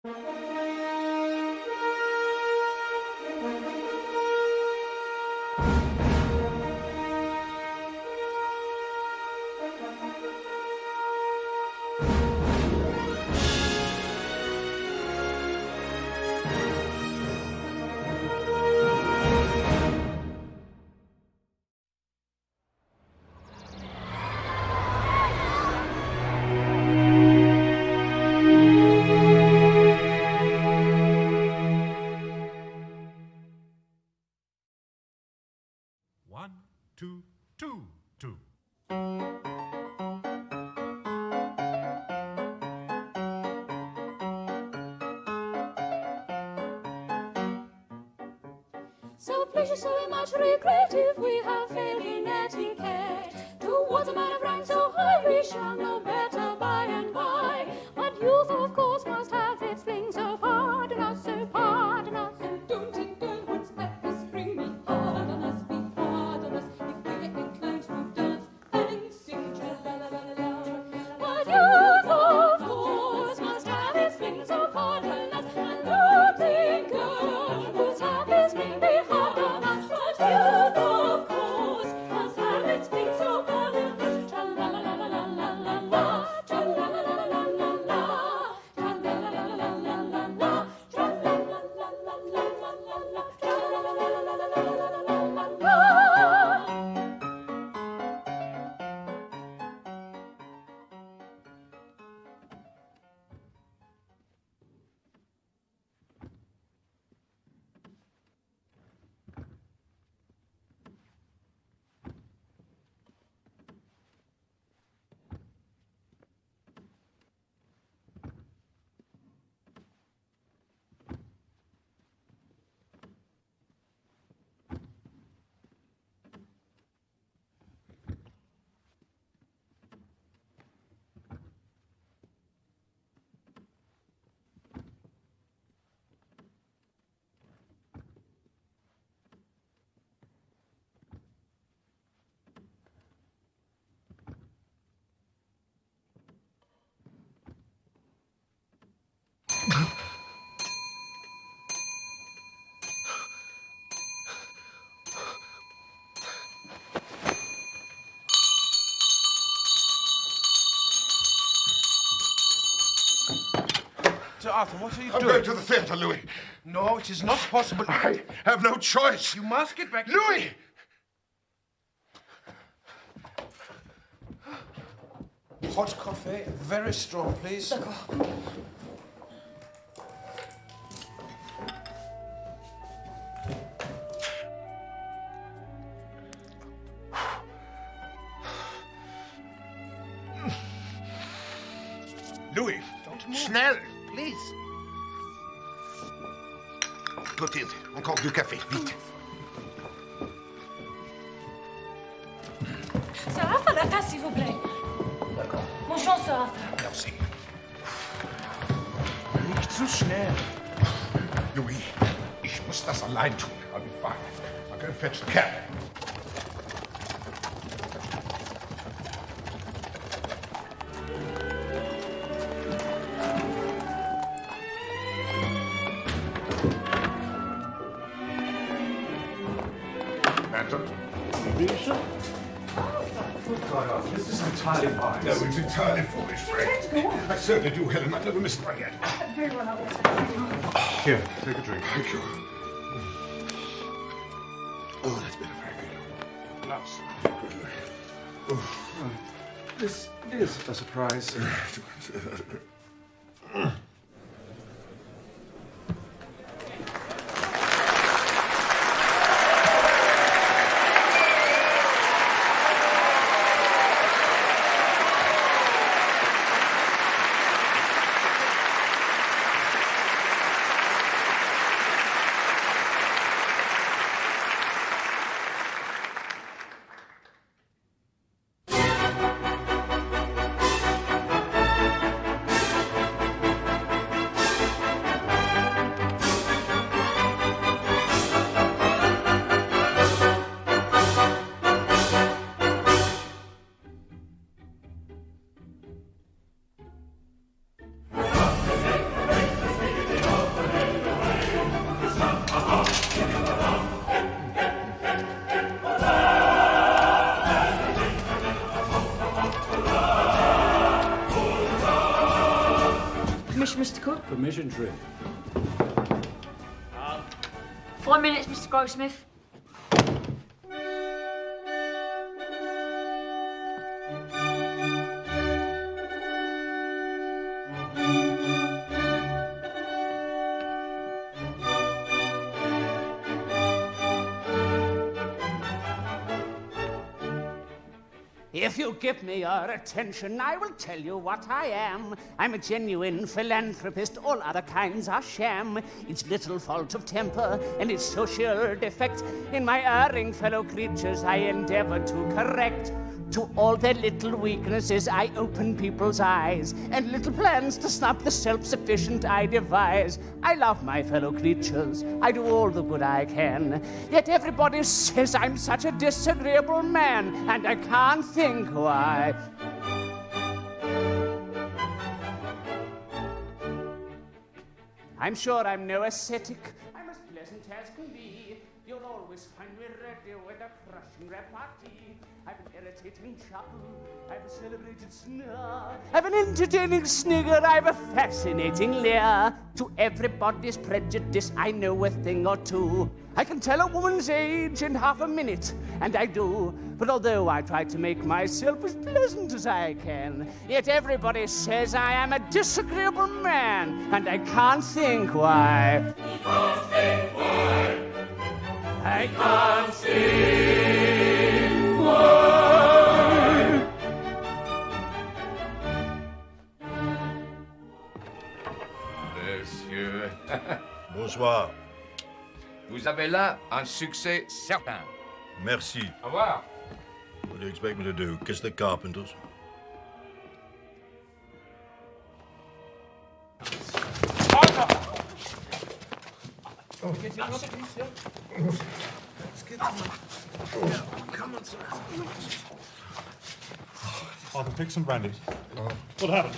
One, two, two, two. So pleasure so much regret if we have failed in etiquette. Towards a man of rank so high we shall know better by and by. But youth of course must have its fling, so pardon us, so pardon us. And don't it go once at the spring, be hard on us, if we're inclined to dance and sing tra-la-la-la-la-la. But youth of course must have its fling, so pardon us. And don't it go once at the spring, be hard on us. But youth of course must have its fling, so pardon us. Tra-la-la-la-la-la-la-la, tra-la-la-la-la-la-la, tra-la-la-la-la-la-la-la, tra-la-la-la-la-la-la-la, tra-la-la-la-la-la-la-la-la. Sir Arthur, what are you I'm doing? going to the theatre, Louis. No, it is not possible. I have no choice. You must get back. Louis! Hot coffee, very strong, please. Louis, Don't move. snäll! Please. Clotilde, encore du café, vite. Sir Arthur, la tasse, s'il vous plaît. D'accord. Mon chant, Sir Arthur. Merci. Nicht zu schnell. Louis, ich muss das allein tun. I'll be fine. I'll go and fetch the cab. Manton? Good God, Arthur, this is entirely wise. No, it's entirely foolish, Frank. I certainly do, Helen. I've never missed one yet. Very well, I will take Here, take a drink. Thank you. Oh, that's been a very good. Gloves. Good, Louis. This is a surprise. mission trip. 5 minutes, Mr. Grossmith. If you give me your attention, I will tell you what I am. I'm a genuine philanthropist, all other kinds are sham. It's little fault of temper and its social defect. In my erring fellow creatures I endeavor to correct. To all their little weaknesses I open people's eyes, and little plans to snub the self-sufficient I devise. I love my fellow creatures, I do all the good I can. Yet everybody says I'm such a disagreeable man, and I can't think why. I'm sure I'm no ascetic, I'm as pleasant as can be. You'll always find me ready with a crushing repartee. I've an irritating chuckle, I've a celebrated snarl, I've an entertaining snigger, I've a fascinating leer. To everybody's prejudice, I know a thing or two. I can tell a woman's age in half a minute, and I do. But although I try to make myself as pleasant as I can, yet everybody says I am a disagreeable man, and I can't think why. Can't think why. I can't think why. Monsieur. Bonsoir. Vous avez là un succès certain. Merci. Au revoir. What do you expect me to do? Kiss the carpenters? Arthur, pick some brandy. What happened?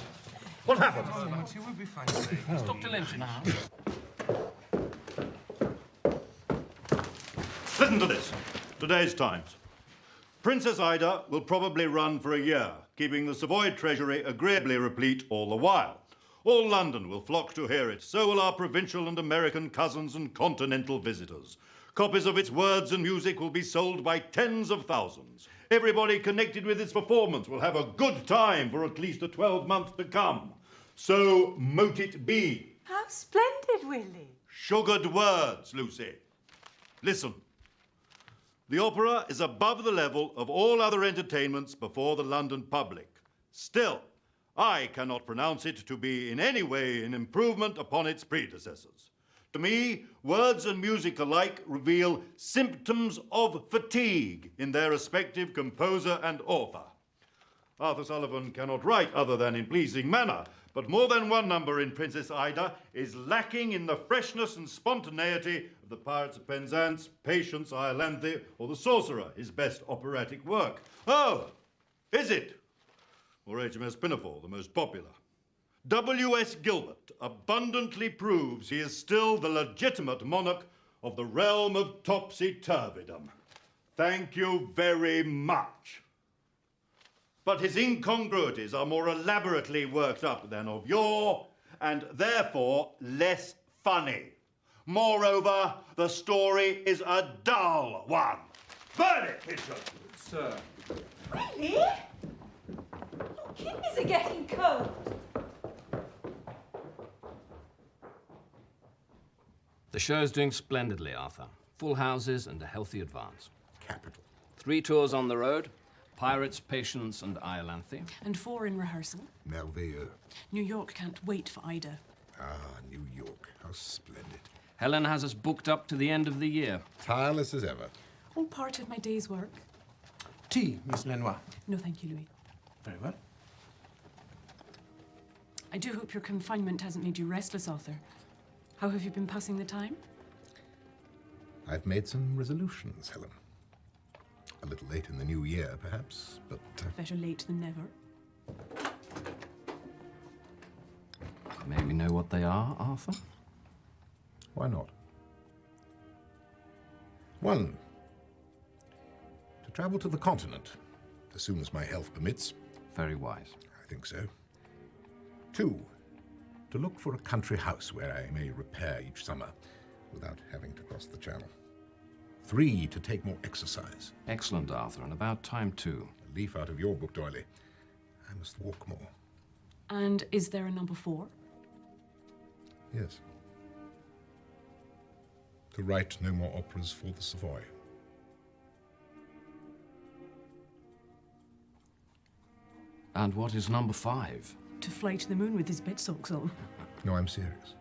What happened? We'll be fine. It's Dr. Lynch now. Listen to this. Today's Times. Princess Ida will probably run for a year, keeping the Savoy treasury agreeably replete all the while. All London will flock to hear it. So will our provincial and American cousins and continental visitors. Copies of its words and music will be sold by tens of thousands. Everybody connected with its performance will have a good time for at least a 12 months to come. So mote it be. How splendid, Willie. Sugared words, Lucy. Listen. The opera is above the level of all other entertainments before the London public. Still, I cannot pronounce it to be in any way an improvement upon its predecessors. To me, words and music alike reveal symptoms of fatigue in their respective composer and author. Arthur Sullivan cannot write other than in pleasing manner, but more than one number in Princess Ida is lacking in the freshness and spontaneity of the Pirates of Penzance, Patience, Iolanthe, or The Sorcerer, his best operatic work. Oh, is it? Or HMS Pinafore, the most popular. W.S. Gilbert abundantly proves he is still the legitimate monarch of the realm of topsy-turvydom. Thank you very much. But his incongruities are more elaborately worked up than of yore, and therefore less funny. Moreover, the story is a dull one. Burn it, Hitchens! Sir. Really? Your kidneys are getting cold. The show's doing splendidly, Arthur. Full houses and a healthy advance. Capital. 3 tours on the road. Pirates, Patience, and Iolanthe. And 4 in rehearsal. Merveilleux. New York can't wait for Ida. Ah, New York. How splendid. Helen has us booked up to the end of the year. Tireless as ever. All part of my day's work. Tea, Miss Lenoir. No, thank you, Louis. Very well. I do hope your confinement hasn't made you restless, Arthur. How have you been passing the time? I've made some resolutions, Helen. A little late in the new year, perhaps, but... Better late than never. May we know what they are, Arthur? Why not? 1. To travel to the continent, as soon as my health permits. Very wise. I think so. 2. to look for a country house where I may repair each summer without having to cross the channel. 3, to take more exercise. Excellent, Arthur, and about time too. A leaf out of your book, Doily. I must walk more. And is there a number 4? Yes. To write no more operas for the Savoy. And what is number 5? To fly to the moon with his bed socks on. No, I'm serious.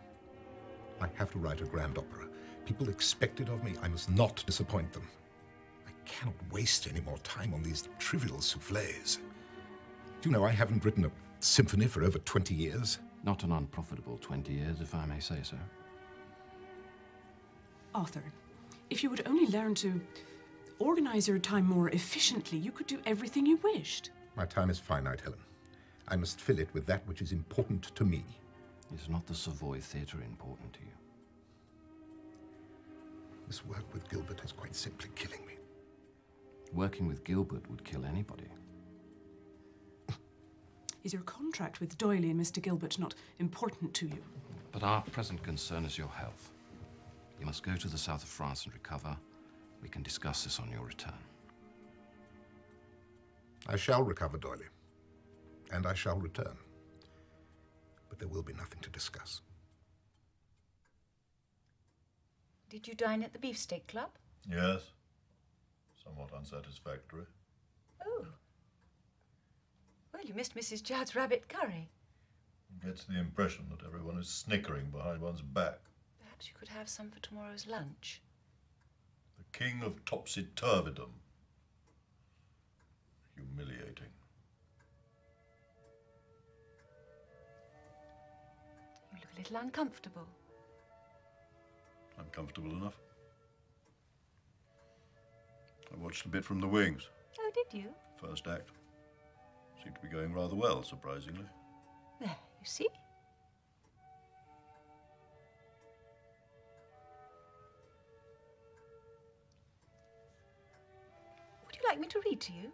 I have to write a grand opera. People expect it of me. I must not disappoint them. I cannot waste any more time on these trivial soufflés. Do you know I haven't written a symphony for over 20 years? Not an unprofitable 20 years, if I may say so. Arthur, if you would only learn to organize your time more efficiently, you could do everything you wished. My time is finite, Helen. I must fill it with that which is important to me. Is not the Savoy Theatre important to you? This work with Gilbert is quite simply killing me. Working with Gilbert would kill anybody. Is your contract with Doily and Mr. Gilbert not important to you? But our present concern is your health. You must go to the south of France and recover. We can discuss this on your return. I shall recover, Doily. And I shall return. But there will be nothing to discuss. Did you dine at the Beefsteak Club? Yes. Somewhat unsatisfactory. Oh. Well, you missed Mrs. Judd's rabbit curry. One gets the impression that everyone is snickering behind one's back. Perhaps you could have some for tomorrow's lunch. The king of Topsy Turvydom. Humiliating. You look a little uncomfortable. I'm comfortable enough. I watched a bit from the wings. Oh, did you? First act. Seemed to be going rather well, surprisingly. There, you see? Would you like me to read to you?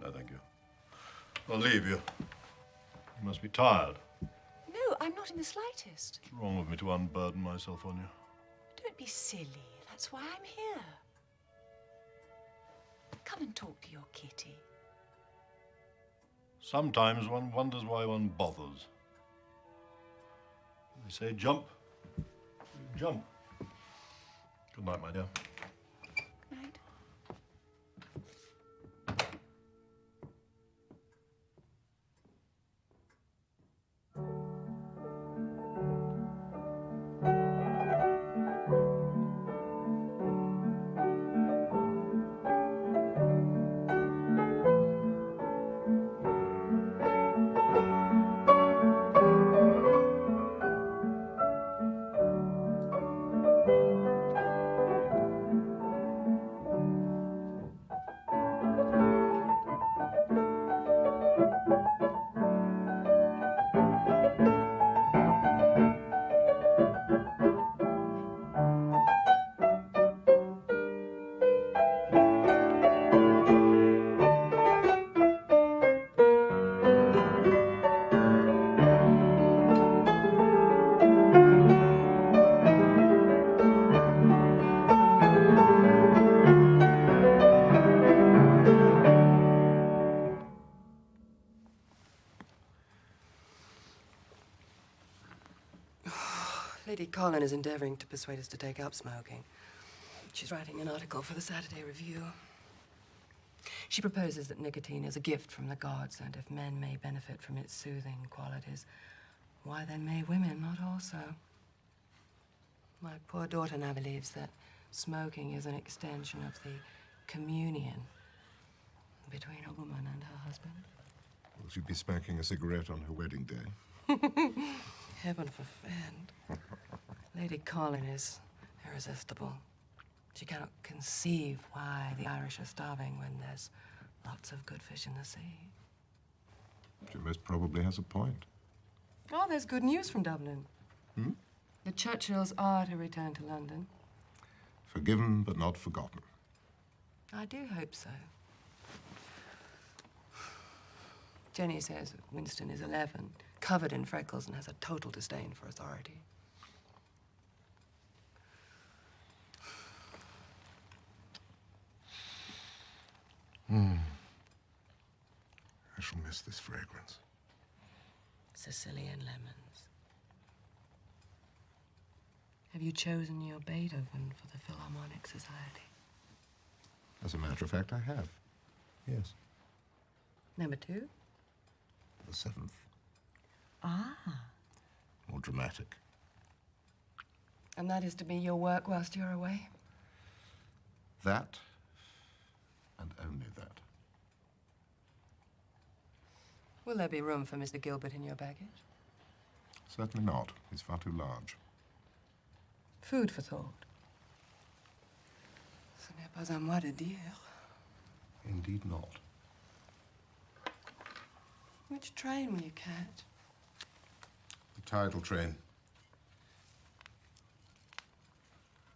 No, thank you. I'll leave you. You must be tired. No, I'm not in the slightest. What's wrong with me to unburden myself on you? Don't be silly. That's why I'm here. Come and talk to your kitty. Sometimes one wonders why one bothers. They say jump, you jump. Good night, my dear. Good night. Lady Colin is endeavouring to persuade us to take up smoking. She's writing an article for the Saturday Review. She proposes that nicotine is a gift from the gods, and if men may benefit from its soothing qualities, why then may women not also? My poor daughter now believes that smoking is an extension of the communion between a woman and her husband. Will she be smoking a cigarette on her wedding day? Heaven forfend. Lady Colin is irresistible. She cannot conceive why the Irish are starving when there's lots of good fish in the sea. She most probably has a point. Oh, there's good news from Dublin. Hmm? The Churchills are to return to London. Forgiven but not forgotten. I do hope so. Jenny says Winston is 11. covered in freckles and has a total disdain for authority. I shall miss this fragrance. Sicilian lemons. Have you chosen your Beethoven for the Philharmonic Society? As a matter of fact, I have. Yes. Number 2? The 7th. Ah. More dramatic. And that is to be your work whilst you're away? That, and only that. Will there be room for Mr. Gilbert in your baggage? Certainly not. He's far too large. Food for thought. Ce n'est pas à moi de dire. Indeed not. Which train will you catch? The tidal train.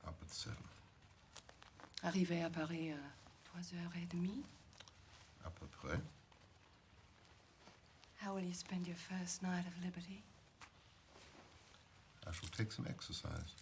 Up at 7. Arrivé à Paris à 3h30? À peu près. How will you spend your first night of liberty? I shall take some exercise.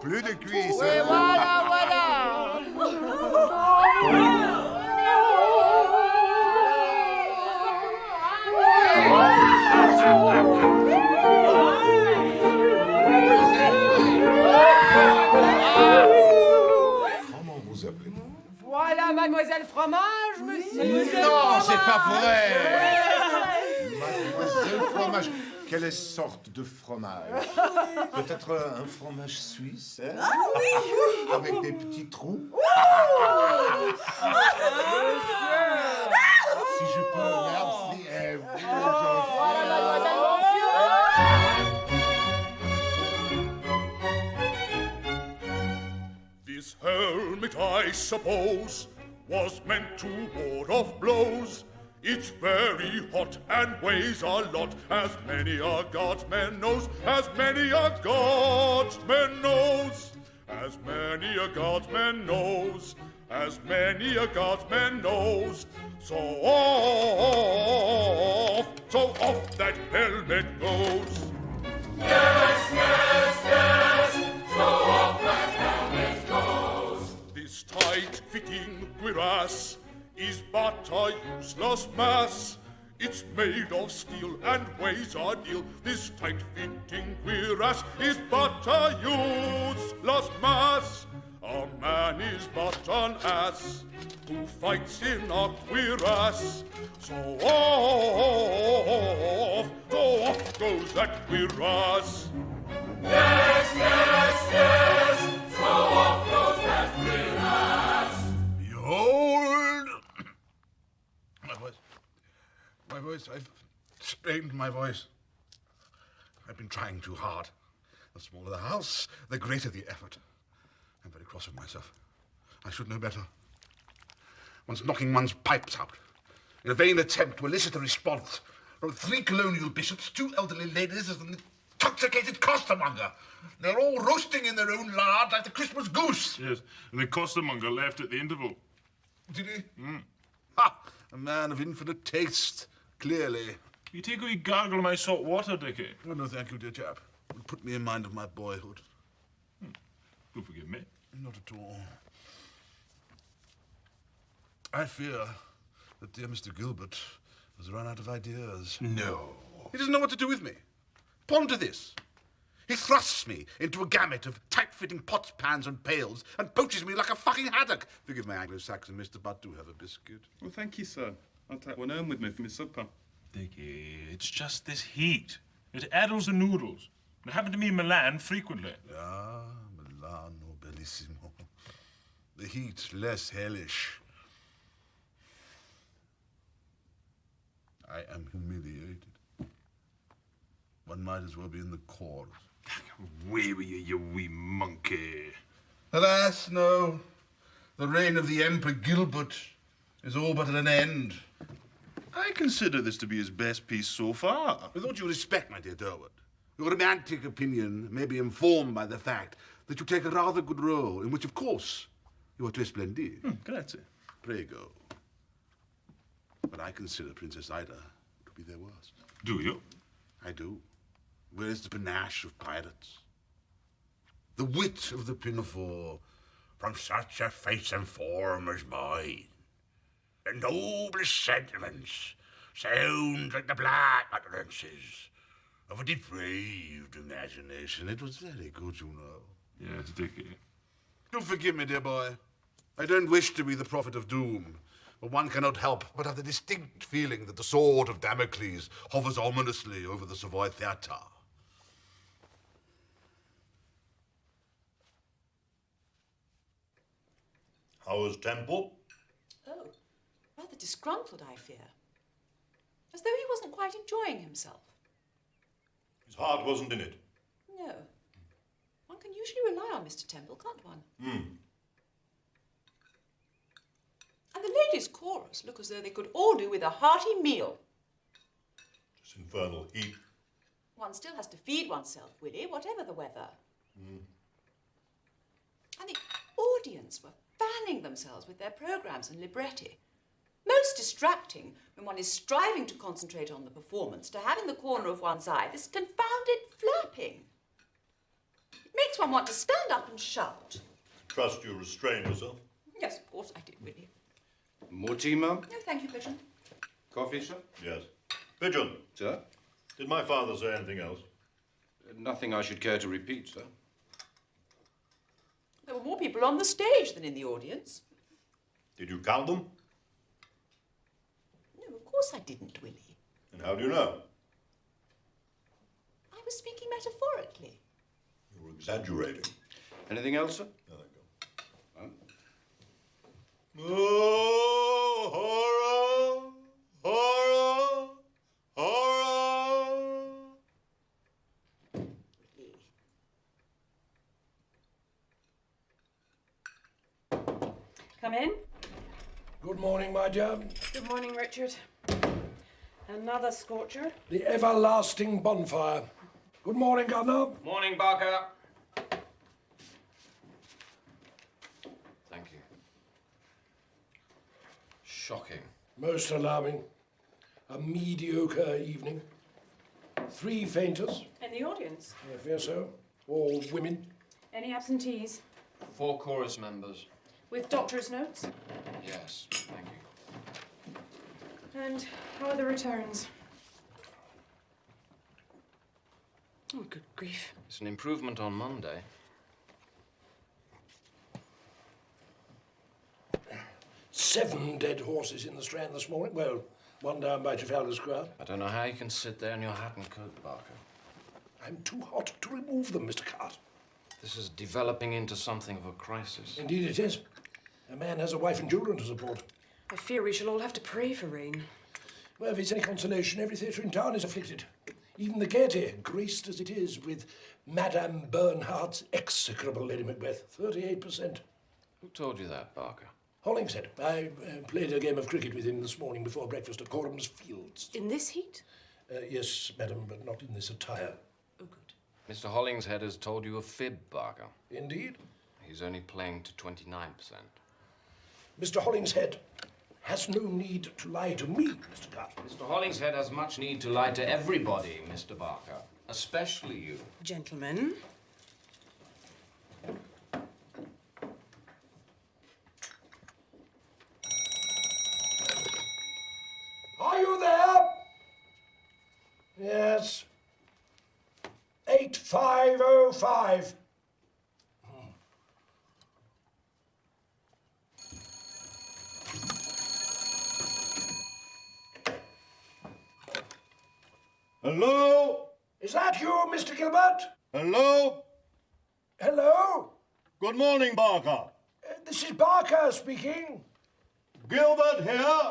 Plus de cuisses. Oui, voilà, voilà. Comment vous appelez-vous? Voilà, mademoiselle Fromage, monsieur. Non, c'est pas vrai. Mademoiselle Fromage. Quelle sorte de fromage? Peut-être un fromage suisse, hein? Ah oui! Avec des petits trous? Si je peux, merci. Voilà, mademoiselle This helmet, I suppose, was meant to ward off blows. It's very hot and weighs a lot, as many a guardsman knows, as many a guardsman knows, as many a guardsman knows, as many a guardsman knows. So off that helmet goes. Yes, yes, yes, so off that helmet goes. This tight-fitting cuirass is but a useless mass. It's made of steel and weighs a deal. This tight-fitting cuirass is but a useless mass. A man is but an ass who fights in a cuirass. So off goes that cuirass. Yes, yes, yes, so off goes that cuirass. Behold! My voice, I've strained my voice. I've been trying too hard. The smaller the house, the greater the effort. I'm very cross with myself. I should know better. One's knocking one's pipes out in a vain attempt to elicit a response from 3 colonial bishops, 2 elderly ladies, and an intoxicated costermonger. They're all roasting in their own lard like the Christmas goose. Yes, and the costermonger left at the interval. Did he? Ha! A man of infinite taste, clearly. You take a wee gargle of my salt water, Dickie. Oh, no, thank you, dear chap. It put me in mind of my boyhood. Don't forgive me. Not at all. I fear that dear Mr. Gilbert has run out of ideas. No. He doesn't know what to do with me. Ponder this. He thrusts me into a gamut of tight-fitting pots, pans, and pails and poaches me like a fucking haddock. Forgive my Anglo-Saxon, mister, but do have a biscuit. Well, thank you, sir. I'll take one home with me for my supper. Dickie, it's just this heat. It addles the noodles. It happened to me in Milan frequently. Ah, Milano, bellissimo. The heat less hellish. I am humiliated. One might as well be in the chorus. Away with you, you wee monkey. Alas, no. The reign of the Emperor Gilbert is all but at an end. I consider this to be his best piece so far. With all due respect, my dear Durward, your romantic opinion may be informed by the fact that you take a rather good role, in which, of course, you are très splendide. Grazie. Prego. But I consider Princess Ida to be their worst. Do you? I do. Where is the panache of pirates? The wit of the pinafore, from such a face and form as mine. The noblest sentiments sound like the black utterances of a depraved imagination. It was very good, you know. Yes, Dickie. Do forgive me, dear boy. I don't wish to be the prophet of doom, but one cannot help but have the distinct feeling that the sword of Damocles hovers ominously over the Savoy Theatre. How was Temple? Oh, rather disgruntled, I fear. As though he wasn't quite enjoying himself. His heart wasn't in it. No. One can usually rely on Mr. Temple, can't one? And the ladies' chorus look as though they could all do with a hearty meal. This infernal heat. One still has to feed oneself, Willie, whatever the weather. And the audience were fanning themselves with their programmes and libretti. Most distracting when one is striving to concentrate on the performance, to have in the corner of one's eye this confounded flapping. It makes one want to stand up and shout. Trust you restrain yourself. Yes, of course I did, Willie. More tea, Mum? No, thank you, Pigeon. Coffee, sir? Yes. Pigeon. Sir? Did my father say anything else? Nothing I should care to repeat, sir. There were more people on the stage than in the audience. Did you count them? No, of course I didn't, Willie. And how do you know? I was speaking metaphorically. You were exaggerating. Anything else, sir? No, thank you. Oh, horror, horror, horror. Come in. Good morning, my dear. Good morning, Richard. Another scorcher. The everlasting bonfire. Good morning, Governor. Morning, Barker. Thank you. Shocking. Most alarming. A mediocre evening. 3 fainters. In the audience? I fear so. All women. Any absentees? 4 chorus members. With doctor's notes? Yes, thank you. And how are the returns? Oh, good grief. It's an improvement on Monday. Seven dead horses in the Strand this morning. Well, one down by Trafalgar Square. I don't know how you can sit there in your hat and coat, Barker. I'm too hot to remove them, Mr. Cart. This is developing into something of a crisis. Indeed it is. A man has a wife and children to support. I fear we shall all have to pray for rain. Well, if it's any consolation, every theatre in town is afflicted. Even the Gaiety, graced as it is with Madame Bernhardt's execrable Lady Macbeth, 38%. Who told you that, Barker? Hollingshead. I played a game of cricket with him this morning before breakfast at Coram's Fields. In this heat? Yes, madam, but not in this attire. Oh, good. Mr. Hollingshead has told you a fib, Barker. Indeed? He's only playing to 29%. Mr. Hollingshead has no need to lie to me, Mr. Cart. Mr. Hollingshead has much need to lie to everybody, Mr. Barker. Especially you. Gentlemen. Yes. 8505. Hello? Is that you, Mr. Gilbert? Hello? Hello? Good morning, Barker. This is Barker speaking. Gilbert here.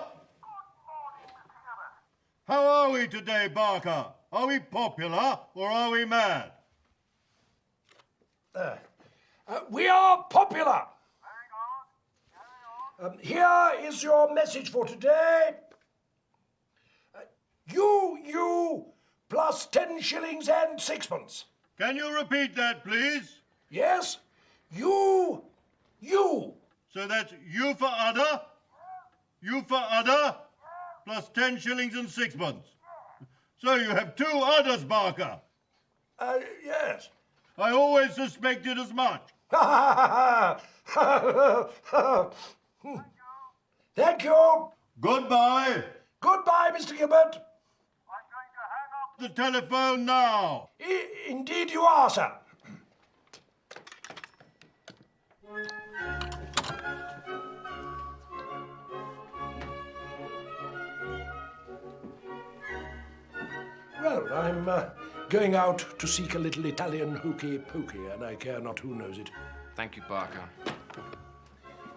How are we today, Barker? Are we popular or are we mad? We are popular. Here is your message for today. You plus 10 shillings and sixpence. Can you repeat that, please? Yes. You. So that's you for udder, you for udder, plus 10 shillings and sixpence. So you have 2 udders, Barker. Yes. I always suspected as much. Thank you. Goodbye. Goodbye, Mr. Gilbert. The telephone now. Indeed you are, sir. Well, I'm going out to seek a little Italian hokey-pokey, and I care not who knows it. Thank you, Barker.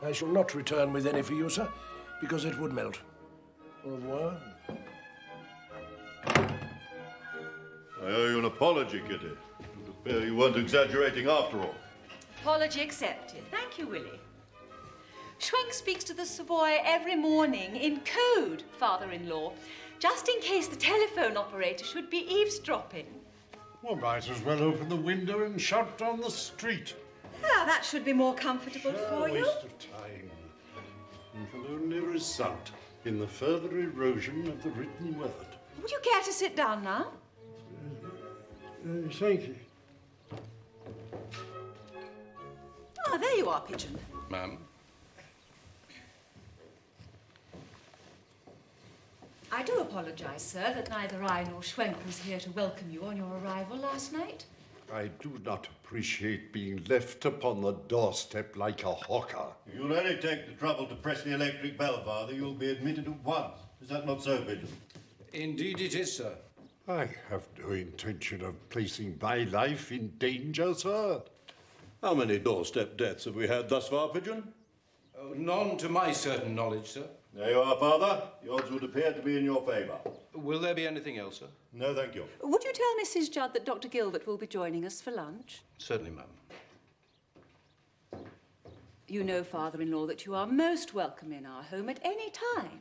I shall not return with any for you, sir, because it would melt. Au revoir. I owe you an apology, Kitty. It would appear you weren't exaggerating after all. Apology accepted. Thank you, Willie. Schwenk speaks to the Savoy every morning in code, father-in-law, just in case the telephone operator should be eavesdropping. Well, might as well open the window and shout down the street. Ah, that should be more comfortable for you. Waste of time. And will only result in the further erosion of the written word. Would you care to sit down now? Thank you. Ah, there you are, Pigeon. Ma'am? I do apologise, sir, that neither I nor Schwenk was here to welcome you on your arrival last night. I do not appreciate being left upon the doorstep like a hawker. If you'll only take the trouble to press the electric bell, Father, you'll be admitted at once. Is that not so, Pigeon? Indeed it is, sir. I have no intention of placing my life in danger, sir. How many doorstep deaths have we had thus far, Pigeon? Oh, none to my certain knowledge, sir. There you are, Father. The odds would appear to be in your favour. Will there be anything else, sir? No, thank you. Would you tell Mrs. Judd that Dr. Gilbert will be joining us for lunch? Certainly, ma'am. You know, father-in-law, that you are most welcome in our home at any time.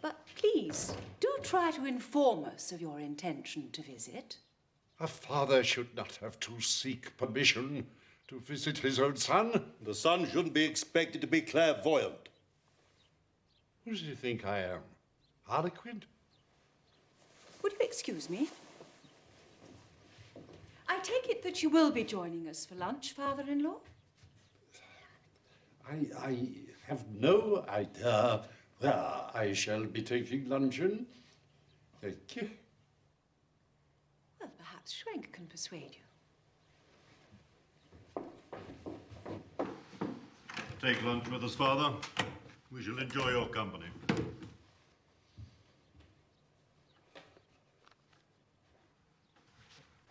But please, do try to inform us of your intention to visit. A father should not have to seek permission to visit his own son. The son shouldn't be expected to be clairvoyant. Who does he think I am? Harlequin? Would you excuse me? I take it that you will be joining us for lunch, father-in-law? I have no idea where I shall be taking luncheon. Thank you. Well, perhaps Schwenk can persuade you. Take lunch with us, Father. We shall enjoy your company.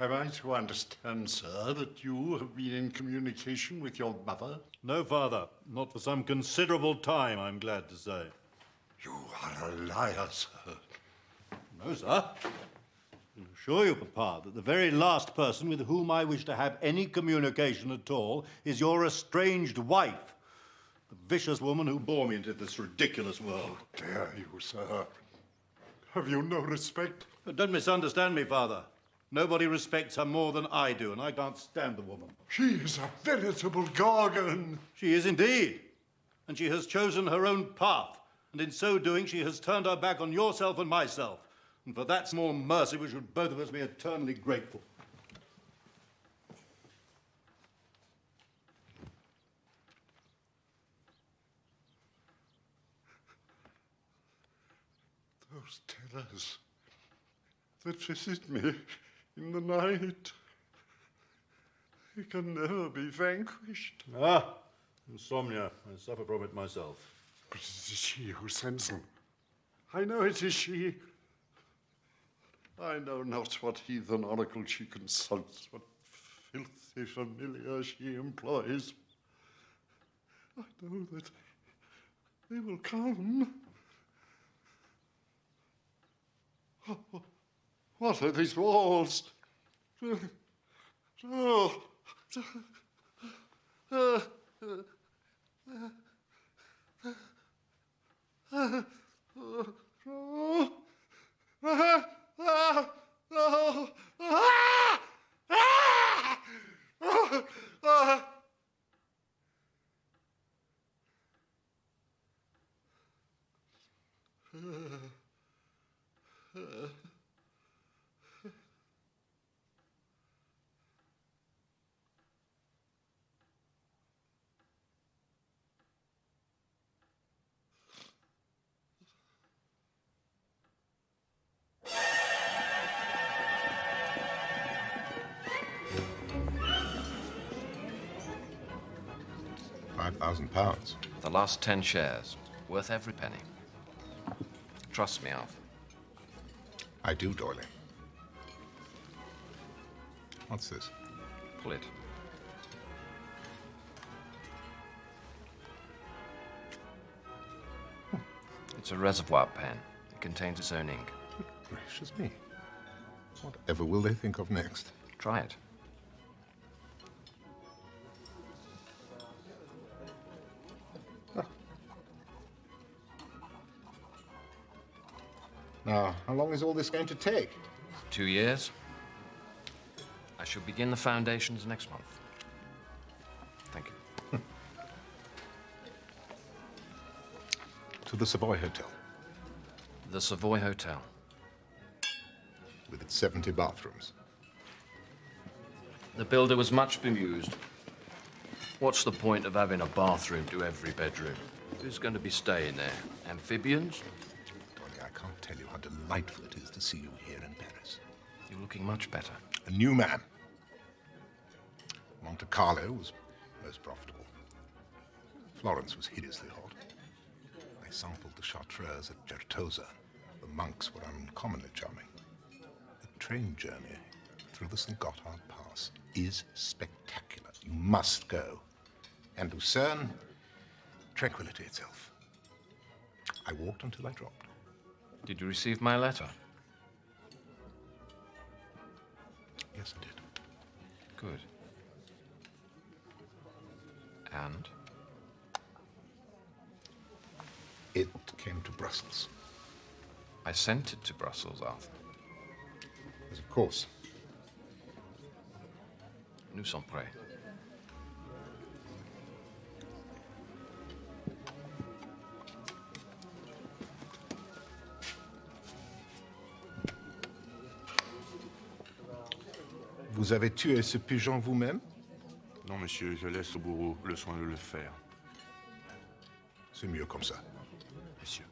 Am I to understand, sir, that you have been in communication with your mother? No, Father. Not for some considerable time, I'm glad to say. You are a liar, sir. No, sir. I assure you, Papa, that the very last person with whom I wish to have any communication at all is your estranged wife, the vicious woman who bore me into this ridiculous world. How dare you, sir? Have you no respect? Don't misunderstand me, Father. Nobody respects her more than I do, and I can't stand the woman. She is a veritable gorgon. She is indeed. And she has chosen her own path. And in so doing, she has turned her back on yourself and myself. And for that small mercy, we should both of us be eternally grateful. Those tellers, that visit me in the night. He can never be vanquished. Ah, insomnia. I suffer from it myself. But it is she who sends them. I know it is she. I know not what heathen oracle she consults, what filthy familiar she employs. I know that they will come. What are these walls? £5,000. The last 10 shares, worth every penny. Trust me, Arthur. I do, Doyley. What's this? Pull it. It's a reservoir pen. It contains its own ink. Good gracious me. Whatever will they think of next? Try it. Now, how long is all this going to take? 2 years. I shall begin the foundations next month. Thank you. To the Savoy Hotel. The Savoy Hotel. With its 70 bathrooms. The builder was much bemused. What's the point of having a bathroom to every bedroom? Who's going to be staying there? Amphibians? I can't tell you how delightful it is to see you here in Paris. You're looking much better. A new man. Monte Carlo was most profitable. Florence was hideously hot. I sampled the chartreuse at Certosa. The monks were uncommonly charming. The train journey through the St. Gothard Pass is spectacular. You must go. And Lucerne, tranquility itself. I walked until I dropped. Did you receive my letter? Yes, I did. Good. And? It came to Brussels. I sent it to Brussels, Arthur. Yes, of course. Nous sommes prêts. Vous avez tué ce pigeon vous-même? Non, monsieur, je laisse au bourreau le soin de le faire. C'est mieux comme ça. Monsieur.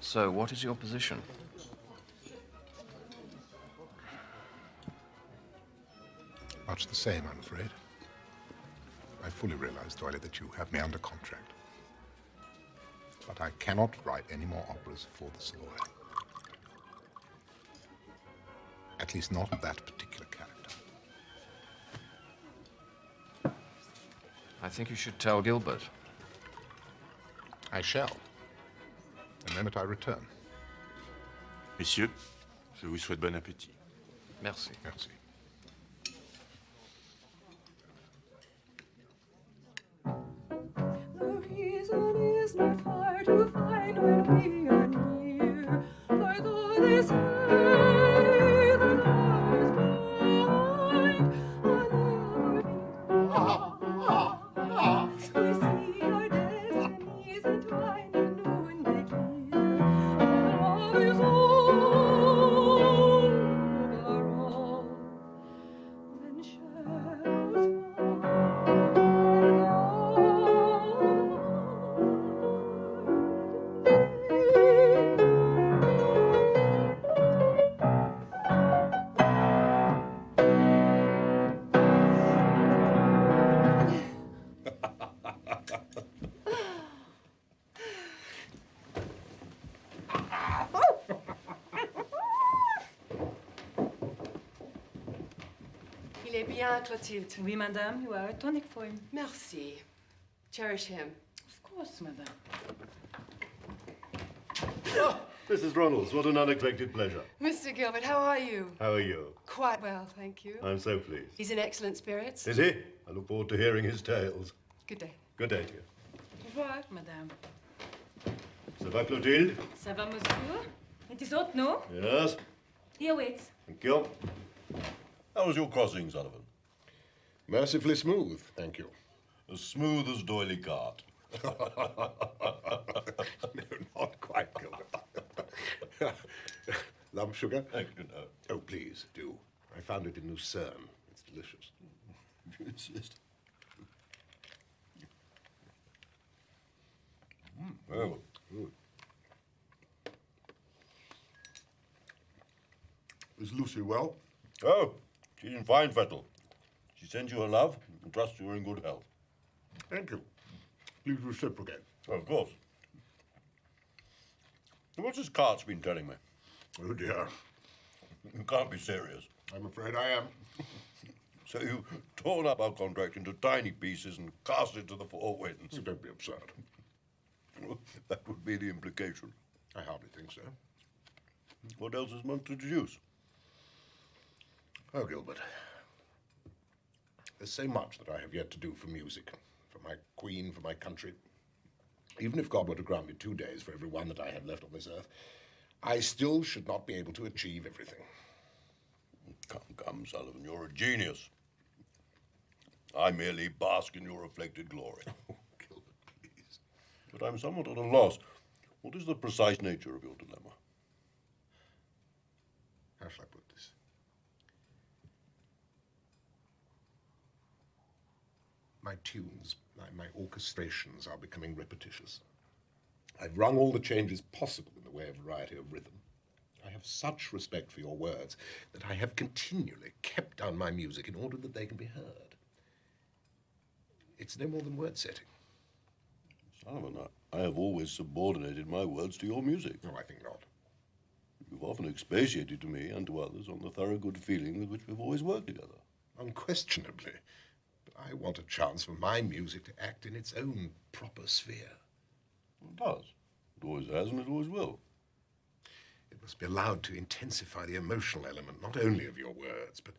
So, what is your position? Much the same, I'm afraid. I fully realize, Doyley, that you have me under contract. But I cannot write any more operas for the Savoy. At least not of that particular character. I think you should tell Gilbert. I shall. The moment I return. Messieurs, je vous souhaite bon appétit. Merci. Merci. The reason is not far to find when we are near. For though they say the powers behind are never we see our destinies entwined in noonday clear. Our love is over all, then shadows fall. bien, toi, Tilt. Oui, madame, you are a tonic for him. Merci. Cherish him. Of course, madame. Oh, Mrs. Ronalds, what an unexpected pleasure. Mr. Gilbert, how are you? How are you? Quite well, thank you. I'm so pleased. He's in excellent spirits. Is he? I look forward to hearing his tales. Good day. Good day to you. Au revoir, madame. Ça va, Clotilde? Ça va, monsieur? It is hot, no? Yes. Here, wait. Thank you. How was your crossing, Sullivan? Mercifully smooth, thank you. As smooth as doily cart. No, not quite, Gilbert. Lump sugar? Thank you, no. Oh, please, do. I found it in Lucerne. It's delicious. If you insist. Oh. Good. Is Lucy well? Oh, she's in fine fettle. She sends you her love and trusts you are in good health. Thank you. Please reciprocate. Oh, of course. What's this cart's been telling me? Oh, dear. You can't be serious. I'm afraid I am. So you've torn up our contract into tiny pieces and cast it to the four winds. Oh, don't be absurd. That would be the implication. I hardly think so. What else is one to deduce? Oh, Gilbert. There's so much that I have yet to do for music, for my queen, for my country. Even if God were to grant me 2 days for every one that I have left on this earth, I still should not be able to achieve everything. Come, Sullivan, you're a genius. I merely bask in your reflected glory. Oh, Gilbert, please. But I'm somewhat at a loss. What is the precise nature of your dilemma? How shall I put this? My tunes, my orchestrations are becoming repetitious. I've rung all the changes possible in the way of variety of rhythm. I have such respect for your words that I have continually kept down my music in order that they can be heard. It's no more than word setting. Sullivan, I have always subordinated my words to your music. No, I think not. You've often expatiated to me and to others on the thorough good feeling with which we've always worked together. Unquestionably. But I want a chance for my music to act in its own proper sphere. It does. It always has and it always will. It must be allowed to intensify the emotional element, not only of your words, but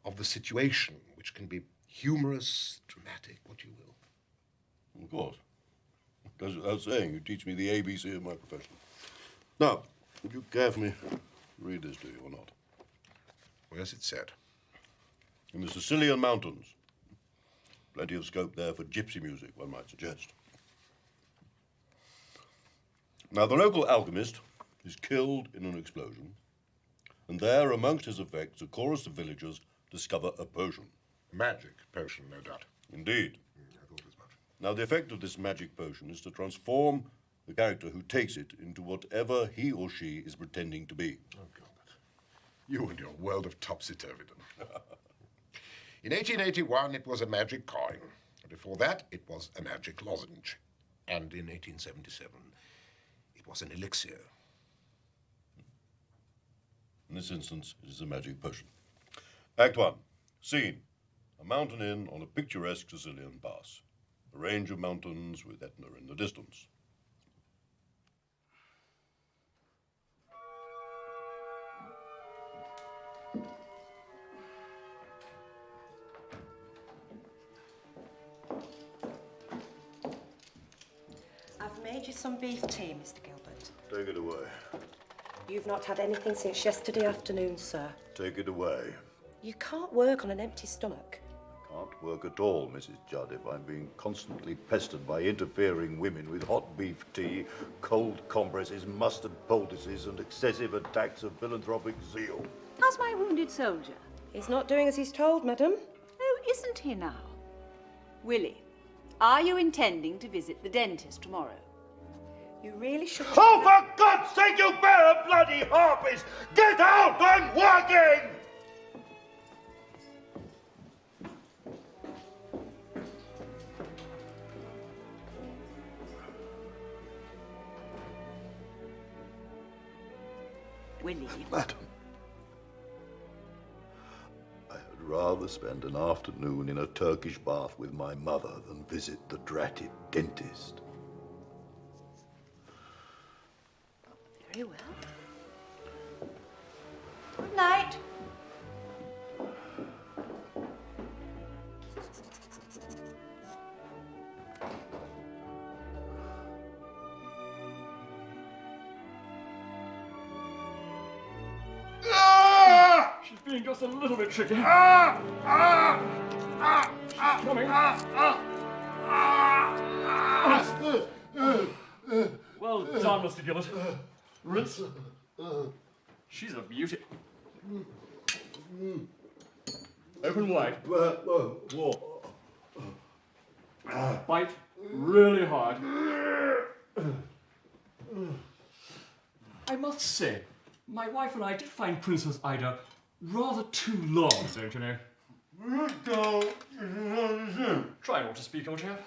of the situation, which can be humorous, dramatic, what you will. Of course. Goes without saying, you teach me the ABC of my profession. Now, would you care for me to read this to you or not? Where's it set? In the Sicilian mountains. Plenty of scope there for gypsy music, one might suggest. Now, the local alchemist is killed in an explosion, and there, amongst his effects, a chorus of villagers discover a potion. Magic potion, no doubt. Indeed. I thought as much. Now, the effect of this magic potion is to transform the character who takes it into whatever he or she is pretending to be. Oh, Gilbert. You and your world of topsy-turvydom. In 1881, it was a magic coin. Before that, it was a magic lozenge. And in 1877, it was an elixir. In this instance, it is a magic potion. Act 1. Scene. A mountain inn on a picturesque Sicilian pass. A range of mountains with Etna in the distance. I've made you some beef tea, Mr. Gilbert. Take it away. You've not had anything since yesterday afternoon, sir. Take it away. You can't work on an empty stomach. Can't work at all, Mrs. Judd, if I'm being constantly pestered by interfering women with hot beef tea, cold compresses, mustard poultices, and excessive attacks of philanthropic zeal. How's my wounded soldier? He's not doing as he's told, madam. Oh, isn't he now? Willie, are you intending to visit the dentist tomorrow? You really should... Oh, for God's sake, you pair of bloody harpies! Get out! I'm working! Willie. Madam, I had rather spend an afternoon in a Turkish bath with my mother than visit the dratted dentist. Very well. Good night. She's being just a little bit tricky. She's coming. Well done, Mr. Gilbert. Rinse. She's a beauty. Open wide. Bite really hard. I must say, my wife and I did find Princess Ida rather too long, don't you know? Try not to speak, old chap.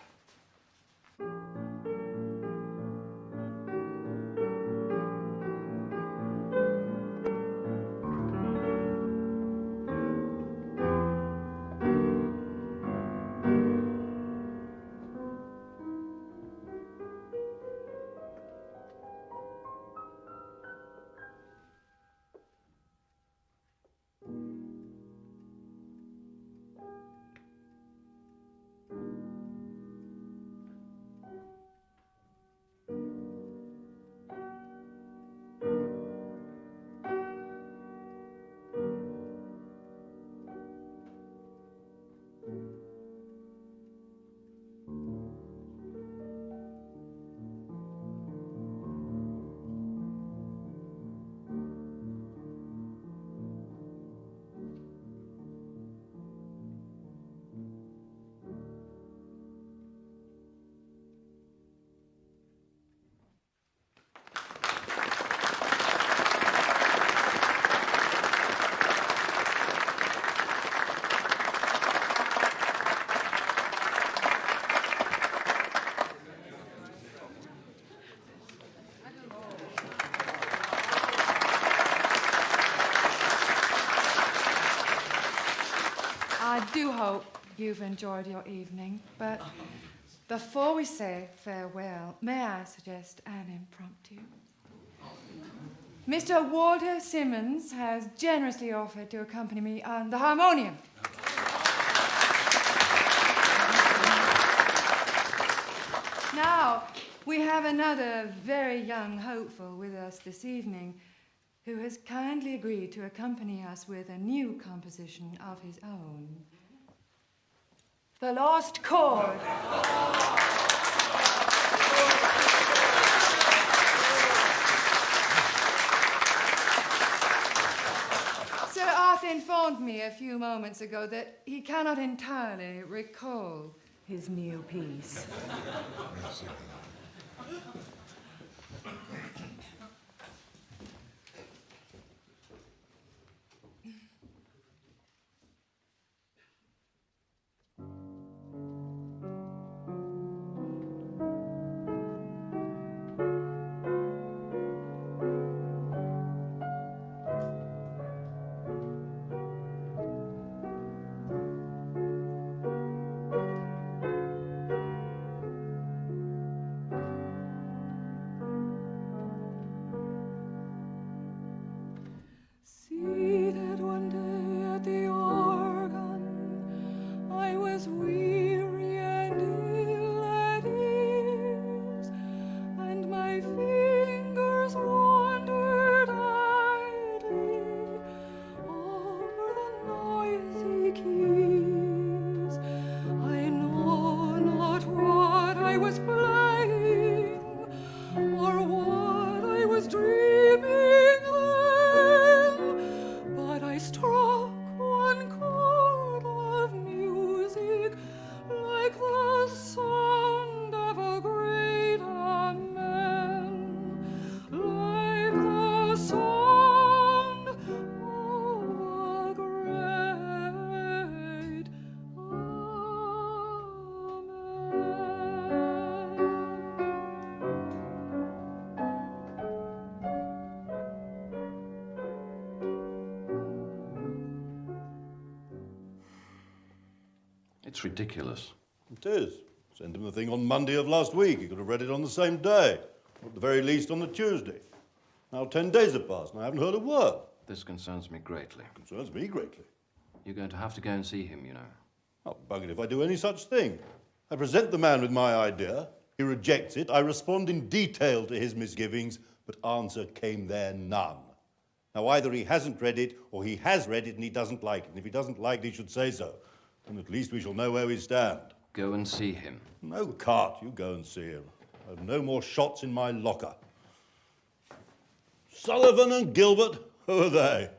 I do hope you've enjoyed your evening, but before we say farewell, may I suggest an impromptu? Mr. Walter Simmons has generously offered to accompany me on the harmonium. Now, we have another very young hopeful with us this evening who has kindly agreed to accompany us with a new composition of his own. The Lost Chord. Sir Arthur informed me a few moments ago that he cannot entirely recall his new piece. It's ridiculous. It is. Sent him the thing on Monday of last week. He could have read it on the same day, or at the very least on the Tuesday. Now 10 days have passed, and I haven't heard a word. This concerns me greatly. Concerns me greatly. You're going to have to go and see him, you know. Oh, bug it if I do any such thing. I present the man with my idea. He rejects it. I respond in detail to his misgivings, but answer came there none. Now, either he hasn't read it, or he has read it and he doesn't like it. And if he doesn't like it, he should say so. And at least we shall know where we stand. Go and see him. No, Cart, you go and see him. I have no more shots in my locker. Sullivan and Gilbert, who are they?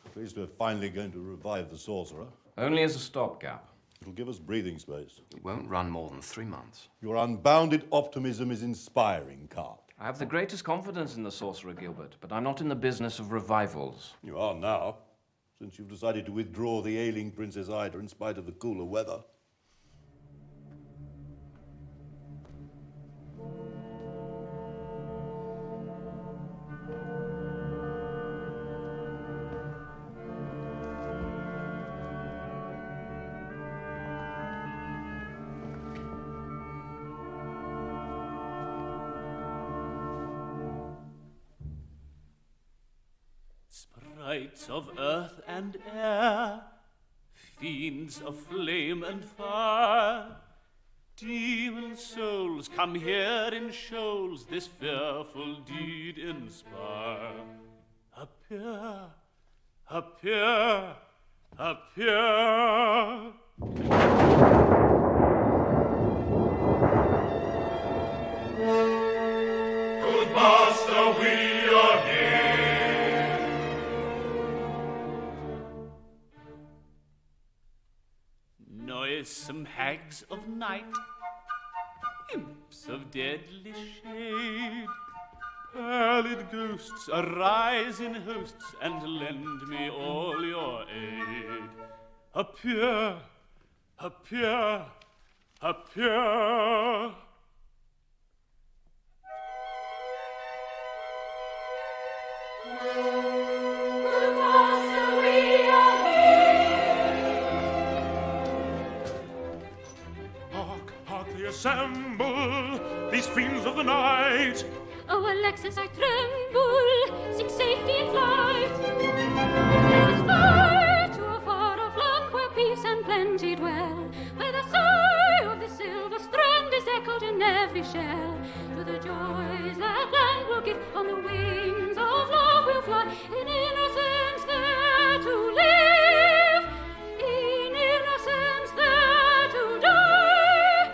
At least we're finally going to revive the sorcerer. Only as a stopgap. It'll give us breathing space. It won't run more than 3 months. Your unbounded optimism is inspiring, Cart. I have the greatest confidence in the sorcerer, Gilbert, but I'm not in the business of revivals. You are now, since you've decided to withdraw the ailing Princess Ida in spite of the cooler weather. Sprites of earth and air, fiends of flame and fire, demon souls come here in shoals, this fearful deed inspire. Appear, appear, appear. Good master, we are here. Noisome hags of night, imps of deadly shade, pallid ghosts arise in hosts and lend me all your aid. Appear, appear, appear. Good master, we are here. Hark, hark, they assemble, these fiends of the night. Oh, Alexis, I tremble, seek safety in flight. Let us fly to a far-off land where peace and plenty dwell, where the sigh of the silver strand is echoed in every shell. To the joys that land will give, on the wings of love we'll fly, in innocence there to live, in innocence there to die,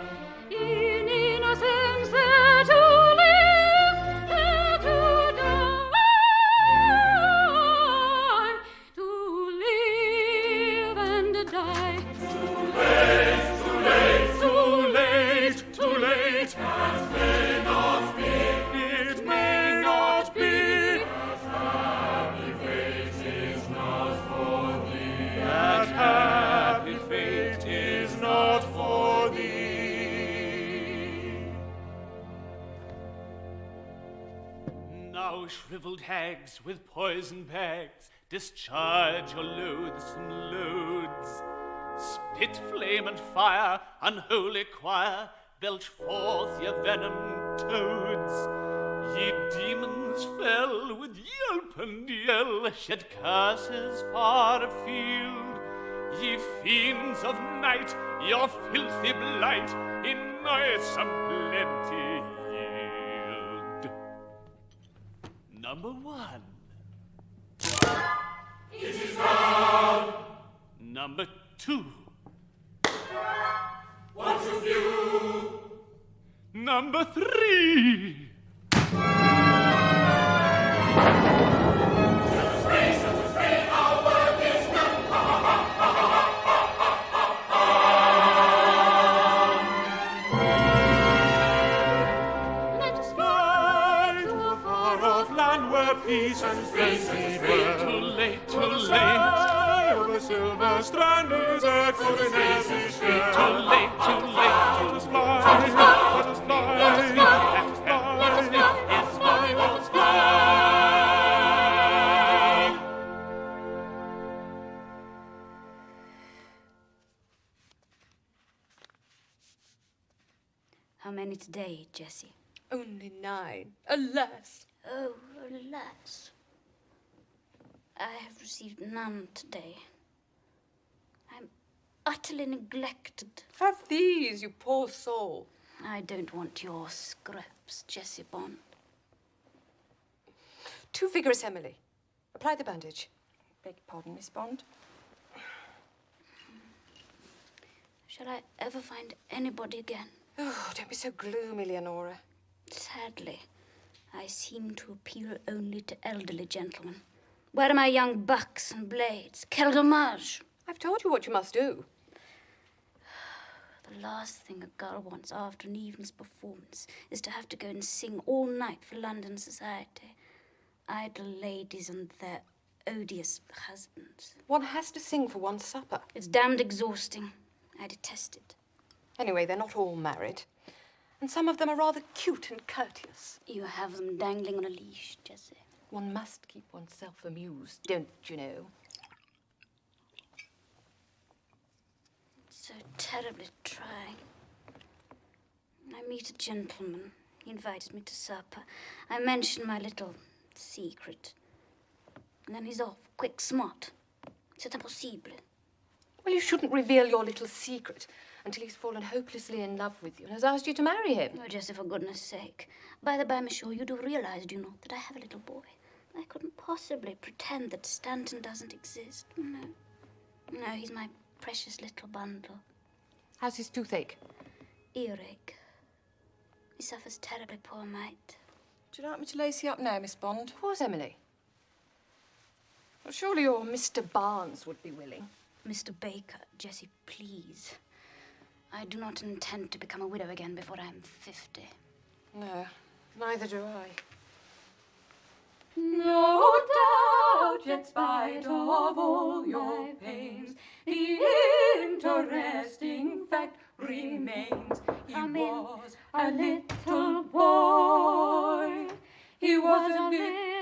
in innocence there to live, there to die, to live and die. Too late, too late, too late, too late. It may not be, it may not be. That happy fate is not for thee. That happy fate is not for thee. Now, shriveled hags with poison bags, discharge your loathsome loads. Spit, flame, and fire, unholy choir, belch forth your venomed toads. Ye demons fell with yelp and yell, shed curses far afield. Ye fiends of night, your filthy blight in noisome plenty yield. Number 1. It is down. Number 2. What of you? Number 3. Our work is done. Let us fly to a far-off land where peace and plenty dwell. Too late, too late. Over silver strand is echoed in every shell. Too late, too late. Let us fly, let us fly, let us fly, It's what we want to fly. many today, Jessie? Only 9. Alas! Oh, alas. I have received none today. I'm utterly neglected. Have these, you poor soul. I don't want your scraps, Jessie Bond. Too vigorous, Emily. Apply the bandage. Beg your pardon, Miss Bond. Shall I ever find anybody again? Oh, don't be so gloomy, Leonora. Sadly, I seem to appeal only to elderly gentlemen. Where are my young bucks and blades? Quel dommage! I've told you what you must do. The last thing a girl wants after an evening's performance is to have to go and sing all night for London society. Idle ladies and their odious husbands. One has to sing for one's supper. It's damned exhausting. I detest it. Anyway, they're not all married. And some of them are rather cute and courteous. You have them dangling on a leash, Jessie. One must keep oneself amused, don't you know? It's so terribly trying. I meet a gentleman. He invites me to supper. I mention my little secret. And then he's off, quick, smart. C'est impossible. Well, you shouldn't reveal your little secret until he's fallen hopelessly in love with you and has asked you to marry him. Oh, Jessie, for goodness sake. By the by, Miss Shaw, you do realize, do you not, that I have a little boy? I couldn't possibly pretend that Stanton doesn't exist. No. No, he's my precious little bundle. How's his toothache? Earache. He suffers terribly, poor mite. Do you like me to lace you up now, Miss Bond? Of course, Emily. Well, surely your Mr. Barnes would be willing. Mr. Baker, Jessie, please. I do not intend to become a widow again before I'm 50. No, neither do I. No doubt, yet spite of all your pains, the interesting fact remains. He was a little boy. He was a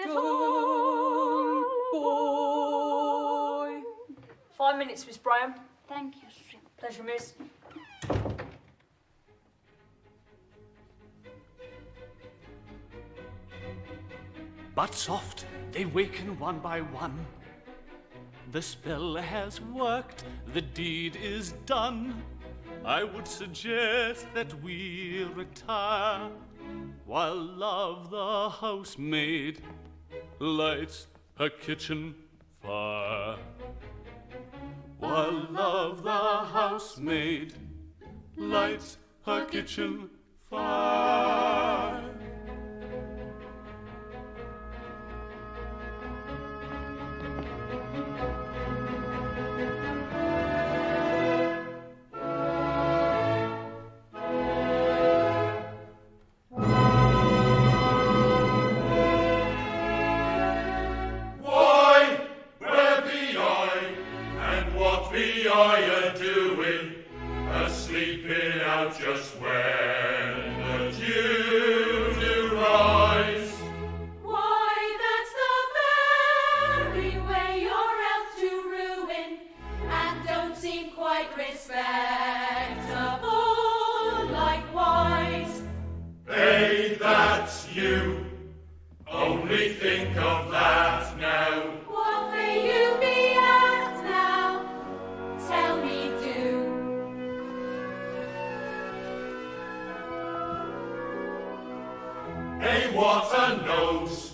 little boy. 5 minutes, Miss Bryan. Thank you, Shrimp. Pleasure, miss. But soft, they waken one by one. The spell has worked, the deed is done. I would suggest that we retire while Love, the housemaid, lights her kitchen fire. While Love, the housemaid, lights her kitchen fire. Just when the dew do rise. Why, that's the very way you're else to ruin, and don't seem quite respectable likewise. Hey, that's you. Only think of that now. What may you be at now? Tell me, do. Hey, what a nose,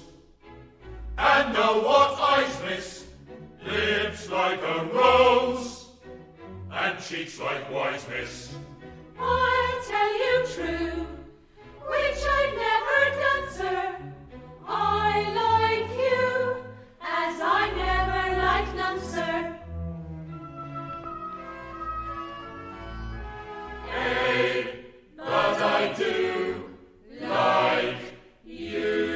and know what eyes, miss, lips like a rose, and cheeks likewise, miss. I tell you true, which I've never done, sir. I like you, as I never liked none, sir. Hey, but I do like you.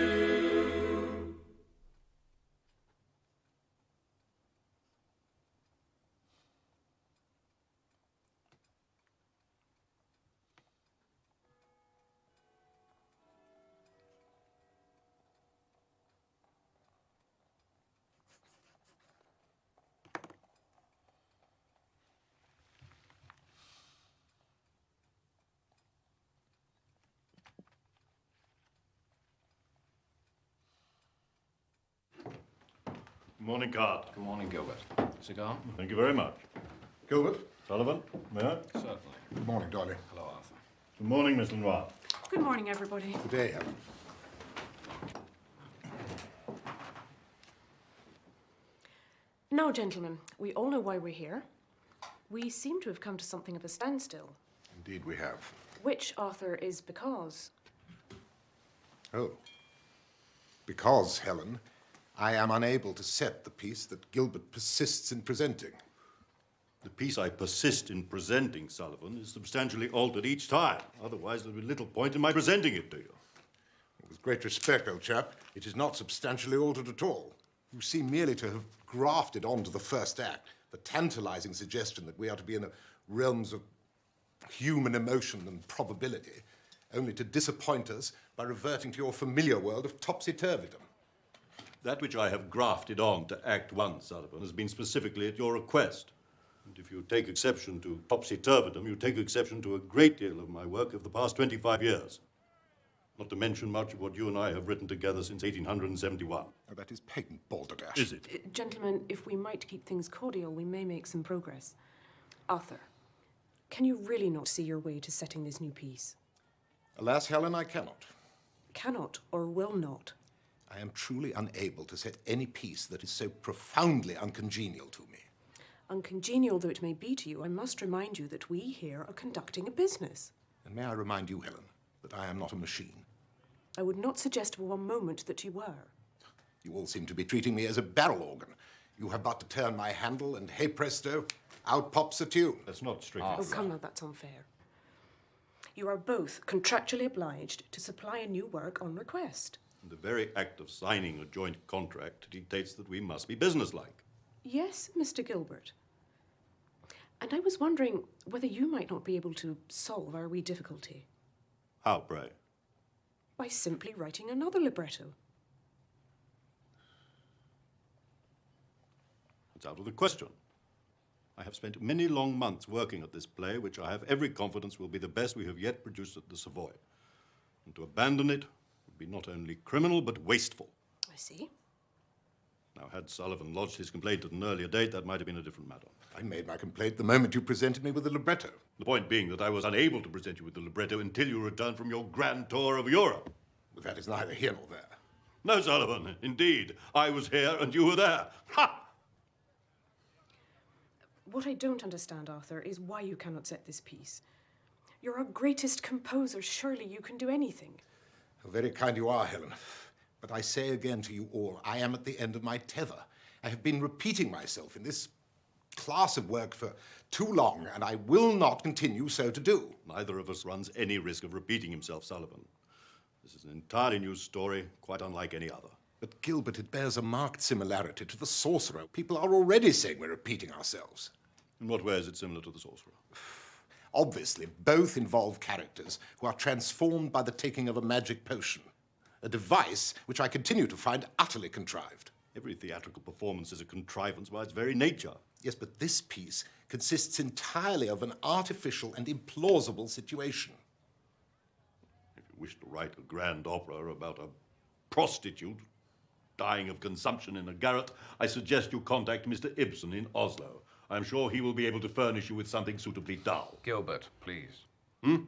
Good morning, Card. Good morning, Gilbert. Cigar? Thank you very much. Gilbert? Sullivan, may I? Certainly. Good morning, Dolly. Hello, Arthur. Good morning, Miss Lenoir. Good morning, everybody. Good day, Helen. Now, gentlemen, we all know why we're here. We seem to have come to something of a standstill. Indeed we have. Which, Arthur, is because... Oh. Because, Helen, I am unable to set the piece that Gilbert persists in presenting. The piece I persist in presenting, Sullivan, is substantially altered each time. Otherwise, there'd be little point in my presenting it to you. With great respect, old chap, it is not substantially altered at all. You seem merely to have grafted onto the first act the tantalizing suggestion that we are to be in the realms of human emotion and probability, only to disappoint us by reverting to your familiar world of topsy-turvydom. That which I have grafted on to Act 1, Sullivan, has been specifically at your request. And if you take exception to topsy-turvydom, you take exception to a great deal of my work of the past 25 years. Not to mention much of what you and I have written together since 1871. Oh, that is patent balderdash. Is it? Gentlemen, if we might keep things cordial, we may make some progress. Arthur, can you really not see your way to setting this new piece? Alas, Helen, I cannot. Cannot or will not? I am truly unable to set any piece that is so profoundly uncongenial to me. Uncongenial though it may be to you, I must remind you that we here are conducting a business. And may I remind you, Helen, that I am not a machine. I would not suggest for one moment that you were. You all seem to be treating me as a barrel organ. You have but to turn my handle and, hey presto, out pops a tune. That's not strictly Oh, come now, that's unfair. You are both contractually obliged to supply a new work on request. The very act of signing a joint contract dictates that we must be businesslike. Yes, Mr. Gilbert. And I was wondering whether you might not be able to solve our wee difficulty. How, pray? By simply writing another libretto. It's out of the question. I have spent many long months working at this play, which I have every confidence will be the best we have yet produced at the Savoy. And to abandon it would be not only criminal, but wasteful. I see. Now, had Sullivan lodged his complaint at an earlier date, that might have been a different matter. I made my complaint the moment you presented me with the libretto. The point being that I was unable to present you with the libretto until you returned from your grand tour of Europe. But that is neither here nor there. No, Sullivan, indeed. I was here and you were there. Ha! What I don't understand, Arthur, is why you cannot set this piece. You're our greatest composer. Surely you can do anything. How very kind you are, Helen. But I say again to you all, I am at the end of my tether. I have been repeating myself in this class of work for too long, and I will not continue so to do. Neither of us runs any risk of repeating himself, Sullivan. This is an entirely new story, quite unlike any other. But, Gilbert, it bears a marked similarity to The Sorcerer. People are already saying we're repeating ourselves. In what way is it similar to The Sorcerer? Obviously, both involve characters who are transformed by the taking of a magic potion. A device which I continue to find utterly contrived. Every theatrical performance is a contrivance by its very nature. Yes, but this piece consists entirely of an artificial and implausible situation. If you wish to write a grand opera about a prostitute dying of consumption in a garret, I suggest you contact Mr. Ibsen in Oslo. I'm sure he will be able to furnish you with something suitably dull. Gilbert, please. I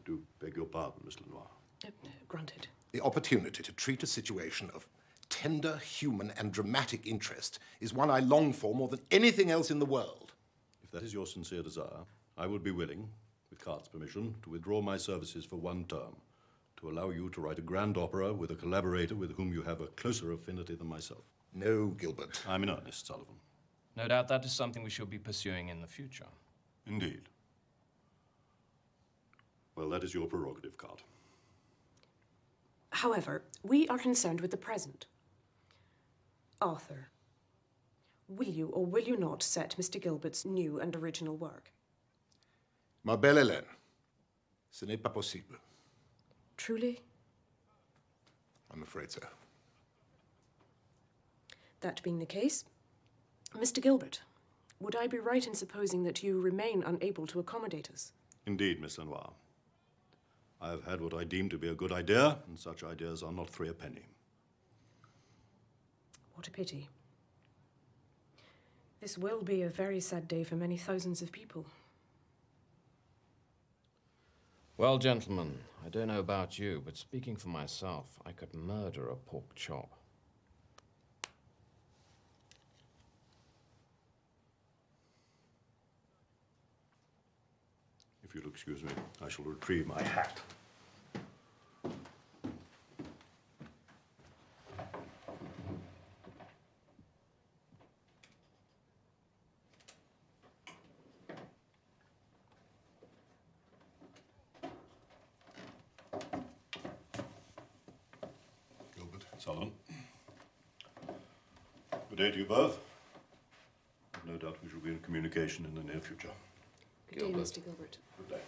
do beg your pardon, Miss Lenoir. Granted. The opportunity to treat a situation of tender, human, and dramatic interest is one I long for more than anything else in the world. If that is your sincere desire, I would be willing, with Cart's permission, to withdraw my services for one term, to allow you to write a grand opera with a collaborator with whom you have a closer affinity than myself. No, Gilbert. I'm in earnest, Sullivan. No doubt that is something we shall be pursuing in the future. Indeed. Well, that is your prerogative, Cart. However, we are concerned with the present. Arthur, will you or will you not set Mr. Gilbert's new and original work? Ma belle Hélène, ce n'est pas possible. Truly? I'm afraid so. That being the case, Mr. Gilbert, would I be right in supposing that you remain unable to accommodate us? Indeed, Miss Lenoir. I have had what I deem to be a good idea, and such ideas are not 3 a penny. What a pity. This will be a very sad day for many thousands of people. Well, gentlemen, I don't know about you, but speaking for myself, I could murder a pork chop. If you'll excuse me, I shall retrieve my hat. Gilbert, Sullivan. Good day to you both. No doubt we shall be in communication in the near future. Good day, Mr. Gilbert. Good day.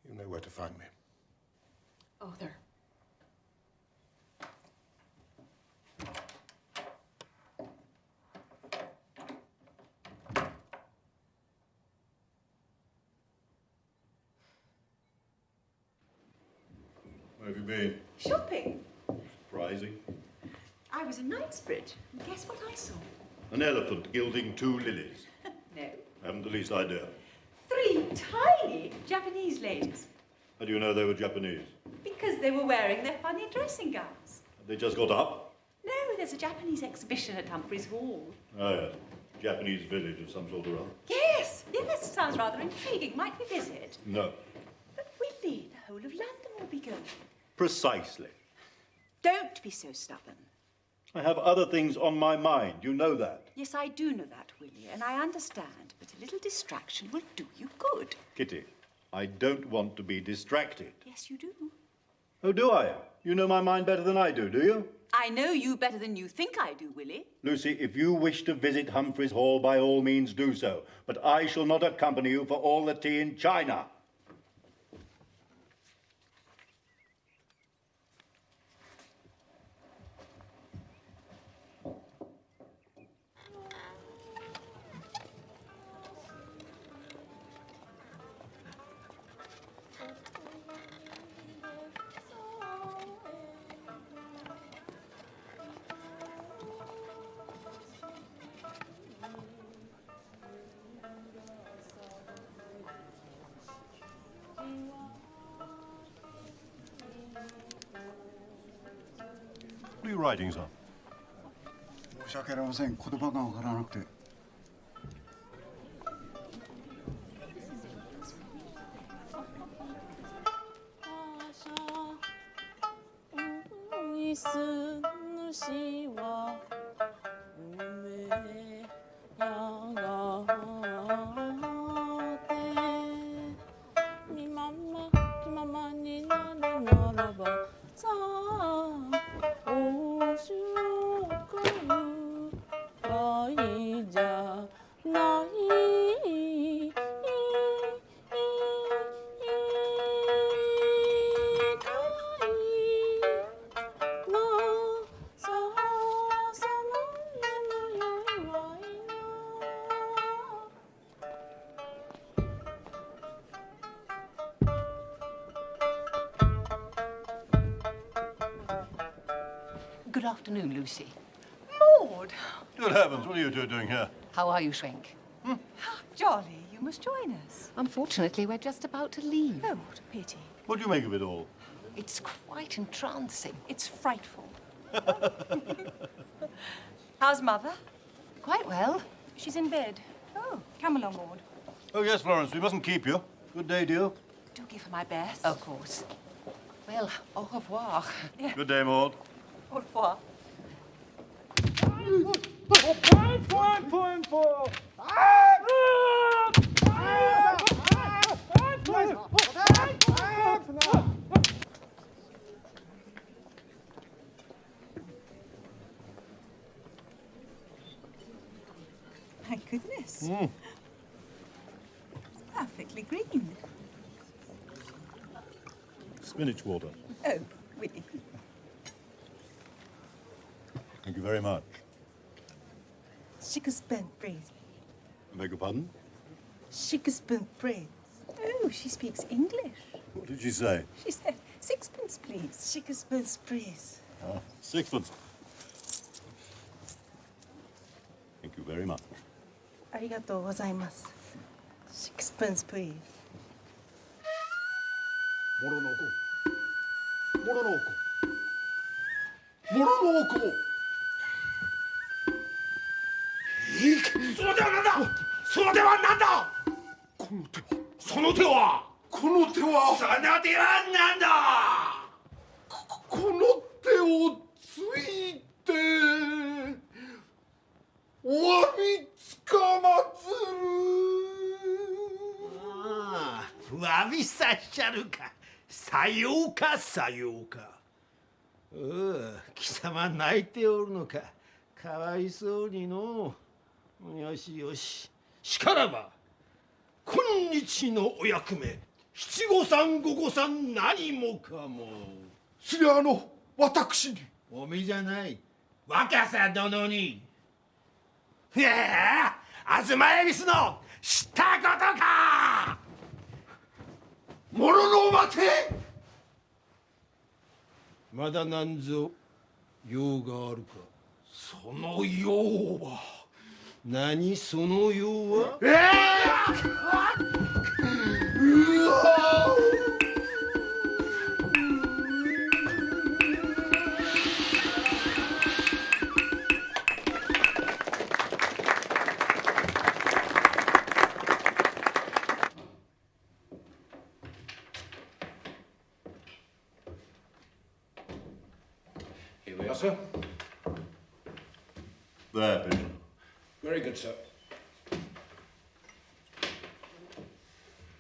You know where to find me. Arthur. Where have you been? Shopping. Surprising. I was in Knightsbridge. And guess what I saw? An elephant gilding 2 lilies. No. Haven't the least idea. 3 tiny Japanese ladies. How do you know they were Japanese? Because they were wearing their funny dressing gowns. Have they just got up? No, there's a Japanese exhibition at Humphreys Hall. Oh, yes. Japanese village of some sort or other. Yes, yes, sounds rather intriguing. Might we visit? No. But Willie, the whole of London will be going. Precisely. Don't be so stubborn. I have other things on my mind. You know that. Yes, I do know that, Willie, and I understand, but a little distraction will do you good. Kitty, I don't want to be distracted. Yes, you do. Oh, do I? You know my mind better than I do you? I know you better than you think I do, Willie. Lucy, if you wish to visit Humphreys Hall, by all means do so. But I shall not accompany you for all the tea in China. What are you writing, son? 申し訳ありません。言葉がわからなくて。Good afternoon, Lucy. Maud! Good heavens, what are you two doing here? How are you, Shrink? How jolly. You must join us. Unfortunately, we're just about to leave. Oh, what a pity. What do you make of it all? It's quite entrancing. It's frightful. How's Mother? Quite well. She's in bed. Oh, come along, Maud. Oh, yes, Florence, we mustn't keep you. Good day, dear. Do give her my best. Of course. Well, au revoir. Yeah. Good day, Maud. Au revoir. My goodness. It's perfectly green. Spinach water. Oh, Witty. Thank you very much. She could spend breeze. I beg your pardon? Shakespeare, please. Oh, she speaks English. What did she say? She said, sixpence, please. Shakespeare, please. Ah, sixpence. Thank you very much. Arigatou gozaimasu. Sixpence, please. モロノオコモロノオコモロノオコその手は何だその手は何だその手はこの手はその手は何だこの手をついてわびつかまつるああわびさっしゃるかさようかさようか貴様泣いておるのかかわいそうにのよしよししからば今日のお役目七五三五五三何もかもそれは私におみじゃない若狭殿にへえ東恵比寿の知ったことかものの待てまだなんぞ用があるかその用は何その用はうわHere we are, sir. There, Pigeon. Very good, sir.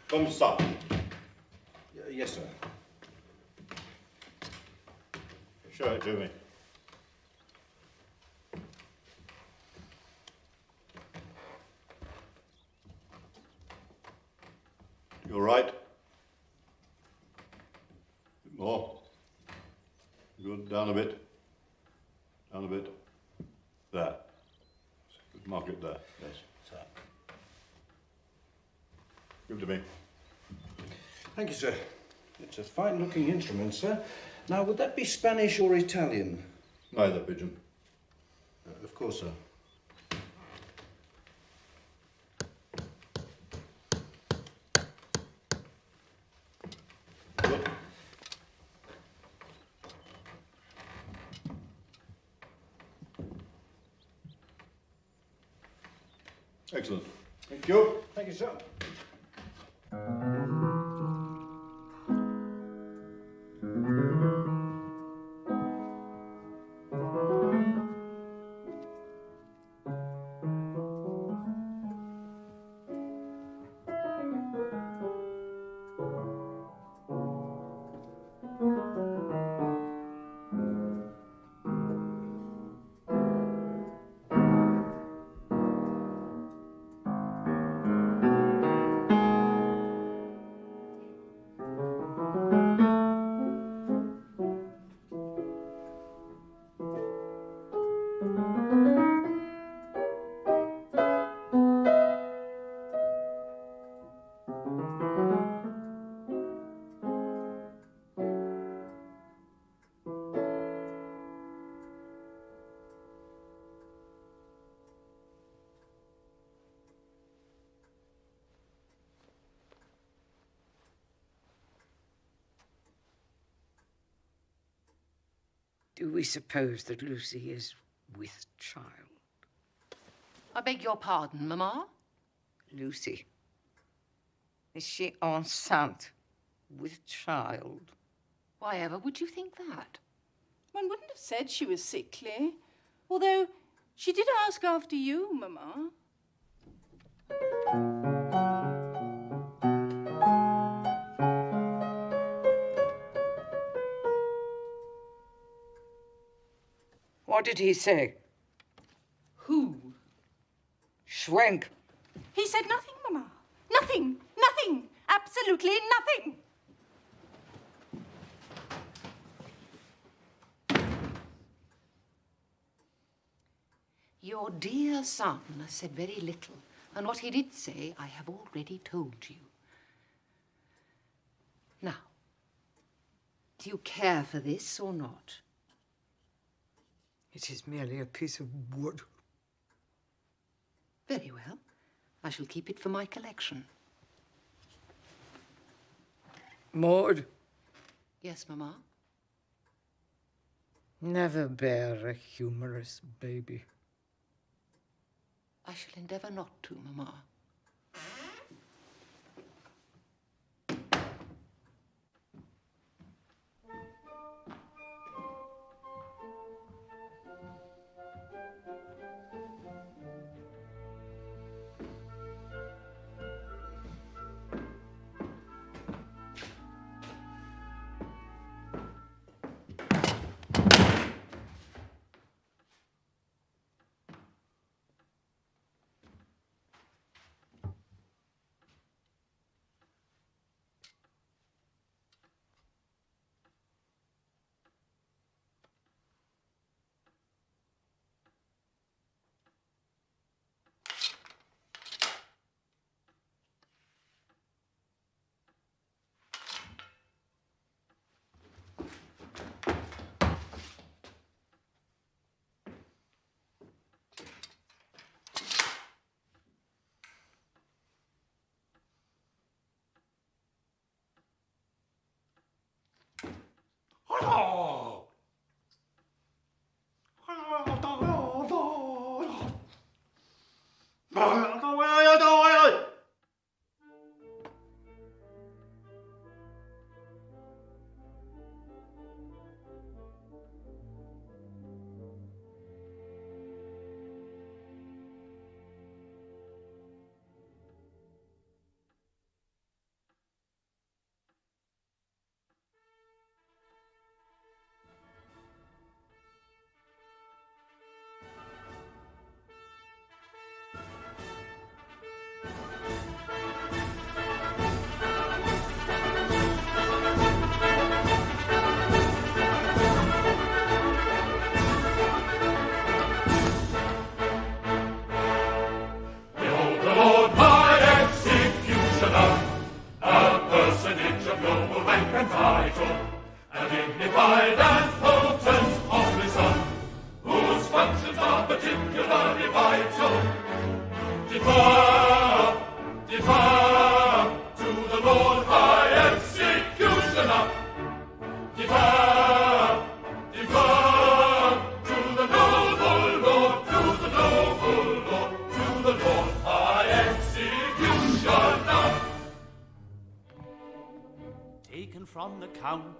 Come, stop. Yes, sir. Show it to me. You're right. Bit more. Good. Down a bit. Down a bit. There. Good. Mark it there. Yes. Sir. Give it to me. Thank you, sir. It's a fine-looking instrument, sir. Now, would that be Spanish or Italian? Neither, Pigeon. Of course, sir. Good. Excellent. Thank you. Thank you, sir. Do we suppose that Lucy is with child? I beg your pardon, Mamma? Lucy, is she enceinte with child? Why ever would you think that? One wouldn't have said she was sickly, although she did ask after you, Mamma. What did he say? Who? Schwenk. He said nothing, Mamma. Nothing. Nothing. Absolutely nothing. Your dear son said very little, And what he did say, I have already told you. Now, do you care for this or not? It is merely a piece of wood. Very well. I shall keep it for my collection. Maud, Yes, Mamma? never bear a humorous baby. I shall endeavour not to, Mamma.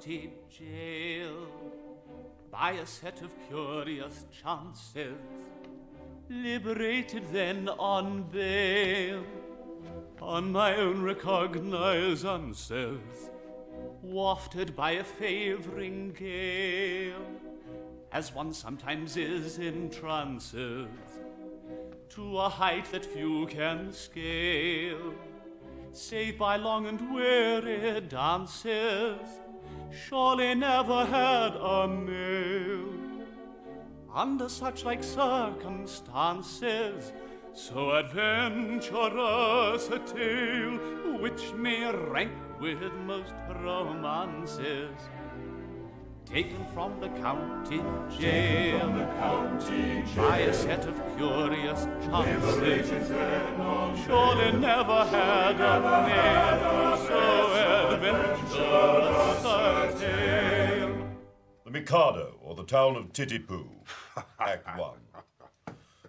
county jail by a set of curious chances, liberated then on bail, on my own recognizances, wafted by a favouring gale, as one sometimes is in trances, to a height that few can scale, save by long and weary dances, surely never had a male. Under such like circumstances, so adventurous a tale, which may rank with most romances, taken from the county jail by a set of curious chances, surely never had a male so adventurous a tale. The Mikado, or the town of Titipu, Act 1.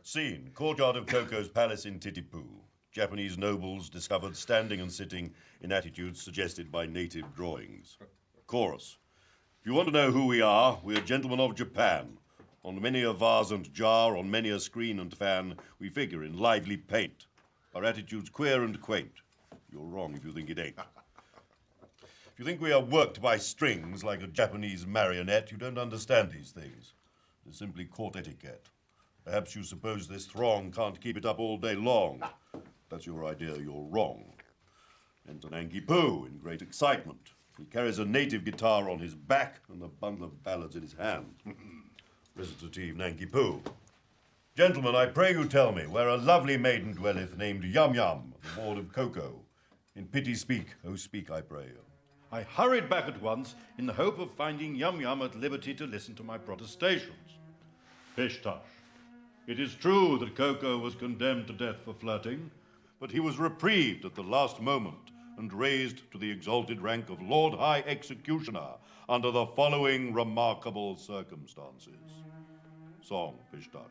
Scene, courtyard of Koko's palace in Titipu. Japanese nobles discovered standing and sitting in attitudes suggested by native drawings. Chorus. If you want to know who we are gentlemen of Japan. On many a vase and jar, on many a screen and fan, we figure in lively paint. Our attitude's queer and quaint. You're wrong if you think it ain't. If you think we are worked by strings like a Japanese marionette, you don't understand these things. They're simply court etiquette. Perhaps you suppose this throng can't keep it up all day long. If that's your idea, you're wrong. Enter Nanki Poo in great excitement. He carries a native guitar on his back and a bundle of ballads in his hand. Recitative Nanki Poo. Gentlemen, I pray you tell me where a lovely maiden dwelleth named Yum Yum, the ward of Cocoa. In pity speak, oh speak, I pray. I hurried back at once in the hope of finding Yum Yum at liberty to listen to my protestations. Pish tush. It is true that Cocoa was condemned to death for flirting, but he was reprieved at the last moment and raised to the exalted rank of Lord High Executioner under the following remarkable circumstances. Song, Pish tush.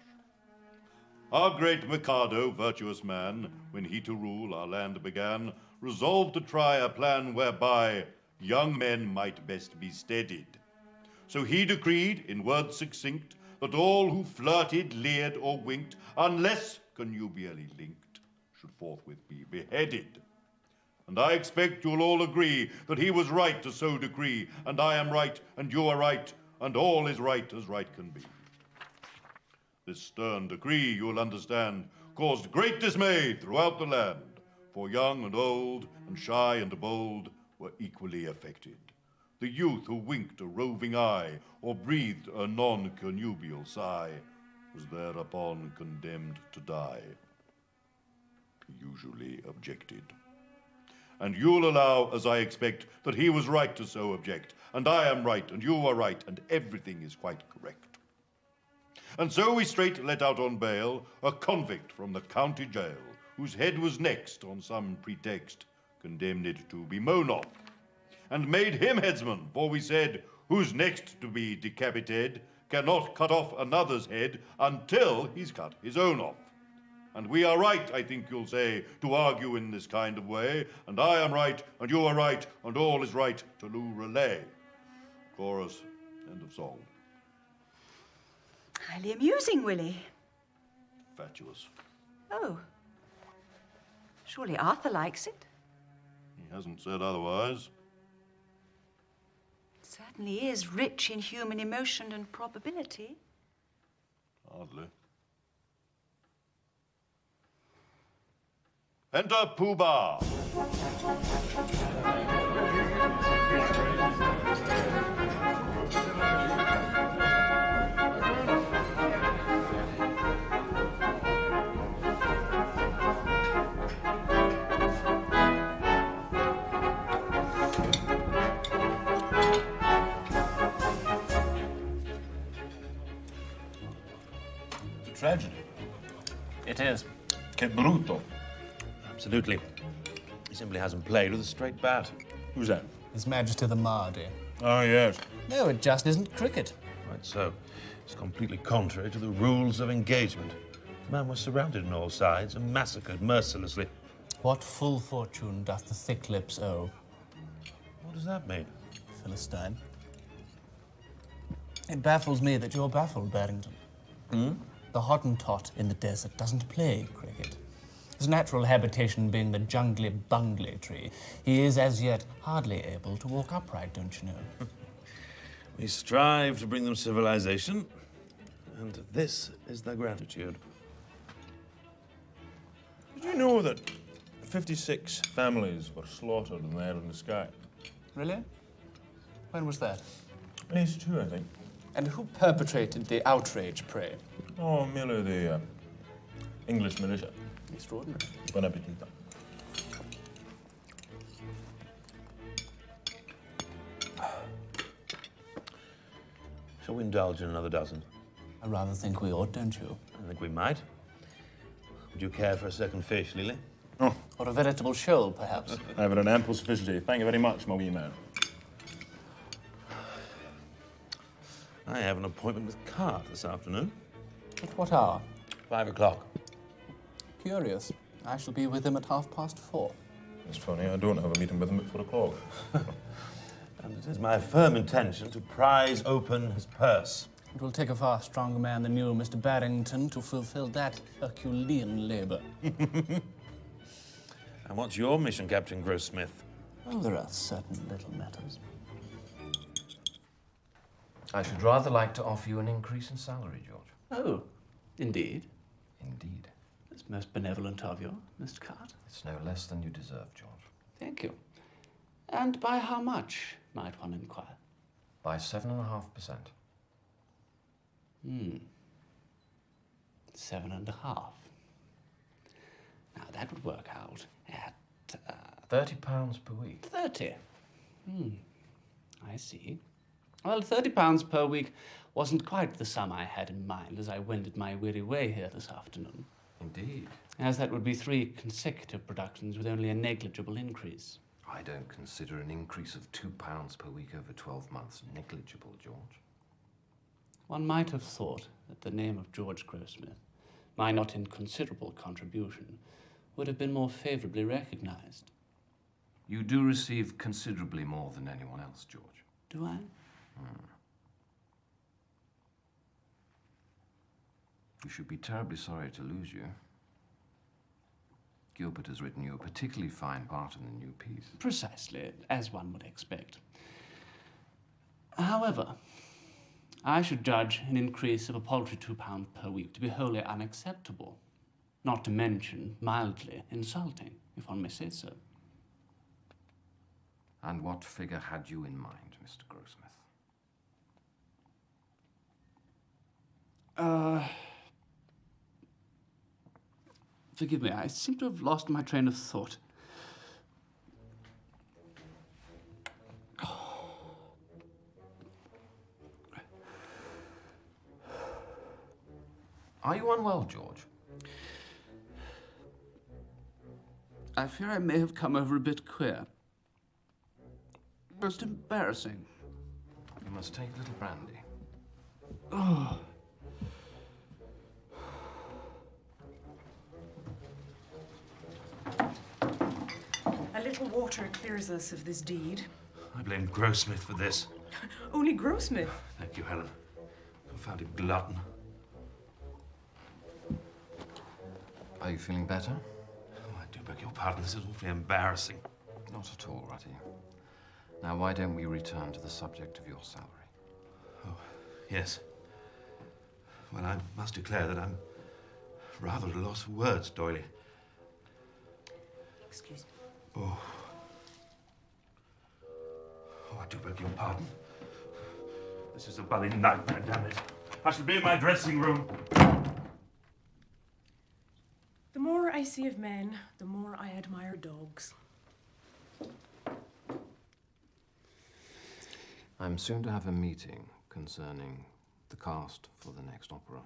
Our great Mikado, virtuous man, when he to rule our land began, resolved to try a plan whereby young men might best be steadied. So he decreed, in words succinct, that all who flirted, leered, or winked, unless connubially linked, should forthwith be beheaded. And I expect you'll all agree that he was right to so decree, and I am right, and you are right, and all is right as right can be. This stern decree, you'll understand, caused great dismay throughout the land, for young and old, and shy and bold, were equally affected. The youth who winked a roving eye, or breathed a non-connubial sigh, was thereupon condemned to die. He usually objected. And you'll allow, as I expect, that he was right to so object, and I am right, and you are right, and everything is quite correct. And so we straight let out on bail a convict from the county jail, whose head was next, on some pretext, condemned to be mown off, and made him headsman, for we said, who's next to be decapitated cannot cut off another's head until he's cut his own off. And we are right, I think you'll say, to argue in this kind of way, and I am right, and you are right, and all is right to loo relay. Chorus, end of song. Highly amusing, Willie. Fatuous. Oh. Surely Arthur likes it. He hasn't said otherwise. It certainly is rich in human emotion and probability. Hardly. Enter Pooh Bah. It's a tragedy. It is. Che brutto. Absolutely. He simply hasn't played with a straight bat. Who's that? His Majesty the Mahdi. Oh, yes. No, it just isn't cricket. Right so. It's completely contrary to the rules of engagement. The man was surrounded on all sides and massacred mercilessly. What full fortune doth the thick lips owe? What does that mean? Philistine. It baffles me that you're baffled, Barrington. The Hottentot in the desert doesn't play cricket. His natural habitation being the jungly bungly tree, he is as yet hardly able to walk upright, don't you know? We strive to bring them civilization, and this is their gratitude. Did you know that 56 families were slaughtered in the air and the sky? Really? When was that? 82, I think. And who perpetrated the outrage, pray? Oh, merely the English militia. Extraordinary. Bon appetit. Shall we indulge in another dozen? I rather think we ought, don't you? I think we might. Would you care for a second fish, Lily? Oh. Or a veritable shoal, perhaps? I have it an ample sufficiency. Thank you very much, my wee man. I have an appointment with Cart this afternoon. At what hour? 5 o'clock. Curious. I shall be with him at 4:30. It's funny, I don't have a meeting with him at 4 o'clock. And it is my firm intention to prise open his purse. It will take a far stronger man than you, Mr. Barrington, to fulfill that Herculean labor. And what's your mission, Captain Grossmith? Well, there are certain little matters. I should rather like to offer you an increase in salary, George. Oh, indeed. Indeed. That's most benevolent of you, Mr. Cart. It's no less than you deserve, George. Thank you. And by how much, might one inquire? By 7.5%. 7.5. Now, that would work out at... £30 per week? 30. I see. Well, £30 per week wasn't quite the sum I had in mind as I wended my weary way here this afternoon. Indeed. As that would be 3 consecutive productions with only a negligible increase. I don't consider an increase of £2 per week over 12 months negligible, George. One might have thought that the name of George Grossmith, my not inconsiderable contribution, would have been more favourably recognised. You do receive considerably more than anyone else, George. Do I? We should be terribly sorry to lose you. Gilbert has written you a particularly fine part in the new piece. Precisely, as one would expect. However, I should judge an increase of a paltry £2 per week to be wholly unacceptable, not to mention mildly insulting, if one may say so. And what figure had you in mind, Mr. Grossmith? Forgive me, I seem to have lost my train of thought. Are you unwell, George? I fear I may have come over a bit queer. Most embarrassing. You must take a little brandy. Oh. A little water clears us of this deed. I blame Grossmith for this. Only Grossmith? Thank you, Helen. Confounded glutton. Are you feeling better? Oh, I do beg your pardon. This is awfully embarrassing. Not at all, Rutty. Now, why don't we return to the subject of your salary? Oh, yes. Well, I must declare that I'm rather at a loss for words, Doily. Excuse me. Oh, I do beg your pardon. This is a bloody nightmare, damn it. I shall be in my dressing room. The more I see of men, the more I admire dogs. I'm soon to have a meeting concerning the cast for the next opera.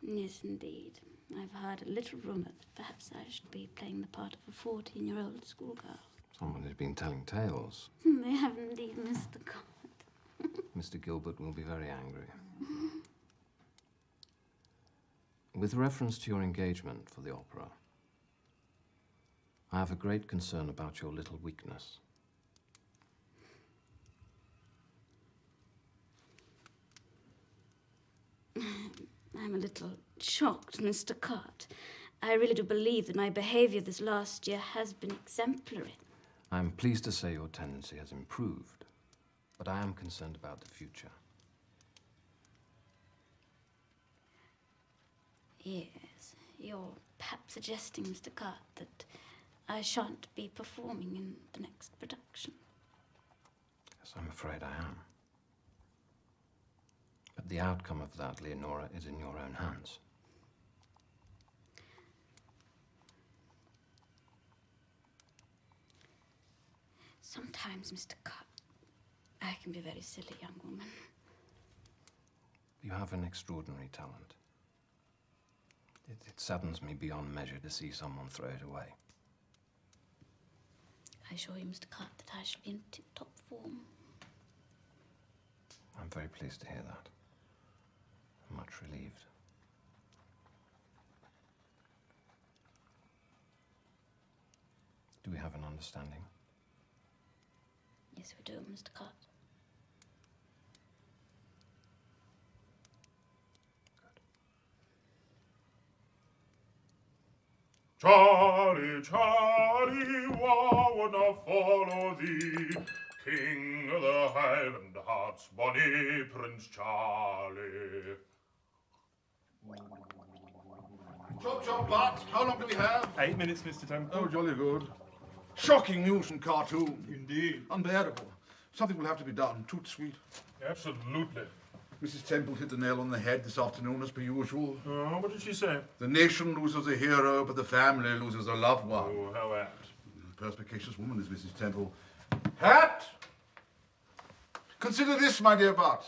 Yes, indeed. I've heard a little rumour that perhaps I should be playing the part of a 14-year-old schoolgirl. Someone has been telling tales. They have indeed, Mr. God. Mr. Gilbert will be very angry. With reference to your engagement for the opera, I have a great concern about your little weakness. I'm a little shocked, Mr. Cart. I really do believe that my behaviour this last year has been exemplary. I'm pleased to say your tendency has improved, but I am concerned about the future. Yes, you're perhaps suggesting, Mr. Cart, that I shan't be performing in the next production. Yes, I'm afraid I am. But the outcome of that, Leonora, is in your own hands. Sometimes, Mr. Cart, I can be a very silly young woman. You have an extraordinary talent. It saddens me beyond measure to see someone throw it away. I assure you, Mr. Cart, that I shall be in tip-top form. I'm very pleased to hear that. I'm much relieved. Do we have an understanding? Yes, we do, Mr. Cart. Charlie, Charlie, why would I follow thee? King of the Highland Hearts, bonny Prince Charlie. Chop, chop, Bart. How long do we have? 8 minutes, Mr. Temple. Oh, jolly good. Shocking news from Khartoum. Indeed. Unbearable. Something will have to be done. Too sweet. Absolutely. Mrs. Temple hit the nail on the head this afternoon, as per usual. Oh, what did she say? The nation loses a hero, but the family loses a loved one. Oh, how apt. Perspicacious woman is Mrs. Temple. Hat! Consider this, my dear Bart.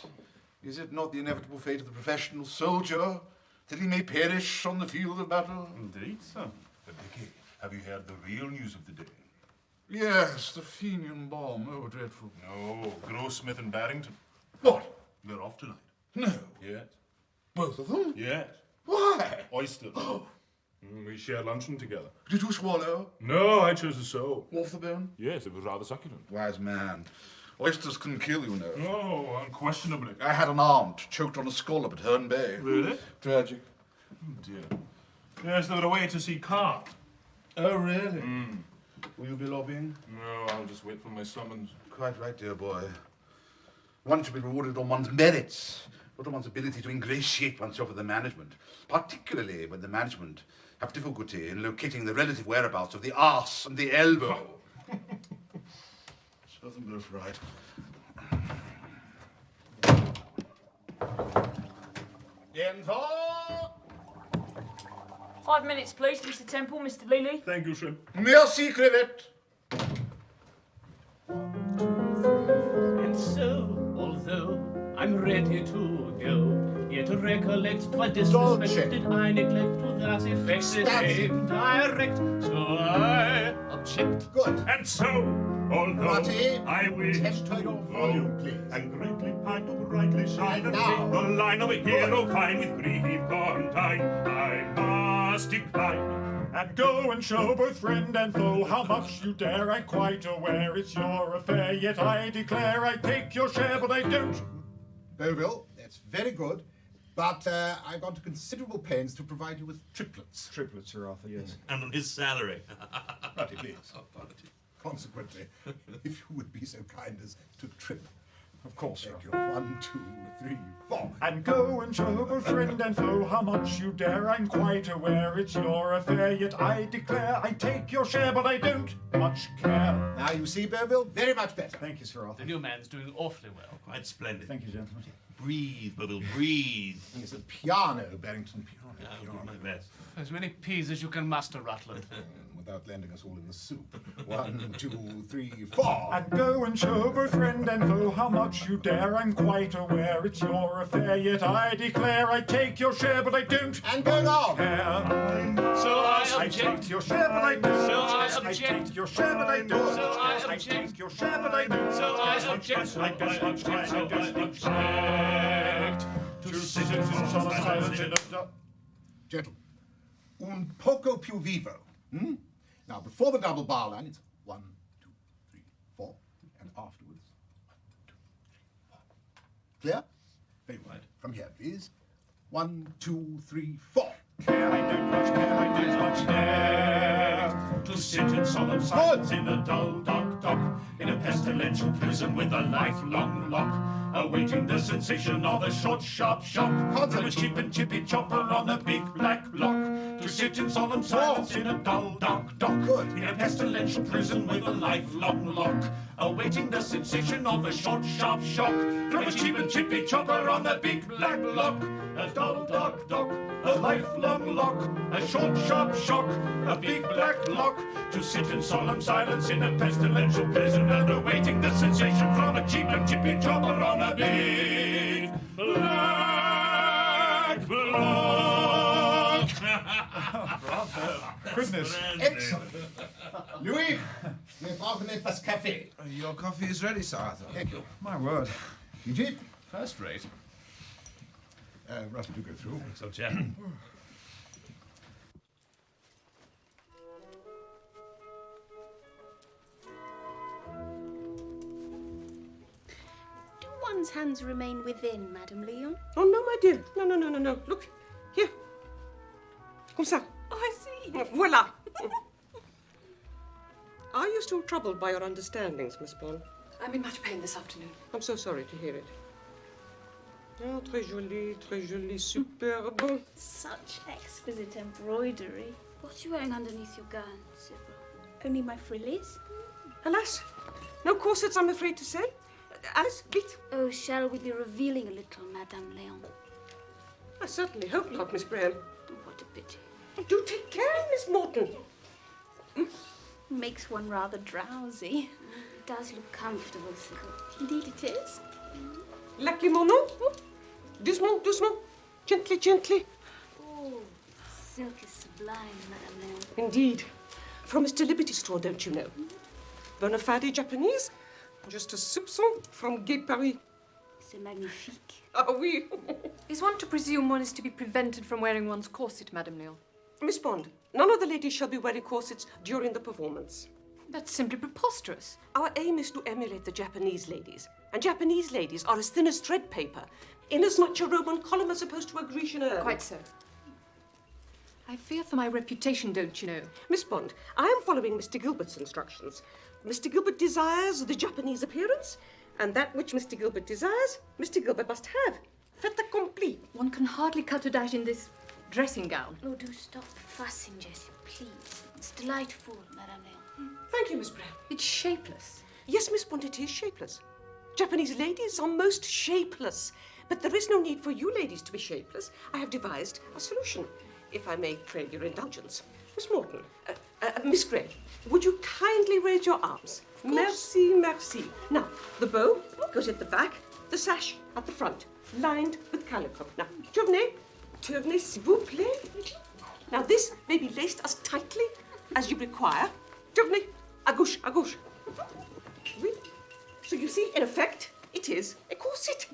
Is it not the inevitable fate of the professional soldier that he may perish on the field of battle? Indeed, sir. But, Vicky, have you heard the real news of the day? Yes, the Fenian bomb. Oh, dreadful. No, Grossmith and Barrington. What? They're off tonight. No. Yes. Both of them? Yes. Why? Oysters. We share luncheon together. Did you swallow? No, I chose the sole. Off the bone? Yes, it was rather succulent. Wise man. Oysters can kill, you know. Oh, unquestionably. I had an aunt choked on a scallop at Herne Bay. Really? Tragic. Oh, dear. Yes, they were away to see Carp. Oh, really? Will you be lobbying? No, I'll just wait for my summons. Quite right, dear boy. One should be rewarded on one's merits, not on one's ability to ingratiate oneself with the management, particularly when the management have difficulty in locating the relative whereabouts of the arse and the elbow. Serve them both right. 5 minutes, please, Mr. Temple, Mr. Lely. Thank you, sir. Merci, crevette. And so, although I'm ready to go, yet recollect what disrespect did I neglect to thus effect the aim direct. So I object. Good. And so, although Marty, I wish temper your volume, please. and greatly pine to brightly shine and now. take the line of a hero fine with grief gone time, I must decline. And go and show both friend and foe how much you dare. I'm quite aware it's your affair, yet I declare I take your share, but I don't. Beauville, that's very good, but I've gone to considerable pains to provide you with triplets. Triplets, Sir Arthur, yes. And on his salary. Marty, please. Consequently, if you would be so kind as to trip. Of course, sir. Thank you. 1, 2, 3, 4. And go and show both friend and foe how much you dare. I'm quite aware it's your affair, yet I declare I take your share, but I don't much care. Now you see, Beauville, very much better. Thank you, Sir Arthur. The new man's doing awfully well. Quite splendid. Thank you, gentlemen. Breathe, Bubble, breathe. It's a piano, Barrington, piano. I'll do my best. As many peas as you can muster, Rutland. Without landing us all in the soup. 1, 2, 3, 4. And go and show both friend and foe how much you dare. I'm quite aware it's your affair, yet I declare I take your share, but I don't. And go on. Care. So I I object. take your share, but I don't. So I I object. take your share, but I don't. So I I object. take your share, but I don't. So I object. I don't object to citizens on a silent in a... Gentlemen, un poco più vivo. Now, before the double bar line, it's 1, 2, 3, 4, and afterwards 1, 2, 3, 4. Clear? Very well. From here, please. 1, 2, 3, 4. Care, I don't much care, I don't much care to sit in solemn silence in a dull, dark dock, in a pestilential prison with a lifelong lock, awaiting the sensation of a short, sharp shock from a cheap and chippy chopper on a big black block. To sit in solemn silence in a dull, dark dock, in a pestilential prison with a lifelong lock, awaiting the sensation of a short, sharp shock from a cheap and chippy chopper on a big black block. A dull, dark dock, a lifelong lock, a short, sharp shock, a big black block. To sit in solemn silence in a pestilential prison and awaiting the sensation from a cheap and chippy chopper on a big black block. Bravo. Goodness. Excellent. Louis, wir brauchen etwas Kaffee. Your coffee is ready, Sir Arthur. Thank you. My word. Fiji? First rate. Russell, do go through. So, Jack. Do one's hands remain within, Madame Leon? Oh, no, my dear. No. Look, here. Comme ça. Oh, I see. Voila. Are you still troubled by your understandings, Miss Bond? I'm in much pain this afternoon. I'm so sorry to hear it. Oh, très joli, superbe. Such exquisite embroidery. What are you wearing underneath your gown, Sybil? Only my frillies. Alas, no corsets, I'm afraid to say. Alice, wait. Oh, shall we be revealing a little, Madame Léon? I certainly hope not, Miss Graham. What a pity. Do take care, Miss Morton. Makes one rather drowsy. It does look comfortable, Sybil. Indeed it is. Lucky mon nom. Doucement, doucement. Gently, gently. Oh, silk is sublime, Madame Léon. Indeed. From Mr. Liberty Store, don't you know? Bona fide Japanese. Just a soupçon from Gay Paris. C'est magnifique. Ah oui. Is one to presume one is to be prevented from wearing one's corset, Madame Léon? Miss Bond, none of the ladies shall be wearing corsets during the performance. That's simply preposterous. Our aim is to emulate the Japanese ladies. And Japanese ladies are as thin as thread paper, inasmuch a Roman column as opposed to a Grecian urn. Quite so. I fear for my reputation, don't you know? Miss Bond, I am following Mr. Gilbert's instructions. Mr. Gilbert desires the Japanese appearance, and that which Mr. Gilbert desires, Mr. Gilbert must have. Fait accompli. One can hardly cut it out in this dressing gown. Oh, do stop fussing, Jessie, please. It's delightful, Madame Léon. Thank you, Miss Brown. It's shapeless. Yes, Miss Bond, it is shapeless. Japanese ladies are most shapeless. But there is no need for you ladies to be shapeless. I have devised a solution, if I may crave your indulgence. Miss Morton, Miss Gray, would you kindly raise your arms? Merci, merci. Now, the bow goes at the back, the sash at the front, lined with calico. Now, tournez, s'il vous plaît. Now, this may be laced as tightly as you require. Tournez, à gauche, à gauche. Oui. So you see, in effect, it is a corset.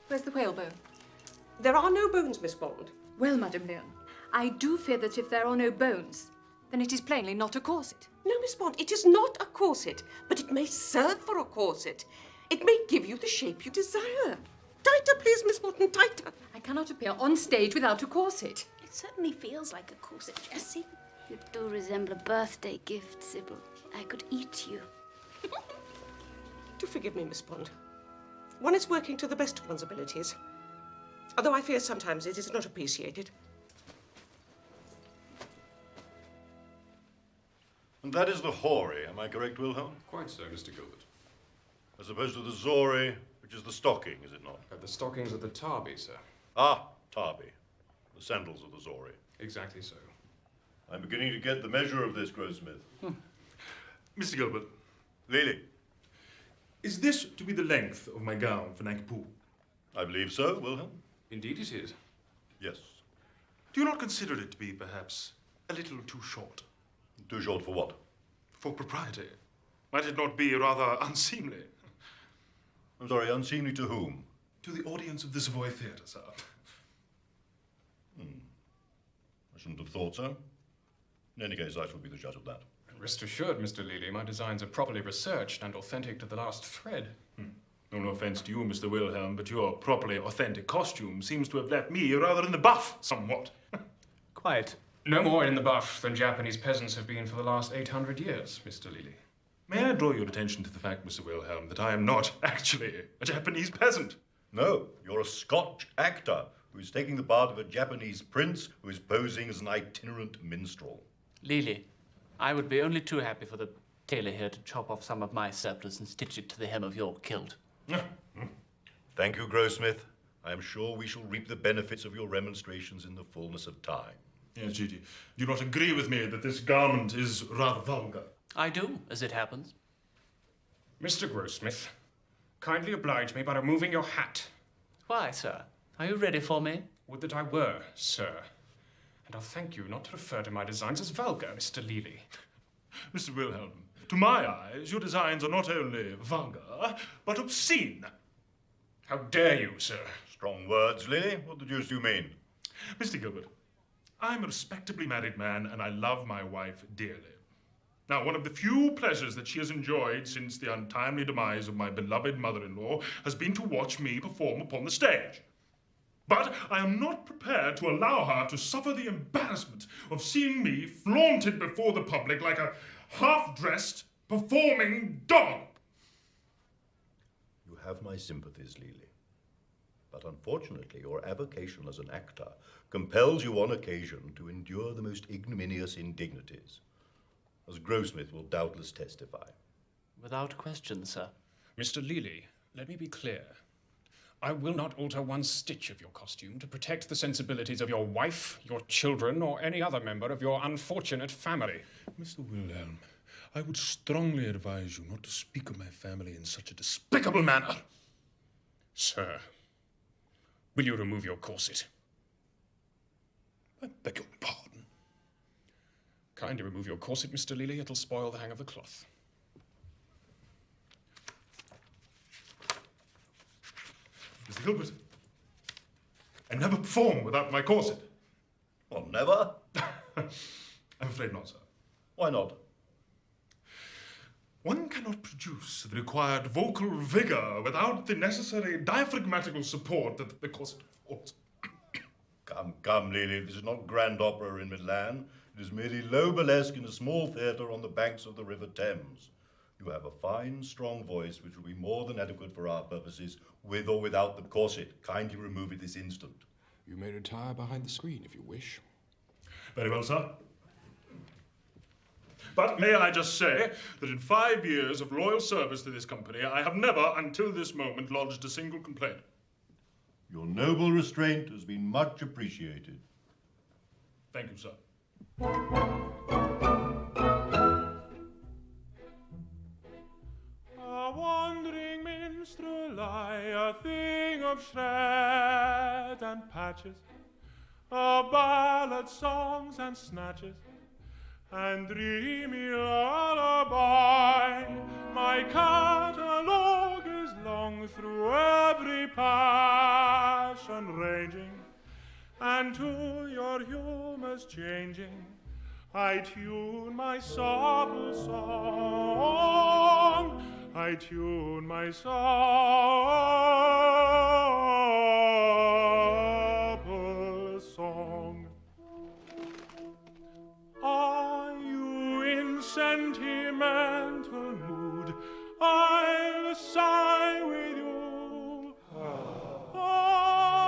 Where's the whalebone? There are no bones, Miss Bond. Well, Madame Léon, I do fear that if there are no bones, then it is plainly not a corset. No, Miss Bond, it is not a corset, but it may serve for a corset. It may give you the shape you desire. Tighter, please, Miss Morton, tighter. I cannot appear on stage without a corset. It certainly feels like a corset, Jessie. You do resemble a birthday gift, Sybil. I could eat you. Do forgive me, Miss Bond. One is working to the best of one's abilities, although I fear sometimes it is not appreciated. And that is the hoary, am I correct, Wilhelm? Quite so, Mr. Gilbert. As opposed to the zori, which is the stocking, is it not? The stockings are the tarby, sir. Ah, tarby. The sandals of the zori. Exactly so. I'm beginning to get the measure of this, Grossmith. Mr. Gilbert. Lily. Is this to be the length of my gown for Nankipu? I believe so, Wilhelm. Indeed it is. Yes. Do you not consider it to be, perhaps, a little too short? Too short for what? For propriety. Might it not be rather unseemly? I'm sorry, unseemly to whom? To the audience of the Savoy Theatre, sir. I shouldn't have thought so. In any case, I shall be the judge of that. Rest assured, Mr. Lely, my designs are properly researched and authentic to the last thread. No offence to you, Mr. Wilhelm, but your properly authentic costume seems to have left me rather in the buff, somewhat. Quite. No more in the buff than Japanese peasants have been for the last 800 years, Mr. Lely. May I draw your attention to the fact, Mr. Wilhelm, that I am not actually a Japanese peasant? No, you're a Scotch actor who's taking the part of a Japanese prince who is posing as an itinerant minstrel. Lily, I would be only too happy for the tailor here to chop off some of my surplice and stitch it to the hem of your kilt. Thank you, Grossmith. I am sure we shall reap the benefits of your remonstrations in the fullness of time. Yes, Gigi. Do you not agree with me that this garment is rather vulgar? I do, as it happens. Mr. Grossmith, kindly oblige me by removing your hat. Why, sir? Are you ready for me? Would that I were, sir. And I'll thank you not to refer to my designs as vulgar, Mr. Lely. Mr. Wilhelm, to my eyes, your designs are not only vulgar, but obscene. How dare you, sir? Strong words, Lily. What the deuce do you mean? Mr. Gilbert, I'm a respectably married man, and I love my wife dearly. Now, one of the few pleasures that she has enjoyed since the untimely demise of my beloved mother-in-law has been to watch me perform upon the stage. But I am not prepared to allow her to suffer the embarrassment of seeing me flaunted before the public like a half-dressed, performing dog. You have my sympathies, Lily. But unfortunately, your avocation as an actor compels you on occasion to endure the most ignominious indignities, as Grossmith will doubtless testify. Without question, sir. Mr. Lely, let me be clear. I will not alter one stitch of your costume to protect the sensibilities of your wife, your children, or any other member of your unfortunate family. Mr. Wilhelm, I would strongly advise you not to speak of my family in such a despicable manner. Sir, will you remove your corset? I beg your pardon. Kindly remove your corset, Mr. Lely. It'll spoil the hang of the cloth. Mr. Gilbert, I never perform without my corset. Well, never? I'm afraid not, sir. Why not? One cannot produce the required vocal vigor without the necessary diaphragmatical support that the corset affords. Come, Lily, this is not grand opera in Milan. It is merely low burlesque in a small theatre on the banks of the River Thames. You have a fine, strong voice which will be more than adequate for our purposes, with or without the corset. Kindly remove it this instant. You may retire behind the screen if you wish. Very well, sir. But may I just say that in 5 years of loyal service to this company, I have never, until this moment, lodged a single complaint. Your noble restraint has been much appreciated. Thank you, sir. A wandering minstrel I, a thing of shred and patches, of ballad songs and snatches, and dreamy lullaby. My catalogue is long through every passion ranging, and to your humours changing, I tune my supple song. I tune my supple song. Are you in sentimental mood? I'll sigh with you. Oh,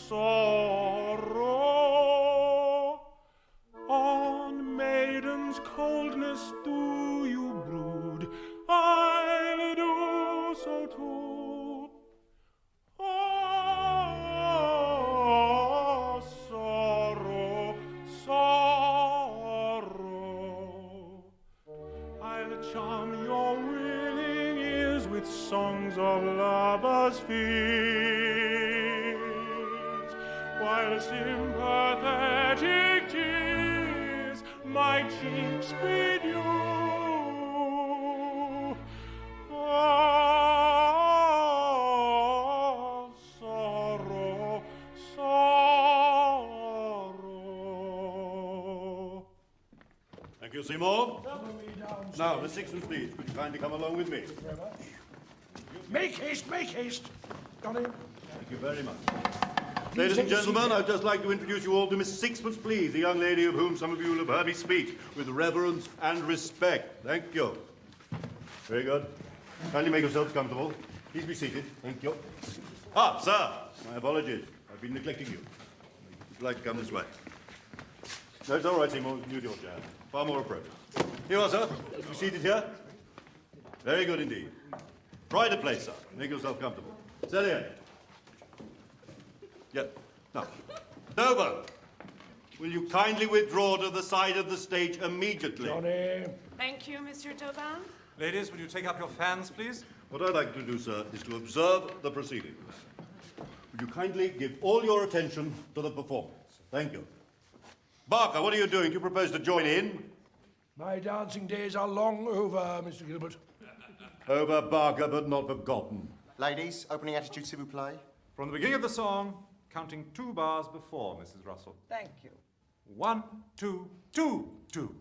sorrow, on maiden's coldness do you brood? I'll do so too. Oh, sorrow, sorrow, I'll charm your willing ears with songs of lovers' fears, while sympathetic tears my cheeks bedew. Oh, sorrow, sorrow. Thank you, Seymour. Now, the sixpence, please. Could you kindly come along with me? Very much. Make haste, Johnny. Thank you very much. Ladies and gentlemen, I'd just like to introduce you all to Miss Sixpence, please, the young lady of whom some of you will have heard me speak with reverence and respect. Thank you. Very good. Kindly make yourselves comfortable. Please be seated. Thank you. Ah, sir, my apologies. I've been neglecting you. Would you like to come this way? No, it's all right, Seymour. Use your chair. Far more appropriate. Here you are, sir. Be seated here. Very good indeed. Pride of place, sir. Make yourself comfortable. Sit here. Yep. Now, Nova, will you kindly withdraw to the side of the stage immediately? Johnny. Thank you, Mr. Topin. Ladies, will you take up your fans, please? What I'd like to do, sir, is to observe the proceedings. Would you kindly give all your attention to the performance? Thank you. Barker, what are you doing? Do you propose to join in? My dancing days are long over, Mr. Gilbert. Over, Barker, but not forgotten. Ladies, opening attitude, s'il vous plaît. From the beginning of the song, counting 2 bars before, Mrs. Russell. Thank you. 1, 2, 2, 2.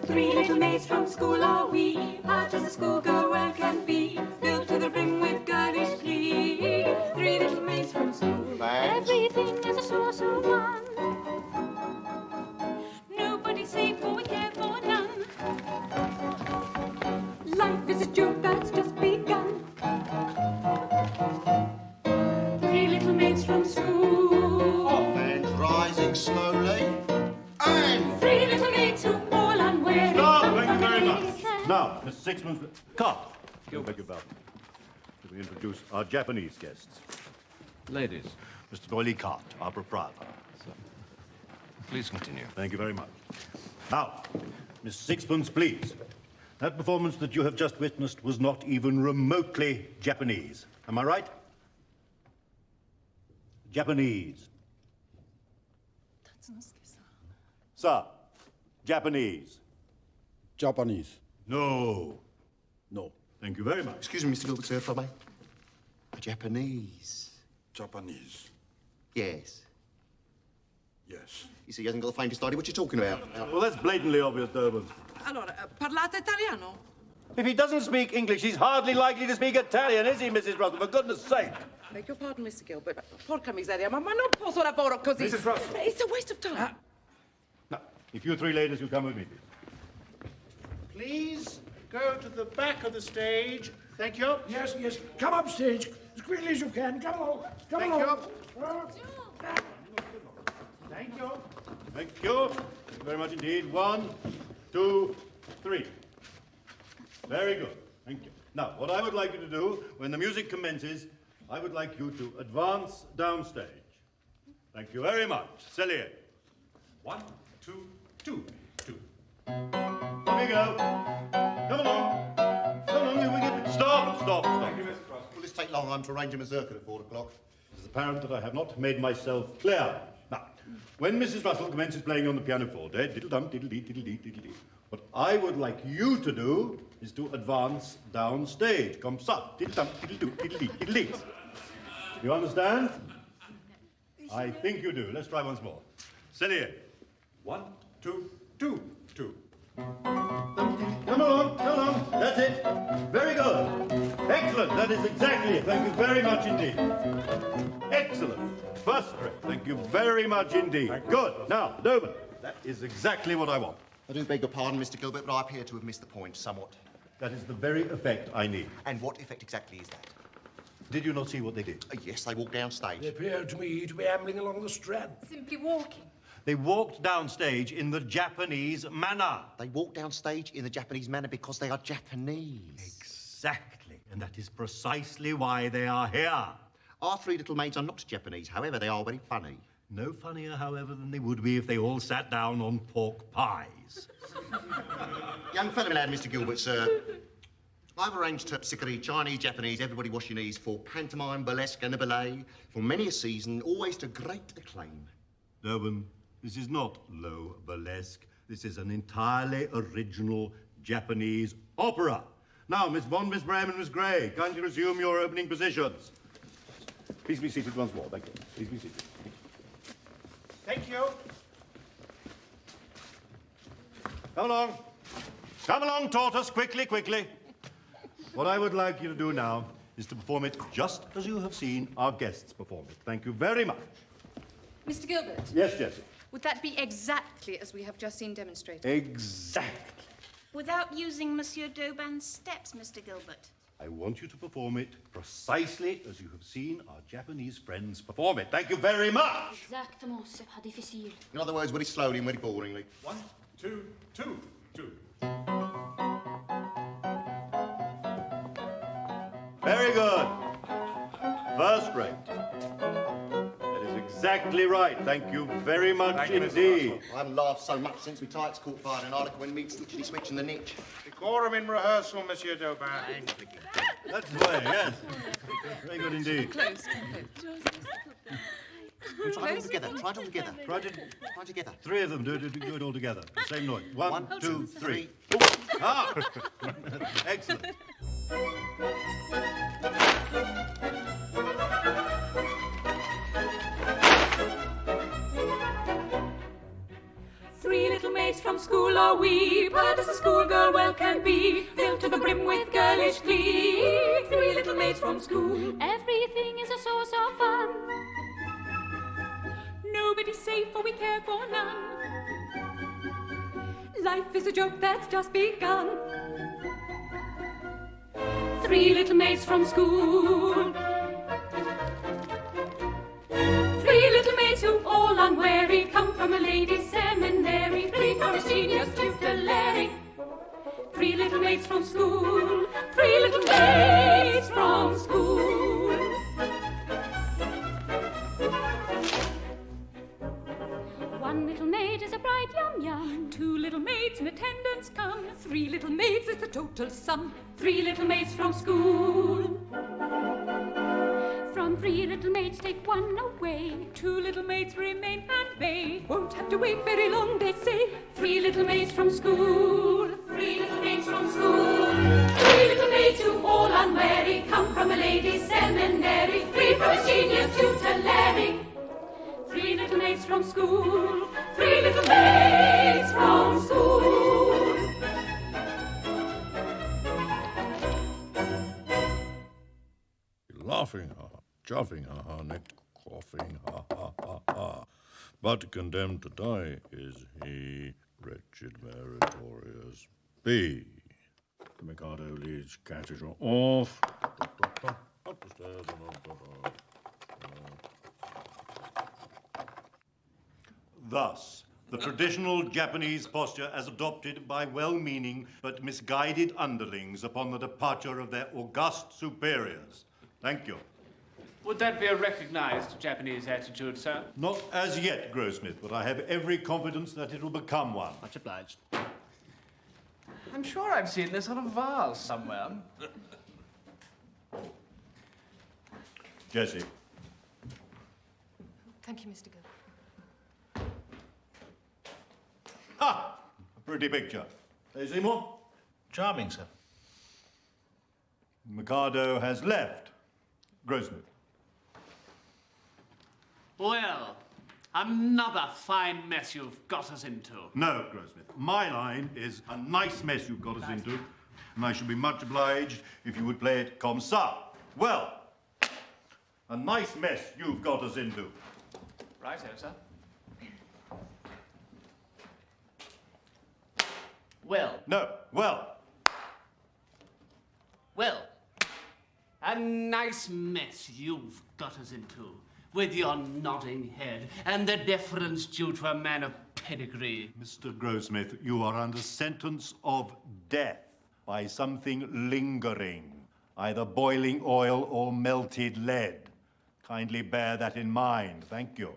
Three little maids from school are we, hard as a schoolgirl well can be, filled to the brim with girlish glee. 3 little maids from school, everything is a source of fun. Nobody safe, for we care for none. Life is a joke that's just begun. I beg your pardon. Should we introduce our Japanese guests? Ladies. Mr. Doyle Cart, our proprietor. Please continue. Thank you very much. Now, Miss Sixpence, please. That performance that you have just witnessed was not even remotely Japanese. Am I right? Japanese. Sir, Japanese. Japanese. No. No. Thank you very much. Excuse me, Mr. Gilbert, sir, if I may. Japanese. Japanese. Yes. Yes. You see, he hasn't got the faintest idea what you're talking about. Well, that's blatantly obvious, Durban. Allora, parlate italiano? If he doesn't speak English, he's hardly likely to speak Italian, is he, Mrs. Russell? For goodness sake. Beg your pardon, Mr. Gilbert. Porca miseria, ma non posso lavoro così. Mrs. Russell. It's a waste of time. Now, if you three ladies will come with me, please. Please go to the back of the stage. Thank you. Yes, yes. Come upstage as quickly as you can. Come along. Come Thank along. Thank you. Thank you. Thank you very much indeed. 1, 2, 3. Very good. Thank you. Now, what I would like you to do, when the music commences, I would like you to advance downstage. Thank you very much. Cellier. 1, 2, 2, 2. Here we go. Come along. Come along. Here we get. Stop. Thank you, Mr. Cross. Will this take long? I'm to arrange a mazurka at 4 o'clock. It is apparent that I have not made myself clear. Now, when Mrs. Russell commences playing on the pianoforte, diddle-dum, diddle-dee, diddle-dee, diddle-dee, what I would like you to do is to advance downstage. Comme ça. Diddle-dum, diddle-doo, diddle-dee, diddle-dee. You understand? I think you do. Let's try once more. Cellier. 1, 2, 2, 2. Come along. That's it. Very good. Excellent. That is exactly it. Thank you very much indeed. Excellent. First rate. Thank you very much indeed. Good. Now, Dover. That is exactly what I want. I do beg your pardon, Mr. Gilbert, but I appear to have missed the point somewhat. That is the very effect I need. And what effect exactly is that? Did you not see what they did? Yes, they walked downstage. They appeared to me to be ambling along the Strand. Simply walking. They walked downstage in the Japanese manner. They walked downstage in the Japanese manner because they are Japanese. Exactly. And that is precisely why they are here. Our three little maids are not Japanese. However, they are very funny. No funnier, however, than they would be if they all sat down on pork pies. Young fellow lad, Mr. Gilbert, sir. I've arranged terpsichore, Chinese, Japanese, everybody wash your knees for pantomime, burlesque and a ballet for many a season, always to great acclaim. Durban, this is not low burlesque. This is an entirely original Japanese opera. Now, Miss Bond, Miss Bram and Miss Gray, kindly resume your opening positions. Please be seated once more. Thank you. Please be seated. Thank you. Come along. Come along, tortoise, quickly, quickly. What I would like you to do now is to perform it just as you have seen our guests perform it. Thank you very much. Mr. Gilbert, Yes, Jessie. would that be exactly as we have just seen demonstrated? Exactly. Without using Monsieur Dauban's steps, Mr. Gilbert. I want you to perform it precisely as you have seen our Japanese friends perform it. Thank you very much. Exactement, c'est pas difficile. In other words, very slowly and very boringly. 1, 2, 2, 2. Very good. First rate. That is exactly right. Thank you very much indeed. I haven't laughed so much since my tights caught fire in Arlica when meat stitchily switching the niche. Decorum in rehearsal, Monsieur Dauban. That's the way, yes. Very good indeed. Close. Try it all together. Try it all together. Try together. Three of them. Do it all together. The same noise. 1, 2, 3. Ah! Excellent. Three little maids from school are we, pert as a schoolgirl well can be, filled to the brim with girlish glee. Three little maids from school, everything is a source of fun. Nobody's safe, for we care for none. Life is a joke that's just begun. Three little maids from school. Three little maids who, all unwary, come from a ladies' seminary. Three forest genius tutelary. Three little maids from school. Three little maids. 3 little maids is the total sum. 3 little maids from school. From 3 little maids take 1 away. 2 little maids remain and they won't have to wait very long, they say. 3 little maids from school. 3 little maids from school. 3 little maids who all unwary come from a ladies' seminary. 3 from a genius tutelary. 3 little maids from school. 3 little maids from school. Laughing, ha ha, chuffing, ha ha, neck coughing, ha ha ha ha. But condemned to die is he, wretched meritorious B. The Mikado leads cathedral off. Up the stairs and up. Thus, the traditional Japanese posture as adopted by well-meaning but misguided underlings upon the departure of their august superiors. Thank you. Would that be a recognized Japanese attitude, sir? Not as yet, Grossmith, but I have every confidence that it will become one. Much obliged. I'm sure I've seen this on a vase somewhere. Jessie. Thank you, Mr. Gilbert. Ha! A pretty picture. Hey, Seymour? Charming, sir. Mikado has left. Grossmith. Well, another fine mess you've got us into. No, Grossmith. My line is a nice mess you've got us into, and I should be much obliged if you would play it comme ça. Well, a nice mess you've got us into. Right, sir. Well. No, well. Well, a nice mess you've got us into, with your nodding head and the deference due to a man of pedigree. Mr. Grossmith, you are under sentence of death by something lingering, either boiling oil or melted lead. Kindly bear that in mind. Thank you.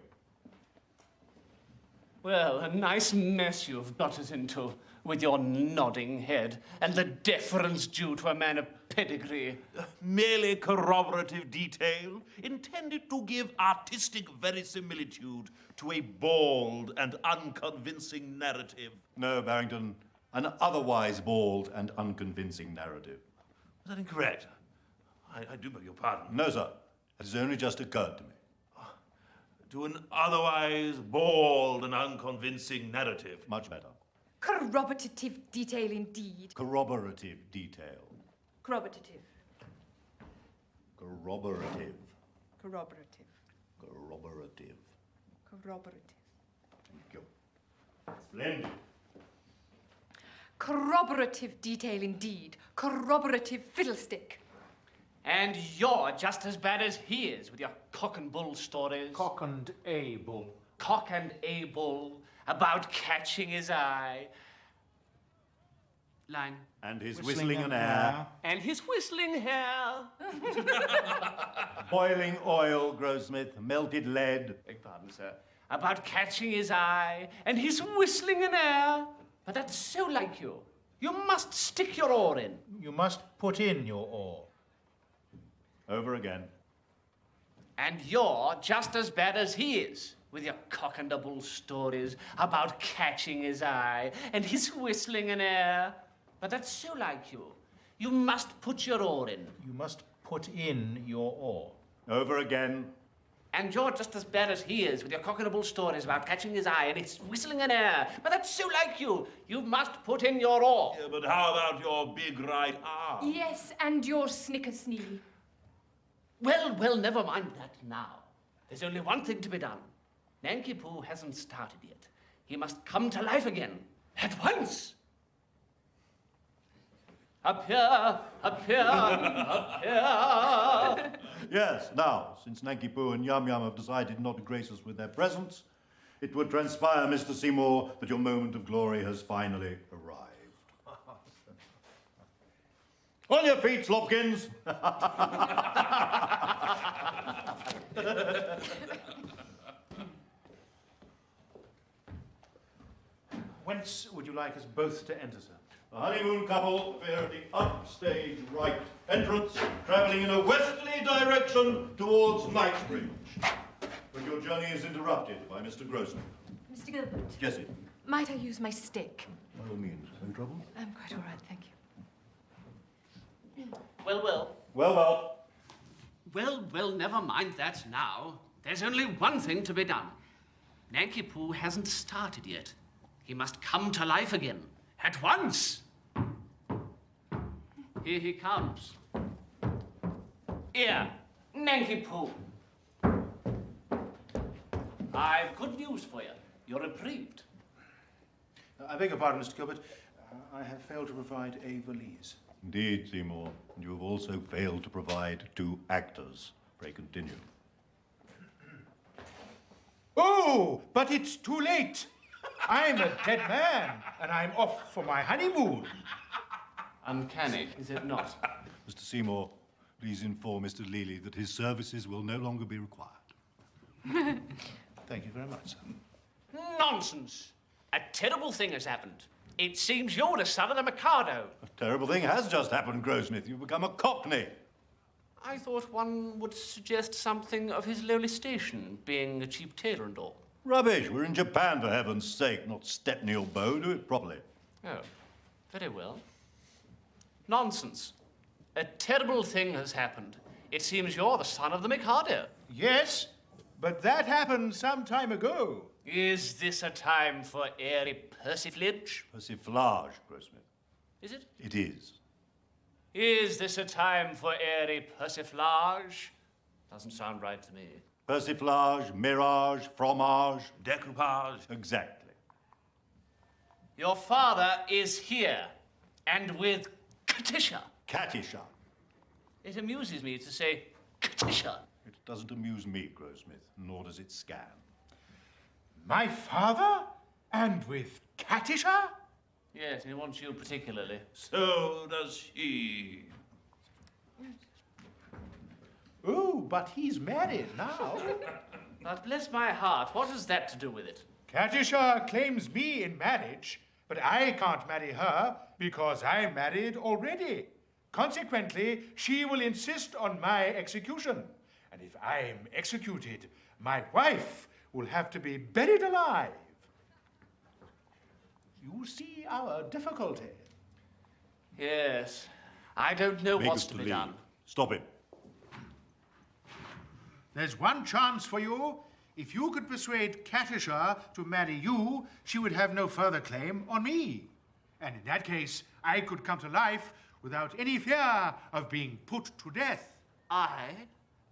Well, a nice mess you've got us into, with your nodding head and the deference due to a man of pedigree. Merely corroborative detail intended to give artistic verisimilitude to a bald and unconvincing narrative. No, Barrington, an otherwise bald and unconvincing narrative. Was that incorrect? I do beg your pardon. No, sir. It has only just occurred to me. To an otherwise bald and unconvincing narrative. Much better. Corroborative detail indeed. Corroborative detail. Corroborative. Corroborative. Corroborative. Corroborative. Corroborative. Thank you. Splendid. Corroborative detail indeed. Corroborative fiddlestick. And you're just as bad as he is with your cock and bull stories. Cock and a bull. Cock and a bull about catching his eye. Line. And his whistling an air. And his whistling hair. Boiling oil, Grossmith. Melted lead. Beg pardon, sir. About catching his eye and his whistling an air. But that's so like you. You must stick your oar in. You must put in your oar. Over again. And you're just as bad as he is, with your cock and a bull stories about catching his eye and his whistling an air. But that's so like you. You must put your oar in. You must put in your oar. Over again. And you're just as bad as he is, with your cock and a bull stories about catching his eye and his whistling an air. But that's so like you. You must put in your oar. Yeah, but how about your big right arm? Yes, and your snickersnee. Well, never mind that now. There's only one thing to be done. Nanki Poo hasn't started yet. He must come to life again. At once. Up here, up here, up here. Yes, now, since Nanki Poo and Yum Yum have decided not to grace us with their presence, it would transpire, Mr. Seymour, that your moment of glory has finally arrived. On your feet, Slopkins! Whence would you like us both to enter, sir? The honeymoon couple appear at the upstage right entrance, travelling in a westerly direction towards Knightsbridge. But your journey is interrupted by Mr. Grossman. Mr. Gilbert, Jessie. might I use my stick? By all means. Any trouble? I'm quite all right, thank you. Well, well. Well, well. Well, well, never mind that now. There's only one thing to be done. Nanky Poo hasn't started yet. He must come to life again. At once! Here he comes. Here, Nanky Poo. I've good news for you. You're reprieved. I beg your pardon, Mr. Gilbert. I have failed to provide a valise. Indeed, Seymour. And you have also failed to provide 2 actors. Pray continue. Oh, but it's too late. I'm a dead man, and I'm off for my honeymoon. Uncanny, is it not? Mr. Seymour, please inform Mr. Lely that his services will no longer be required. Thank you very much, sir. Nonsense! A terrible thing has happened. It seems you're the son of the Mikado. A terrible thing has just happened, Grossmith. You've become a cockney. I thought one would suggest something of his lowly station, being a cheap tailor and all. Rubbish. We're in Japan, for heaven's sake, not Stepney or Bow. Do it properly. Oh, very well. Nonsense. A terrible thing has happened. It seems you're the son of the Mikado. Yes, but that happened some time ago. Is this a time for airy persiflage? Persiflage, Grossmith. Is it? It is. Is this a time for airy persiflage? Doesn't sound right to me. Persiflage, mirage, fromage. Decoupage. Exactly. Your father is here, and with Katisha. Katisha. It amuses me to say Katisha. It doesn't amuse me, Grossmith, nor does it scan. My father? And with Katisha? Yes, he wants you particularly. So does she. Oh, but he's married now. But bless my heart, what has that to do with it? Katisha claims me in marriage, but I can't marry her because I'm married already. Consequently, she will insist on my execution. And if I'm executed, my wife will have to be buried alive. You see our difficulty. Yes. I don't know Make what's us to be believe. done. Stop it. There's one chance for you. If you could persuade Katisha to marry you, she would have no further claim on me. And in that case, I could come to life without any fear of being put to death. I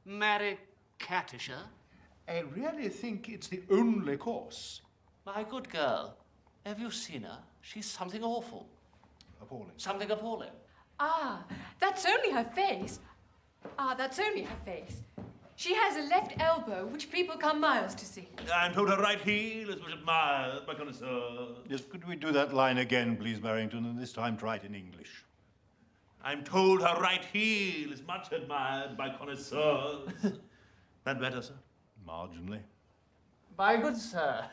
marry Katisha? I really think it's the only course. My good girl, have you seen her? She's something awful. Appalling. Something appalling. Ah, that's only her face. Ah, that's only her face. She has a left elbow which people come miles to see. I'm told her right heel is much admired by connoisseurs. Yes, could we do that line again, please, Barrington, and this time try it in English? I'm told her right heel is much admired by connoisseurs. That better, sir? Marginally. My good sir,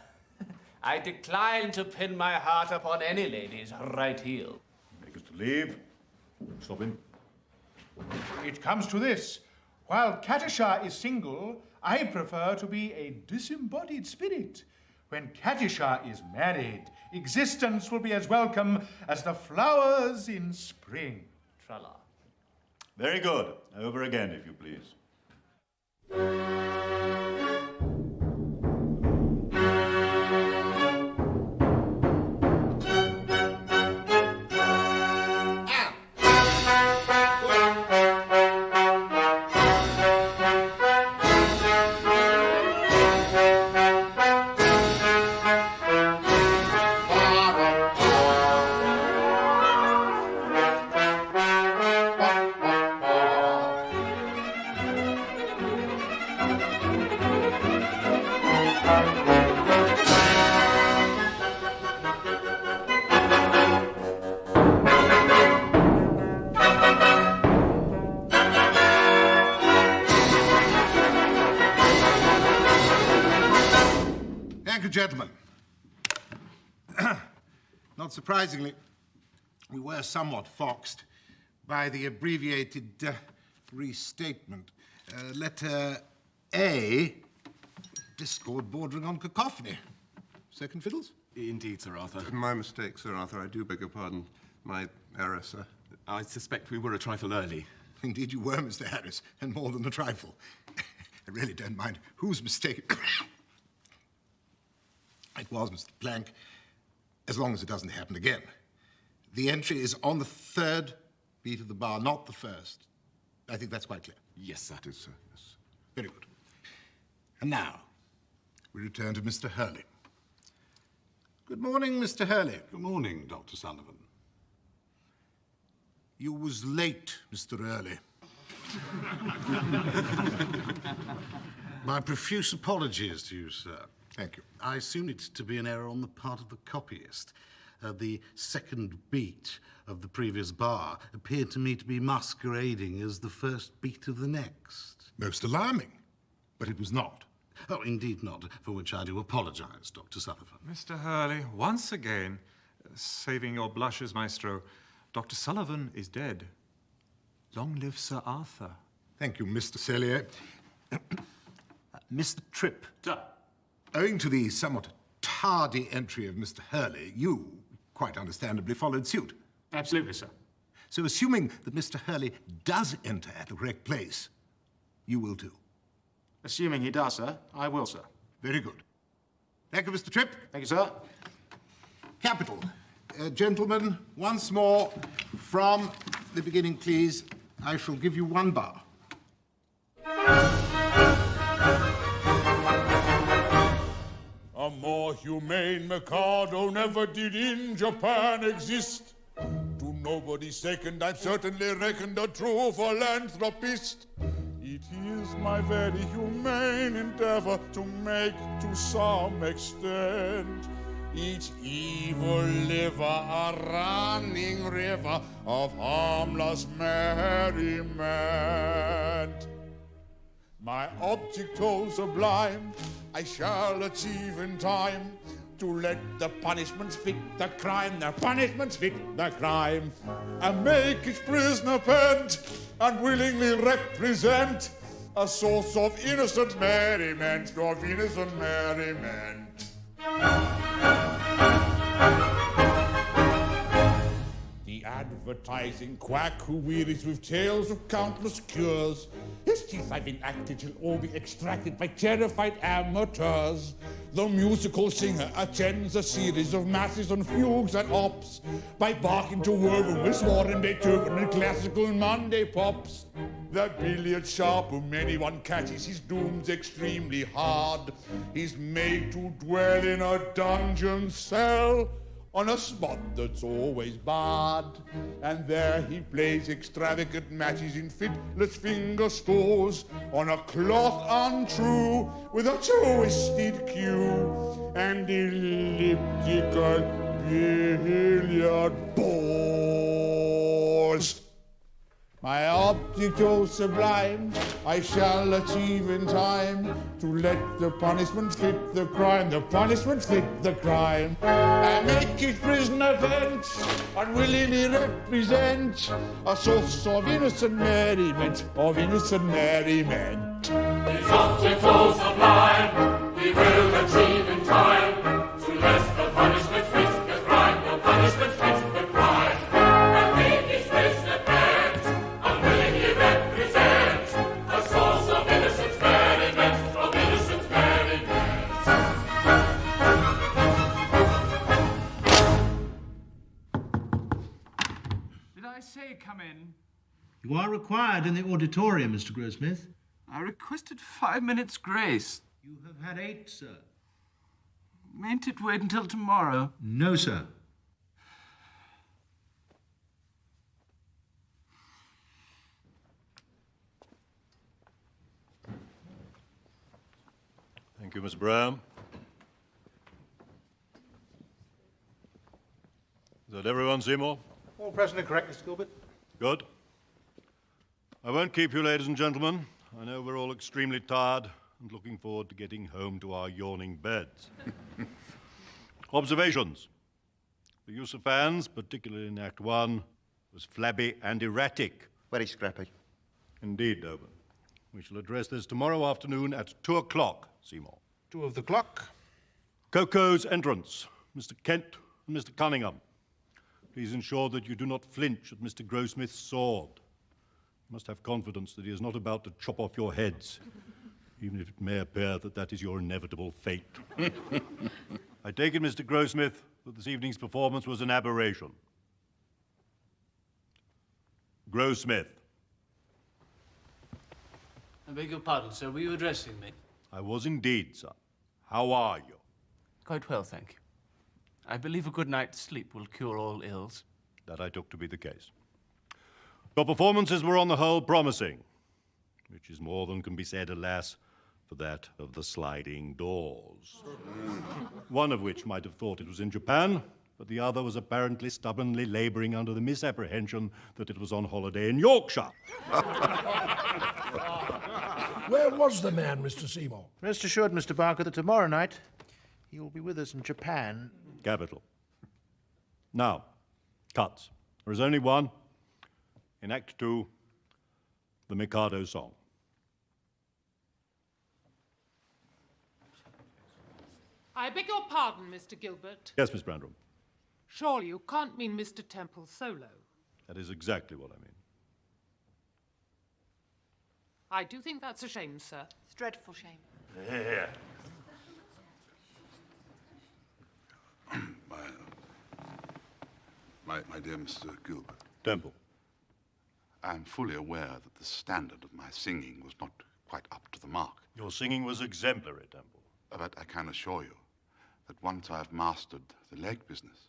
I decline to pin my heart upon any lady's right heel. Make us to leave. Stop him. It comes to this. While Katisha is single, I prefer to be a disembodied spirit. When Katisha is married, existence will be as welcome as the flowers in spring. Tra-la. Very good. Over again, if you please. Thank you, gentlemen. Not surprisingly, We were somewhat foxed by the abbreviated restatement. Letter A, discord bordering on cacophony. Second fiddles? Indeed, Sir Arthur. My mistake, Sir Arthur. I do beg your pardon. My error, sir. I suspect we were a trifle early. Indeed you were, Mr. Harris, and more than a trifle. I really don't mind whose mistake it was, Mr. Plank, as long as it doesn't happen again. The entry is on the third beat of the bar, not the first. I think that's quite clear. Yes, sir. It is, sir. Yes. Very good. And now, we return to Mr. Hurley. Good morning, Mr. Hurley. Good morning, Dr. Sullivan. You was late, Mr. Hurley. My profuse apologies to you, sir. Thank you. I assumed it to be an error on the part of the copyist. The second beat of the previous bar appeared to me to be masquerading as the first beat of the next. Most alarming, but it was not. Oh, indeed not, for which I do apologize, Dr. Sullivan. Mr. Hurley, once again, saving your blushes, Maestro, Dr. Sullivan is dead. Long live Sir Arthur. Thank you, Mr. Cellier. Mr. Tripp. Sir. Owing to the somewhat tardy entry of Mr. Hurley, you, quite understandably, followed suit. Absolutely, sir. So assuming that Mr. Hurley does enter at the correct place, you will too. Assuming he does, sir, I will, sir. Very good. Thank you, Mr. Tripp. Thank you, sir. Capital. Gentlemen, once more, from the beginning, please. I shall give you one bar. A more humane Mikado never did in Japan exist. To nobody's second, I'm certainly reckoned a true philanthropist. It is my very humane endeavor to make, to some extent, each evil liver a running river of harmless merriment. My object oh sublime, I shall achieve in time, to let the punishments fit the crime, the punishments fit the crime, and make each prisoner pent, and willingly represent a source of innocent merriment, of innocent merriment. The advertising quack who wearies with tales of countless cures, his teeth I've enacted shall all be extracted by terrified amateurs. The musical singer attends a series of masses on fugues and ops, by barking to woven with sworn Beethoven and classical Monday pops. The billiard sharp whom anyone catches, his doom's extremely hard. He's made to dwell in a dungeon cell, on a spot that's always barred, and there he plays extravagant matches in fitless finger stores, on a cloth untrue, with a twisted cue, and elliptical billiard balls. My object oh sublime, I shall achieve in time, to let the punishment fit the crime, the punishment fit the crime, and make each prisoner vent, unwillingly represent a source of innocent merriment, of innocent merriment. His object oh sublime, he will achieve in time, to let the punishment fit the crime, the punishment fit the crime, and make each prisoner vent, unwillingly represent a source of innocent merriment, of innocent merriment. Did I say come in? You are required in the auditorium, Mr. Grossmith. I requested 5 minutes' grace. You have had 8, sir. Mayn't it wait until tomorrow? No, sir. Thank you, Miss Brown. Is that everyone, Seymour? All present and correct, Mr. Gilbert. Good. I won't keep you, ladies and gentlemen. I know we're all extremely tired and looking forward to getting home to our yawning beds. Observations. The use of fans, particularly in Act 1, was flabby and erratic. Very scrappy. Indeed, Doban. We shall address this tomorrow afternoon at 2 o'clock, Seymour. 2 of the clock. Coco's entrance, Mr. Kent and Mr. Cunningham. Please ensure that you do not flinch at Mr. Grossmith's sword. You must have confidence that he is not about to chop off your heads, even if it may appear that that is your inevitable fate. I take it, Mr. Grossmith, that this evening's performance was an aberration. Grossmith. I beg your pardon, sir. Were you addressing me? I was indeed, sir. How are you? Quite well, thank you. I believe a good night's sleep will cure all ills. That I took to be the case. Your performances were on the whole promising, which is more than can be said, alas, for that of the sliding doors. One of which might have thought it was in Japan, but the other was apparently stubbornly labouring under the misapprehension that it was on holiday in Yorkshire. Where was the man, Mr. Seymour? Rest assured, Mr. Barker, that tomorrow night he will be with us in Japan. Capital. Now, cuts. There is only one. In Act 2, the Mikado song. I beg your pardon, Mr. Gilbert. Yes, Miss Brandram. Surely you can't mean Mr. Temple solo. That is exactly what I mean. I do think that's a shame, sir. It's a dreadful shame. Yeah. My dear Mr. Gilbert. Temple. I am fully aware that the standard of my singing was not quite up to the mark. Your singing was exemplary, Temple. But I can assure you that once I've mastered the leg business,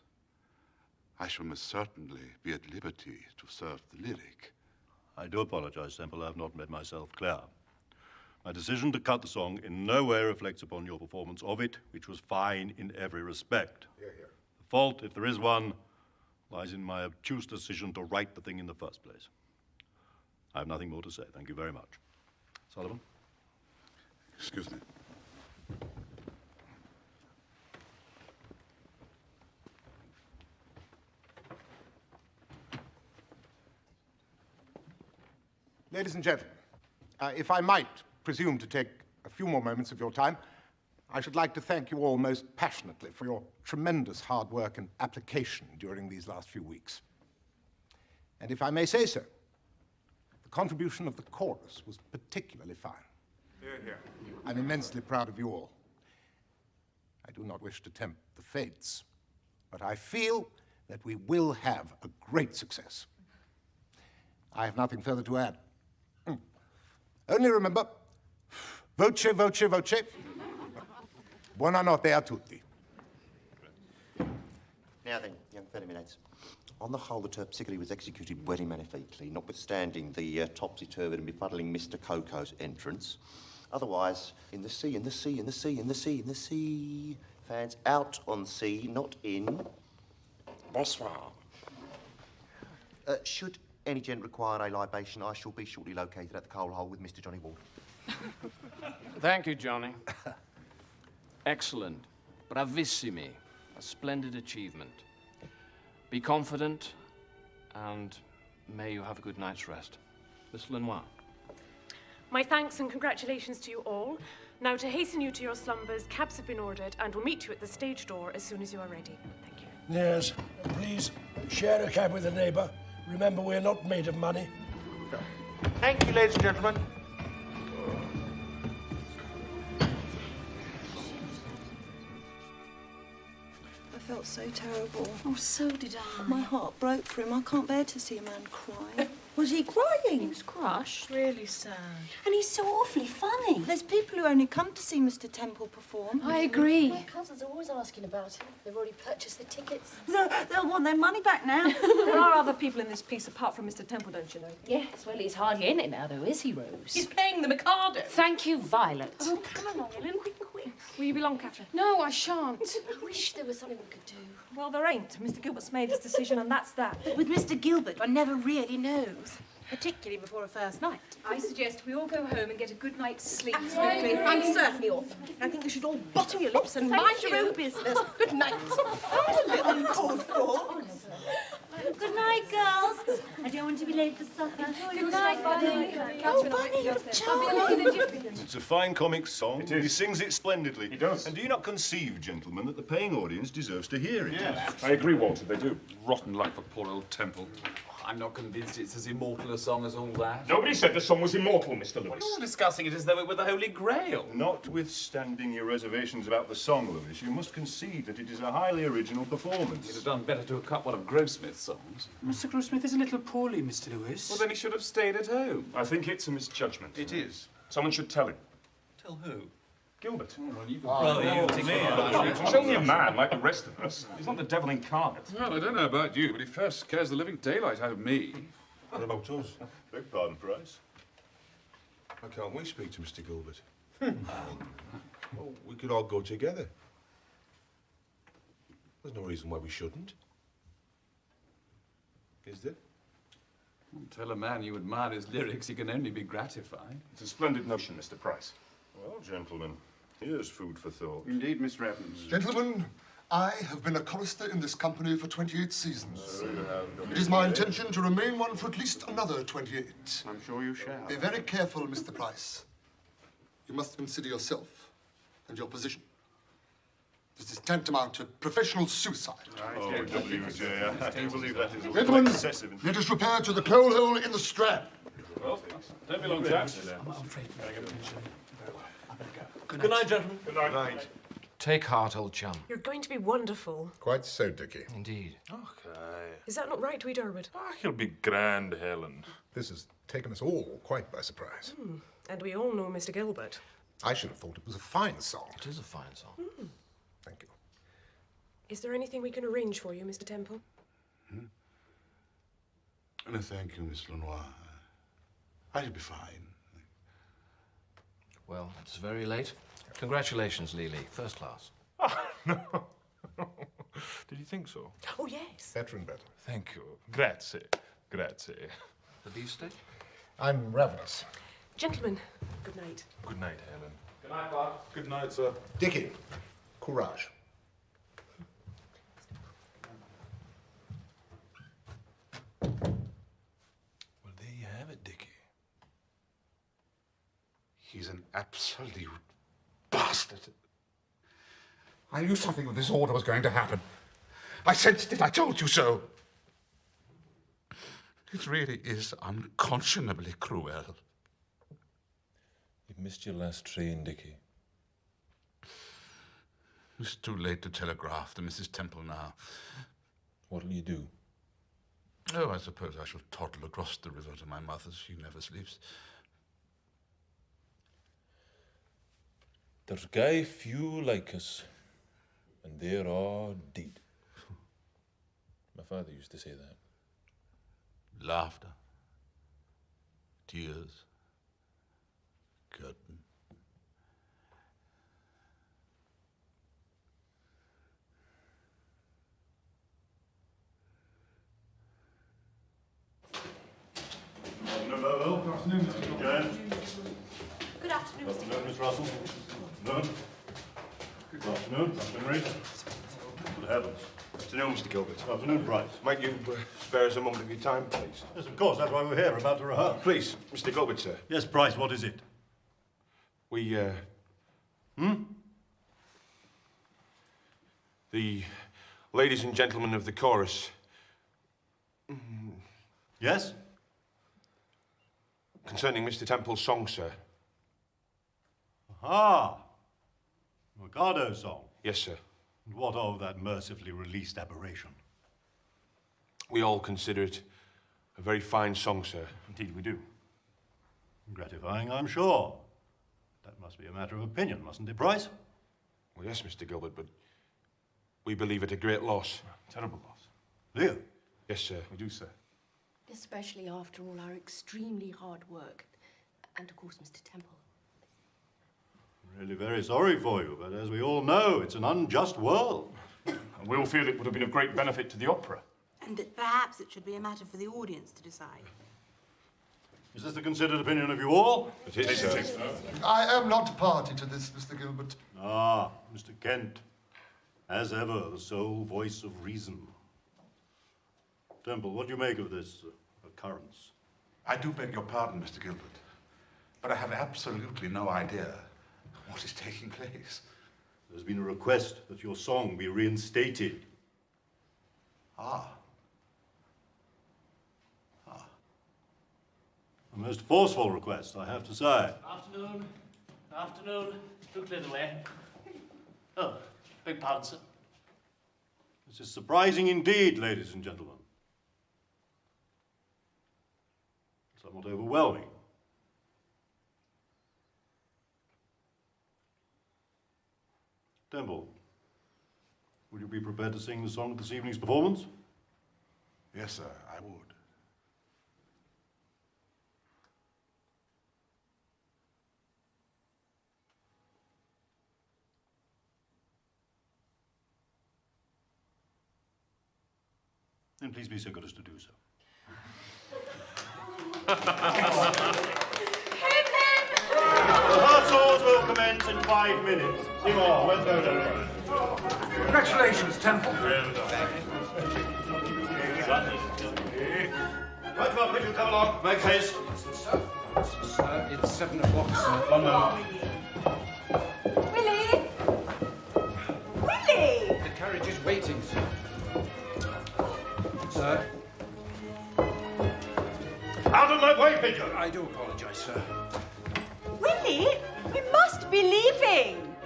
I shall most certainly be at liberty to serve the lyric. I do apologize, Temple. I have not made myself clear. My decision to cut the song in no way reflects upon your performance of it, which was fine in every respect. Hear, hear. The fault, if there is one, lies in my obtuse decision to write the thing in the first place. I have nothing more to say. Thank you very much. Sullivan? Excuse me. Ladies and gentlemen, if I might presume to take a few more moments of your time, I should like to thank you all most passionately for your tremendous hard work and application during these last few weeks. And if I may say so, the contribution of the chorus was particularly fine. Hear, hear. I'm immensely proud of you all. I do not wish to tempt the fates, but I feel that we will have a great success. I have nothing further to add. Only remember, voce, voce, voce. Buonanotte a tutti. Now then, young fellow-lads, on the whole, the Terpsichore was executed very magnificently, notwithstanding the Topsy Turvy and befuddling Mr. Coco's entrance. Otherwise, in the sea, in the sea, in the sea, in the sea, in the sea. Fans out on sea, not in. Bonsoir. Should any gent require a libation, I shall be shortly located at the coal hole with Mr. Johnny Ward. Thank you, Johnny. Excellent. Bravissimi. A splendid achievement. Be confident, and may you have a good night's rest. Miss Lenoir. My thanks and congratulations to you all. Now, to hasten you to your slumbers, cabs have been ordered, and we'll meet you at the stage door as soon as you are ready. Thank you. Yes, please share a cab with a neighbour. Remember, we're not made of money. Thank you, ladies and gentlemen. I felt so terrible. Oh, so did I. My heart broke for him. I can't bear to see a man cry. Was he crying? He was crushed. Really sad. And he's so awfully funny. There's people who only come to see Mr. Temple perform. I agree. My cousins are always asking about him. They've already purchased the tickets. They'll want their money back now. There are other people in this piece apart from Mr. Temple, don't you know? Yes, well, he's hardly in it now, though, is he, Rose? He's playing the Mikado. Thank you, Violet. Oh, come along, Ellen. Quick. Will you be long, Catherine? No, I shan't. I wish there was something we could do. Well, there ain't. Mr. Gilbert's made his decision, and that's that. But with Mr. Gilbert, one never really knows. particularly before a first night. I suggest we all go home and get a good night's sleep. Absolutely. I'm certainly off. I think you should all bottom your lips and mind your own business. Good night. That was a bit uncalled for. Good night, girls. I don't want to be late for supper. Good night, Bunny. Oh, Bunny, you're charming. It's a fine comic song. It is. He sings it splendidly. He does. And do you not conceive, gentlemen, that the paying audience deserves to hear it? Yes. I agree, Walter, they do. Rotten luck for poor old Temple. I'm not convinced it's as immortal a song as all that. Nobody said the song was immortal, Mr. Lewis. You're discussing it as though it were the Holy Grail. Notwithstanding your reservations about the song, Lewis, you must concede that it is a highly original performance. He'd have done better to have cut one of Grossmith's songs. Mr. Grossmith is a little poorly, Mr. Lewis. Well, then he should have stayed at home. I think it's a misjudgment. It is. Someone should tell him. Tell who? Gilbert. He's only a man like the rest of us. He's not the devil incarnate. Well, I don't know about you, but he first scares the living daylight out of me. What about us? Beg pardon, Price. Why can't we speak to Mr. Gilbert? Well, we could all go together. There's no reason why we shouldn't. Is there? Tell a man you admire his lyrics, he can only be gratified. It's a splendid notion, Mr. Price. Well, gentlemen, here's food for thought. Indeed, Mr. Evans. Gentlemen, I have been a chorister in this company for 28 seasons. It is my intention to remain one for at least another 28. I'm sure you shall. Be very careful, Mr. Price. You must consider yourself and your position. This is tantamount to professional suicide. Oh, WJ, I do believe that is a little Gentlemen, excessive. let us repair to the coal hole in the Strand. Well, don't be long, chaps. Good night, gentlemen. Good night. Take heart, old chum. You're going to be wonderful. Quite so, Dickie. Indeed. Okay. Is that not right, Tweed Urwood? He'll be grand, Helen. This has taken us all quite by surprise. And we all know Mr. Gilbert. I should have thought it was a fine song. It is a fine song. Thank you. Is there anything we can arrange for you, Mr. Temple? No, thank you, Miss Lenoir. I shall be fine. Well, it's very late. Congratulations, Lily. First class. No. Did you think so? Oh, yes. Better and better. Thank you. Grazie. Grazie. The beefsteak? I'm ravenous. Gentlemen, good night. Good night, Helen. Good night, Bart. Good night, sir. Dickie, courage. Well, there you have it, Dickie. He's an absolute bastard. I knew something of this order was going to happen. I sensed it. I told you so. It really is unconscionably cruel. You've missed your last train, Dickie. It's too late to telegraph to Mrs. Temple now. What'll you do? Oh, I suppose I shall toddle across the river to my mother's. She never sleeps. There's gay few like us, and they're all dead. My father used to say that. Laughter. Tears. Curtain. Good afternoon, Mr. Jones. Good afternoon, Mr. Afternoon, Miss Russell. Afternoon. Good afternoon, Captain Reed. Good heavens. Afternoon, Mr. Gilbert. Afternoon, Price. Might you spare us a moment of your time, please? Yes, of course. That's why we're here, about to rehearse. Please, Mr. Gilbert, sir. Yes, Price, what is it? We, The ladies and gentlemen of the chorus. Yes? Concerning Mr. Temple's song, sir. Ah! Mikado song. Yes, sir. And what of that mercifully released aberration? We all consider it a very fine song, sir. Indeed we do. Gratifying, I'm sure. That must be a matter of opinion, mustn't it, Price? Well, yes, Mr. Gilbert, but we believe it a great loss. Terrible loss. Do you? Yes, sir. We do, sir. Especially after all our extremely hard work. And, of course, Mr. Temple. Really very sorry for you, but as we all know, it's an unjust world. And we all feel it would have been of great benefit to the opera. And that perhaps it should be a matter for the audience to decide. Is this the considered opinion of you all? It is, sir. I am not party to this, Mr. Gilbert. Ah, Mr. Kent. As ever, the sole voice of reason. Temple, what do you make of this occurrence? I do beg your pardon, Mr. Gilbert, but I have absolutely no idea what is taking place. There's been a request that your song be reinstated. Ah. A most forceful request, I have to say. Afternoon. Afternoon. Do clear the way. Oh, beg pardon, sir. This is surprising indeed, ladies and gentlemen. Somewhat overwhelming. Temple, would you be prepared to sing the song at this evening's performance? Yes, sir, I would. Then please be so good as to do so. Hey, The Hussars will commence in 5 minutes. Seymour, where's Dodo? Congratulations, Temple. Right, come on, please, you come along. Make haste. Sir, it's 7 o'clock, sir. 1 moment. Willie! Willie! The carriage is waiting, sir. Sir? Out of my way, Pigeon! I do apologise, sir. Willie, we must be leaving.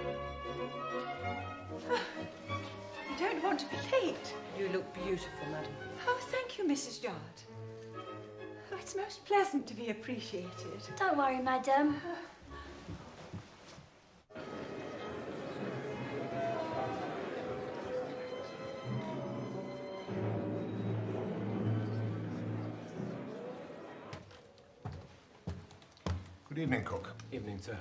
You don't want to be late. You look beautiful, madam. Oh, thank you, Mrs. Yard. Oh, it's most pleasant to be appreciated. Don't worry, madam. Good evening, cook. Evening, sir.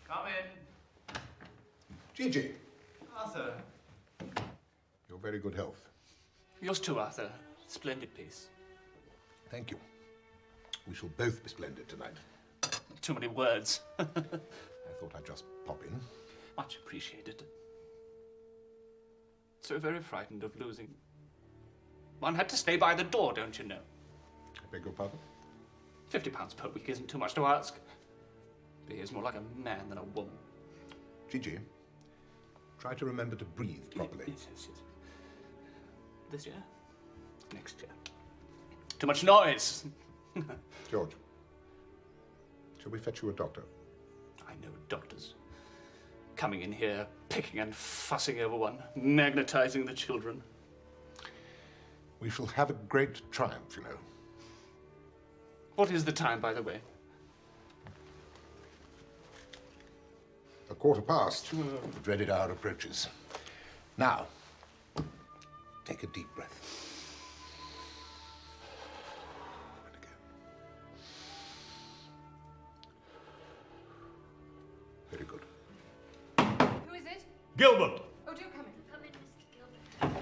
Come in. Gigi, Arthur. your very good health. Yours too, Arthur. Splendid piece. Thank you. We shall both be splendid tonight. Too many words. I thought I'd just pop in. Much appreciated. So very frightened of losing. One had to stay by the door, don't you know? I beg your pardon? £50 per week isn't too much to ask. Behaves more like a man than a woman. Gigi, try to remember to breathe properly. Yes. This year? Next year. Too much noise. George, shall we fetch you a doctor? I know doctors. Coming in here, picking and fussing over one, magnetizing the children. We shall have a great triumph, you know. What is the time, by the way? 1:15. The dreaded hour approaches. Now, take a deep breath. And again. Very good. Who is it? Gilbert! Oh, do come in. Come in, Mr. Gilbert.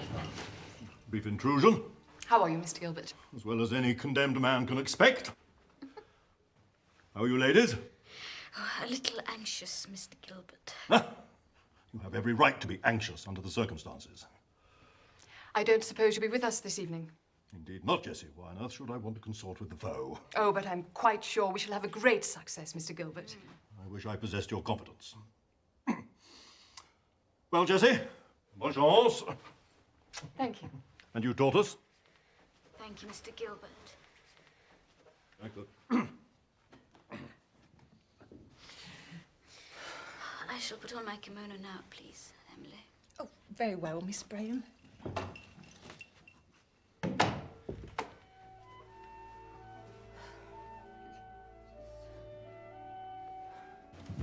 Brief intrusion, How are you, Mr. Gilbert? as well as any condemned man can expect. How are you, ladies? Oh, a little anxious, Mr. Gilbert. You have every right to be anxious under the circumstances. I don't suppose you'll be with us this evening. Indeed not, Jessie. Why on earth should I want to consort with the foe? Oh, but I'm quite sure we shall have a great success, Mr. Gilbert. I wish I possessed your confidence. Well, Jessie, bonne chance. Thank you. And you, Tortoise? Thank you, Mr. Gilbert. Very good. I shall put on my kimono now, please, Emily. Oh, very well, Miss Braham.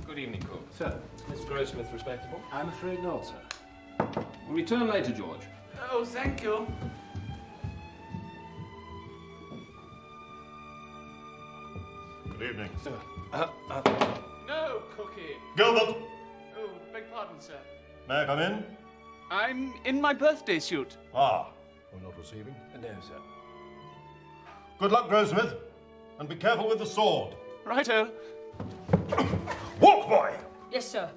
Good evening, Cook. Sir. Is Mr. Grossmith respectable? I'm afraid not, sir. We'll return later, George. Oh, thank you. Good evening. Sir. No, Cookie. Gilbert! Oh, beg pardon, sir. May I come in? I'm in my birthday suit. Ah, We're not receiving? No, sir. Good luck, Grossmith. And be careful with the sword. Righto. Walk, boy! Yes, sir.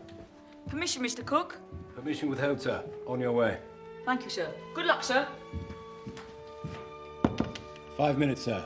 Permission, Mr. Cook? Permission withheld, sir. On your way. Thank you, sir. Good luck, sir. 5 minutes, sir.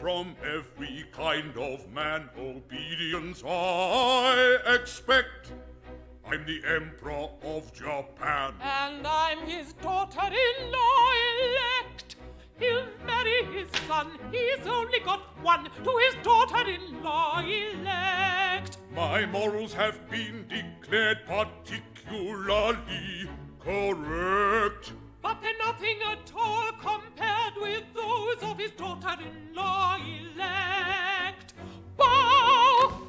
From every kind of man obedience I expect. I'm the Emperor of Japan. And I'm his daughter-in-law elect. He'll marry his son, he's only got one, to his daughter-in-law elect. My morals have been declared particularly correct. But they're nothing at all compared with those of his daughter-in-law elect. Bow!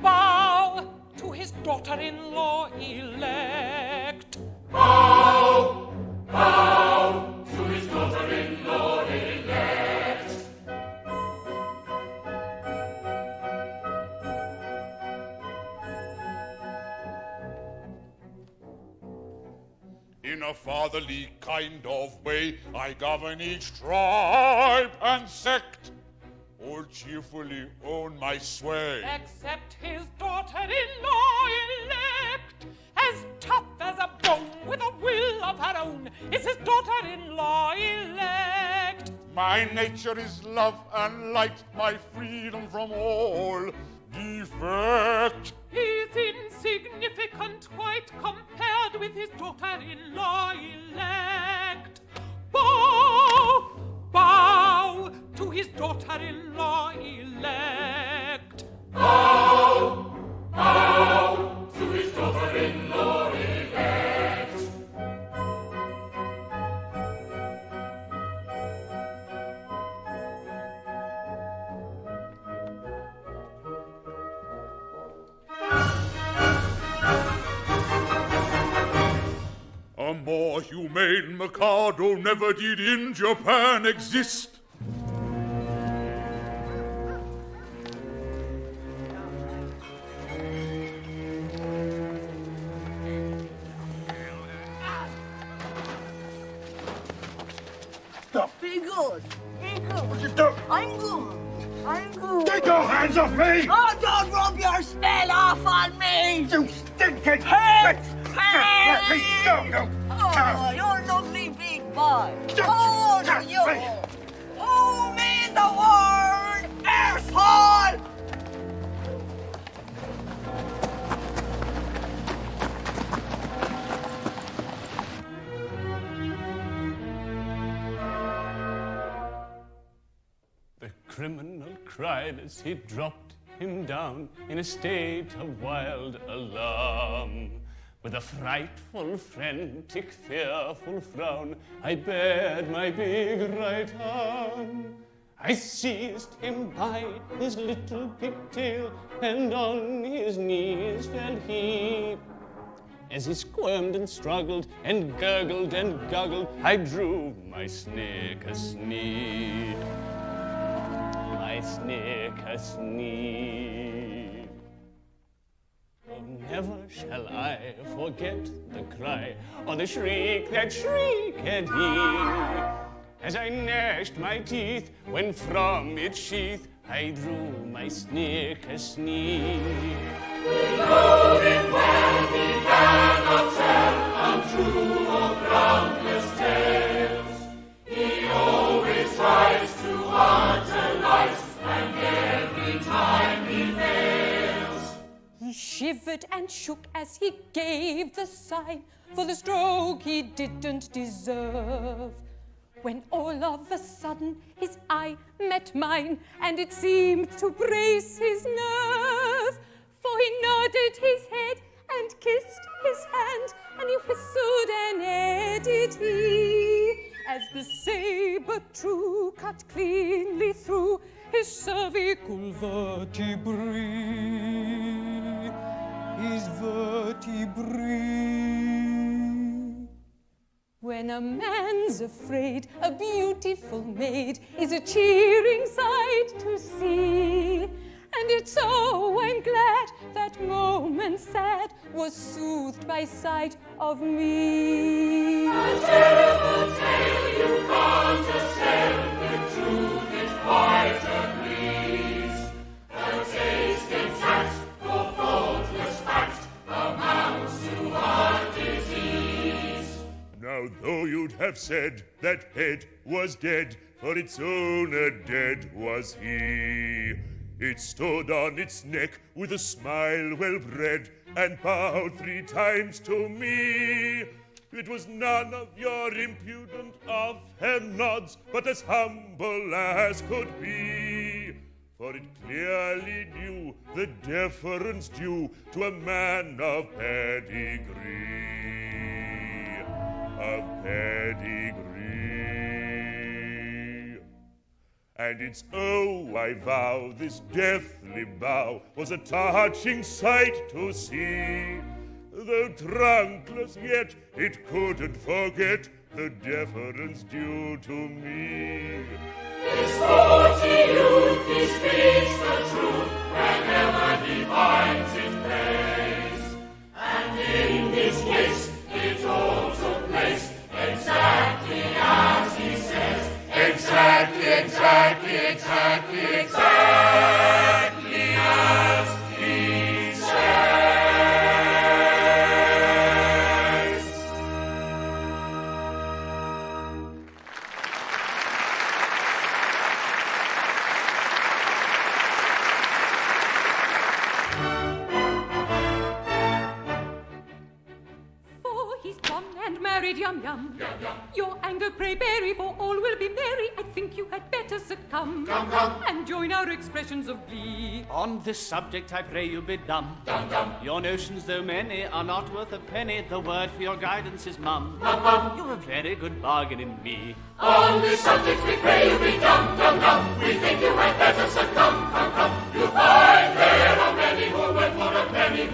Bow to his daughter-in-law elect. Bow! Bow to his daughter-in-law elect. In a fatherly kind of way, I govern each tribe and sect. All cheerfully own my sway. Except his daughter-in-law elect, as tough as a bone with a will of her own, is his daughter-in-law elect. My nature is love and light, my freedom from all defect. He's insignificant quite compared with his daughter-in-law elect. Bow! Bow to his daughter-in-law elect. Bow! Bow to his daughter-in-law elect. A more humane Mikado never did in Japan exist. Stop. Be good. Be good. What you do? I'm good. I'm good. Take your hands off me! Oh, don't rub your smell off on me! You stinking Hey! bitch! Hey! Let me go, you Oh, you're a lovely big boy. How old are you? Who made the word arsehole? The criminal cried as he dropped him down in a state of wild alarm. With a frightful, frantic, fearful frown, I bared my big right arm. I seized him by his little pigtail, and on his knees fell he. As he squirmed and struggled and gurgled and guggled, I drew my snicker-snee. My snicker-snee. Oh, never shall I forget the cry or the shriek that shrieked he, as I gnashed my teeth when from its sheath I drew my snicker-snee. We know him well, he cannot tell untrue or groundless tales. He always tries to utilize, and every time he fails. He shivered and shook as he gave the sign for the stroke he didn't deserve. When all of a sudden his eye met mine, and it seemed to brace his nerve. For he nodded his head and kissed his hand, and he whistled an added he, as the sabre true cut cleanly through his cervical vertebrae, his vertebrae. When a man's afraid, a beautiful maid is a cheering sight to see. And it's so I'm glad that moment sad was soothed by sight of me. A terrible tale you can't assail, the truth it quite agrees. A taste exact for faultless fact amounts to heart disease. Now though you'd have said that head was dead, for its owner dead was he. It stood on its neck with a smile well bred, and bowed 3 times to me. It was none of your impudent off-hand nods, but as humble as could be. For it clearly knew the deference due to a man of pedigree. Of pedigree. And its oh, I vow, this deathly bow was a touching sight to see. Though trunkless, yet it couldn't forget the deference due to me. This haughty youth, he speaks the truth whenever he finds it pays. And in this case, it all took place exactly as he says. Exactly, exactly, exactly, exactly as he says. For he's gone and married Yum Yum. Your anger pray bury, for all will be merry. I think you had better succumb. Come. And join our expressions of glee. On this subject I pray you be dumb. Your notions, though many, are not worth a penny. The word for your guidance is mum. You've a very good bargain in me. On this subject we pray you be dumb. We think you had better succumb. Come. You'll find there are many who wait for a penny,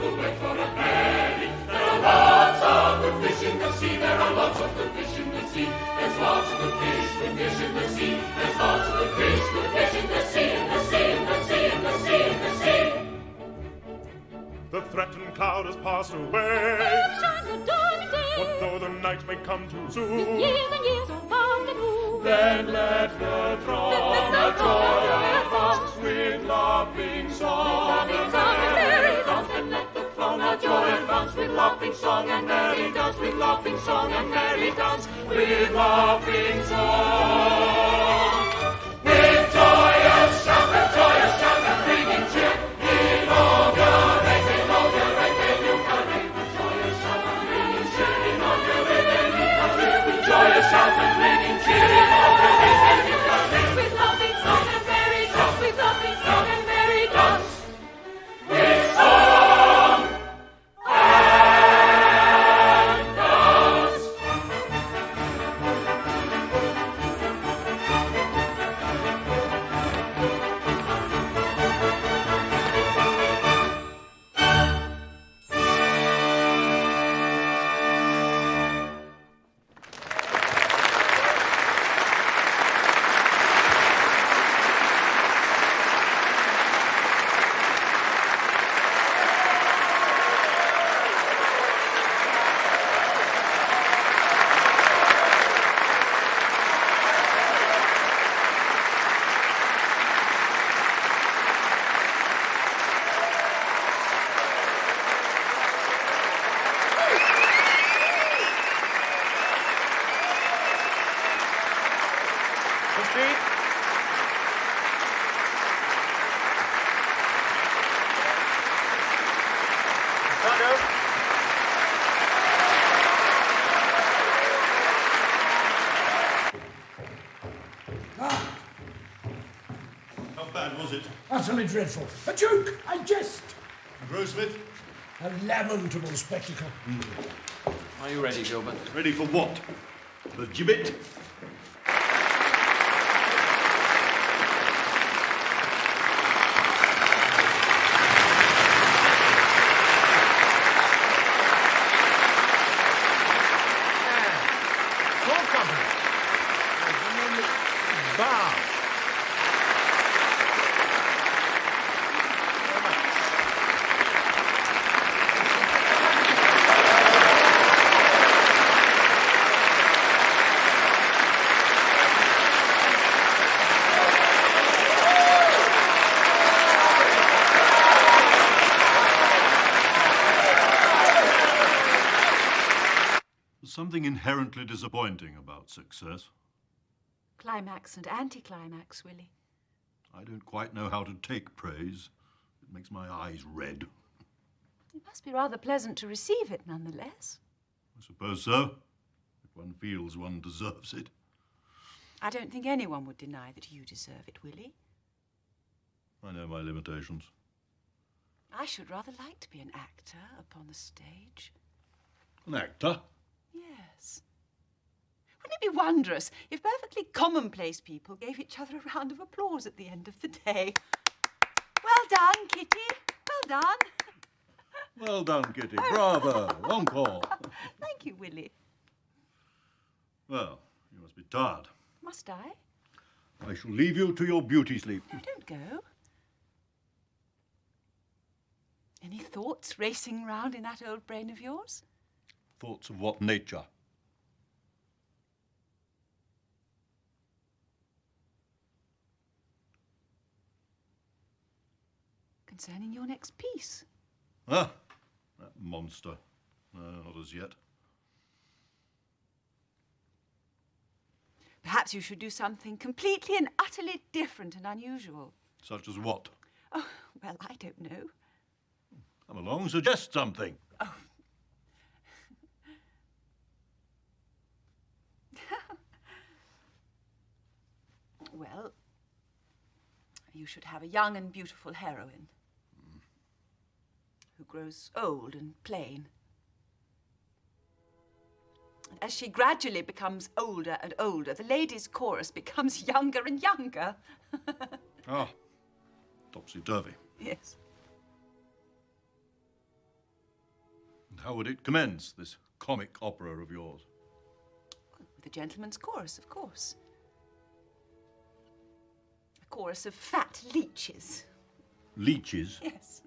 There are lots of good fish in the sea. There are lots of good fish in the sea. There's lots of good fish in the sea. There's lots of good fish in the sea, in the sea, in the sea, in the sea, in the sea. The threatened cloud has passed away. What though the night may come too soon? Years and years of afternoon. Then let the throng of joy advance with laughing song and merry dance. Then let the throng of joy advance with laughing song and merry dance. With laughing song and merry dance. With laughing song. With joyous shout and ringing cheer. Inaugurate the new country. With joyous shout and ringing cheer. Inaugurate the new country. With joyous shout and ringing cheer. Inaugurate the new country. With laughing song and merry dance. With laughing song and merry dance. With song and Full speed. Mikado. How bad was it? Utterly dreadful. A joke, I jest. And Rosesmith? A lamentable spectacle. Are you ready, Gilbert? Ready for what? The gibbet? Full company. Bow. There's something inherently disappointing about success. Climax and anticlimax, Willie. I don't quite know how to take praise. It makes my eyes red. It must be rather pleasant to receive it, nonetheless. I suppose so, if one feels one deserves it. I don't think anyone would deny that you deserve it, Willie. I know my limitations. I should rather like to be an actor upon the stage. An actor? Yes. Wouldn't it be wondrous if perfectly commonplace people gave each other a round of applause at the end of the day? Well done, Kitty. Well done. Well done, Kitty. Bravo. Encore. Thank you, Willie. Well, you must be tired. Must I? I shall leave you to your beauty sleep. No, don't go. Any thoughts racing round in that old brain of yours? Thoughts of what nature? Concerning your next piece. Ah, that monster. No, not as yet. Perhaps you should do something completely and utterly different and unusual. Such as what? Oh, well, I don't know. Come along, suggest something. Oh. Well, you should have a young and beautiful heroine who grows old and plain. And as she gradually becomes older and older, the ladies' chorus becomes younger and younger. Ah, Topsy Turvy. Yes. And how would it commence, this comic opera of yours? With a gentleman's chorus, of course. A chorus of fat leeches. Leeches? Yes.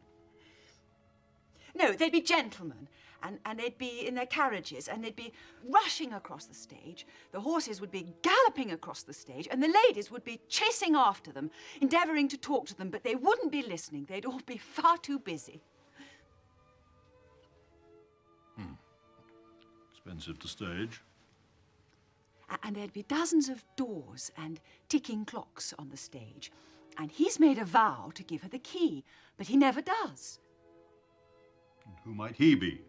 No, they'd be gentlemen, and they'd be in their carriages, and they'd be rushing across the stage. The horses would be galloping across the stage, and the ladies would be chasing after them, endeavouring to talk to them, but they wouldn't be listening. They'd all be far too busy. Expensive to stage. And there'd be dozens of doors and ticking clocks on the stage. And he's made a vow to give her the key, but he never does. And who might he be?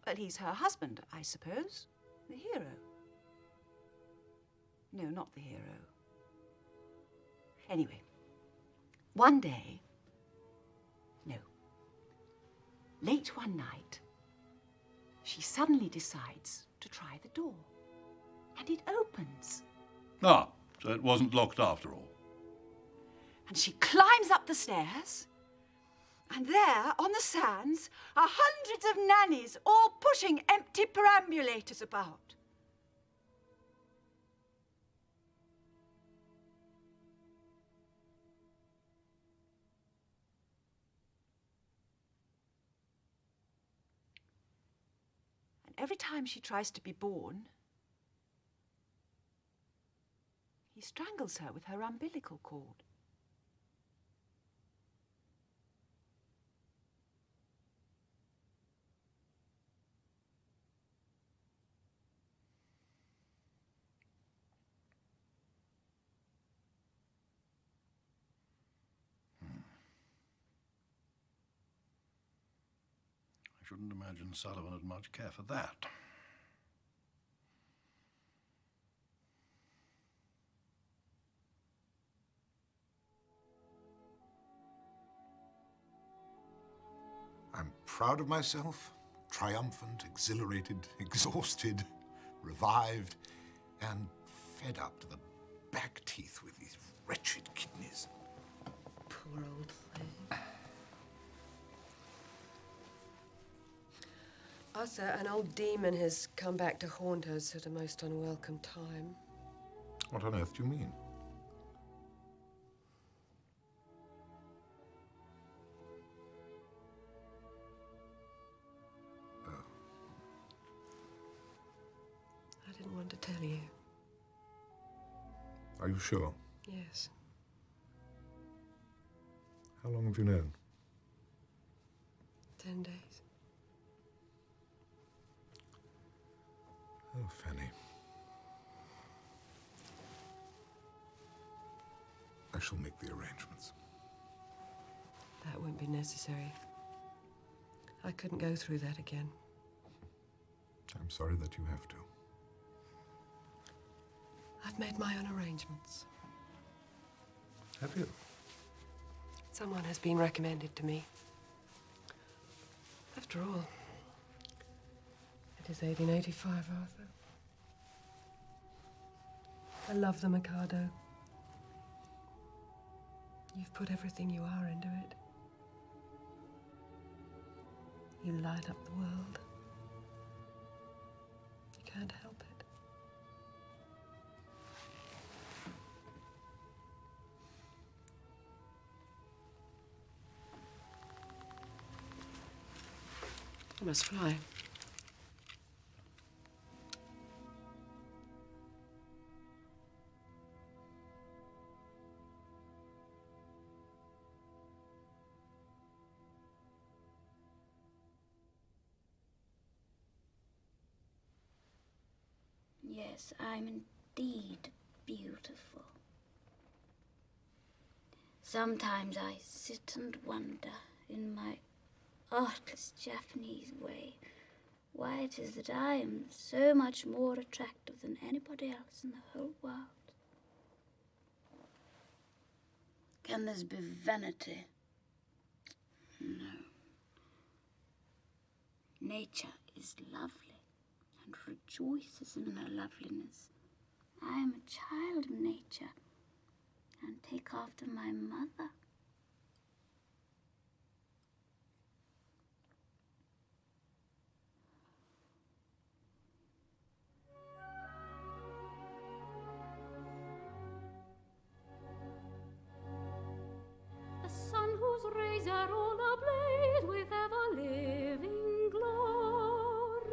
Well, he's her husband, I suppose. The hero. No, not the hero. Anyway, one day, no, late one night, she suddenly decides to try the door. And it opens. Ah, so it wasn't locked after all. And she climbs up the stairs. And there, on the sands, are hundreds of nannies, all pushing empty perambulators about. And every time she tries to be born, he strangles her with her umbilical cord. shouldn't imagine Sullivan had much care for that. I'm proud of myself, triumphant, exhilarated, exhausted, revived, and fed up to the back teeth with these wretched kidneys. Poor old thing. Arthur, an old demon has come back to haunt us at a most unwelcome time. What on earth do you mean? I didn't want to tell you. Are you sure? Yes. How long have you known? 10 days. Oh, Fanny. I shall make the arrangements. That won't be necessary. I couldn't go through that again. I'm sorry that you have to. I've made my own arrangements. Have you? Someone has been recommended to me. After all, it is 1885, Arthur. I love the Mikado. You've put everything you are into it. You light up the world. You can't help it. I must fly. Yes, I'm indeed beautiful. Sometimes I sit and wonder in my artless Japanese way why it is that I am so much more attractive than anybody else in the whole world. Can this be vanity? No. Nature is lovely and rejoices in her loveliness. I am a child of nature and take after my mother. The sun whose rays are all ablaze with ever-living glory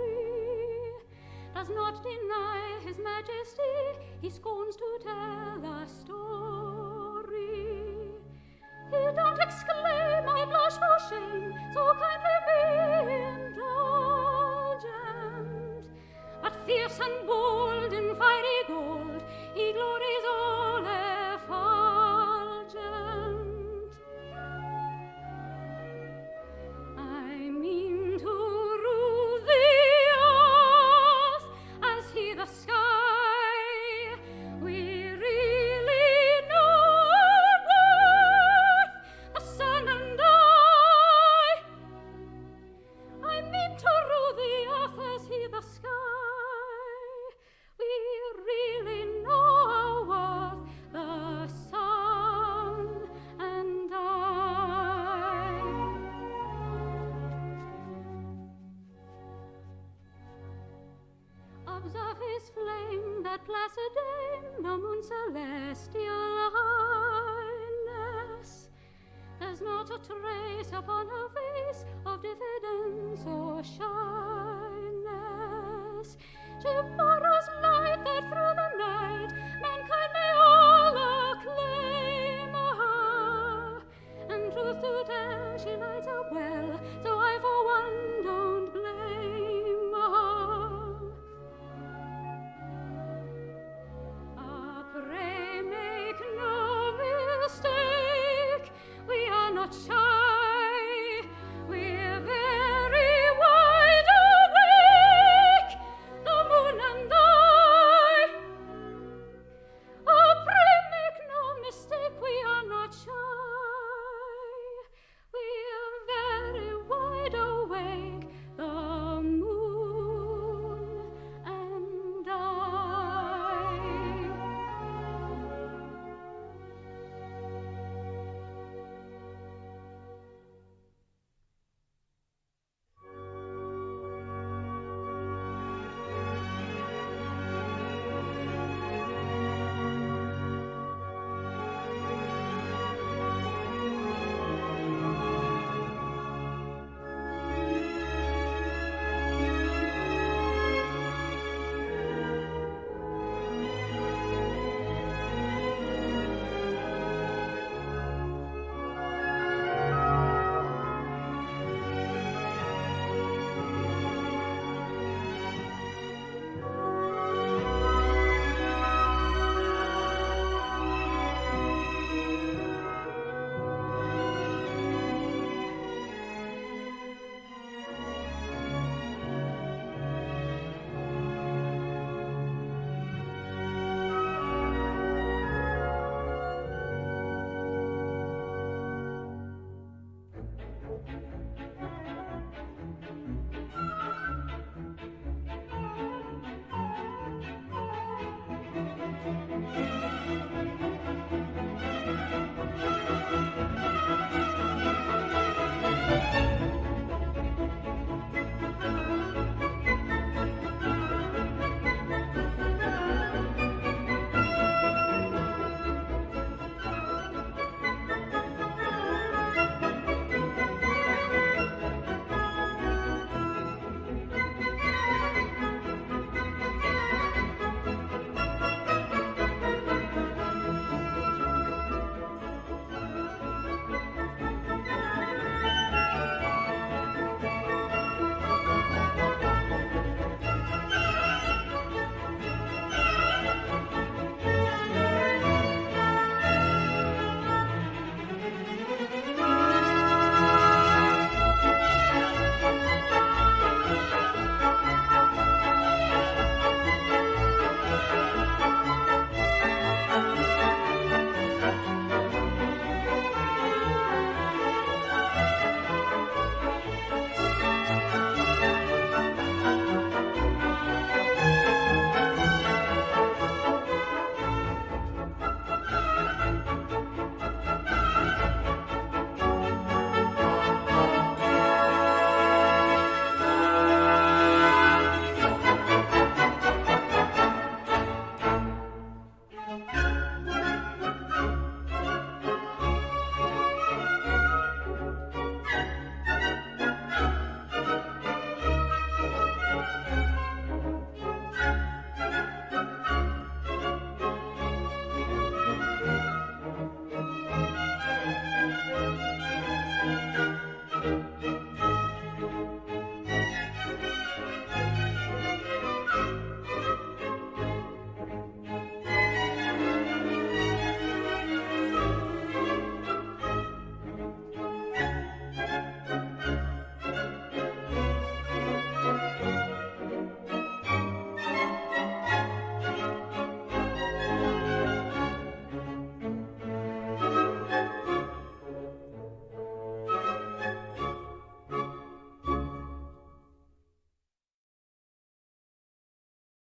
does not deny his majesty, he scorns to tell a story. He don't exclaim, I blush for shame, so kindly be indulgent. But fierce and bold in fiery gold, he glories all effulgent. I mean to rule the earth as he the sky. We really know our worth, the sun and I. I mean to rule the earth as he the sky. We really know our worth, the sun and I. Observe his flame, that placid dame, no moon celestial highness. There's not a trace upon her face of diffidence or shyness. She borrows light that through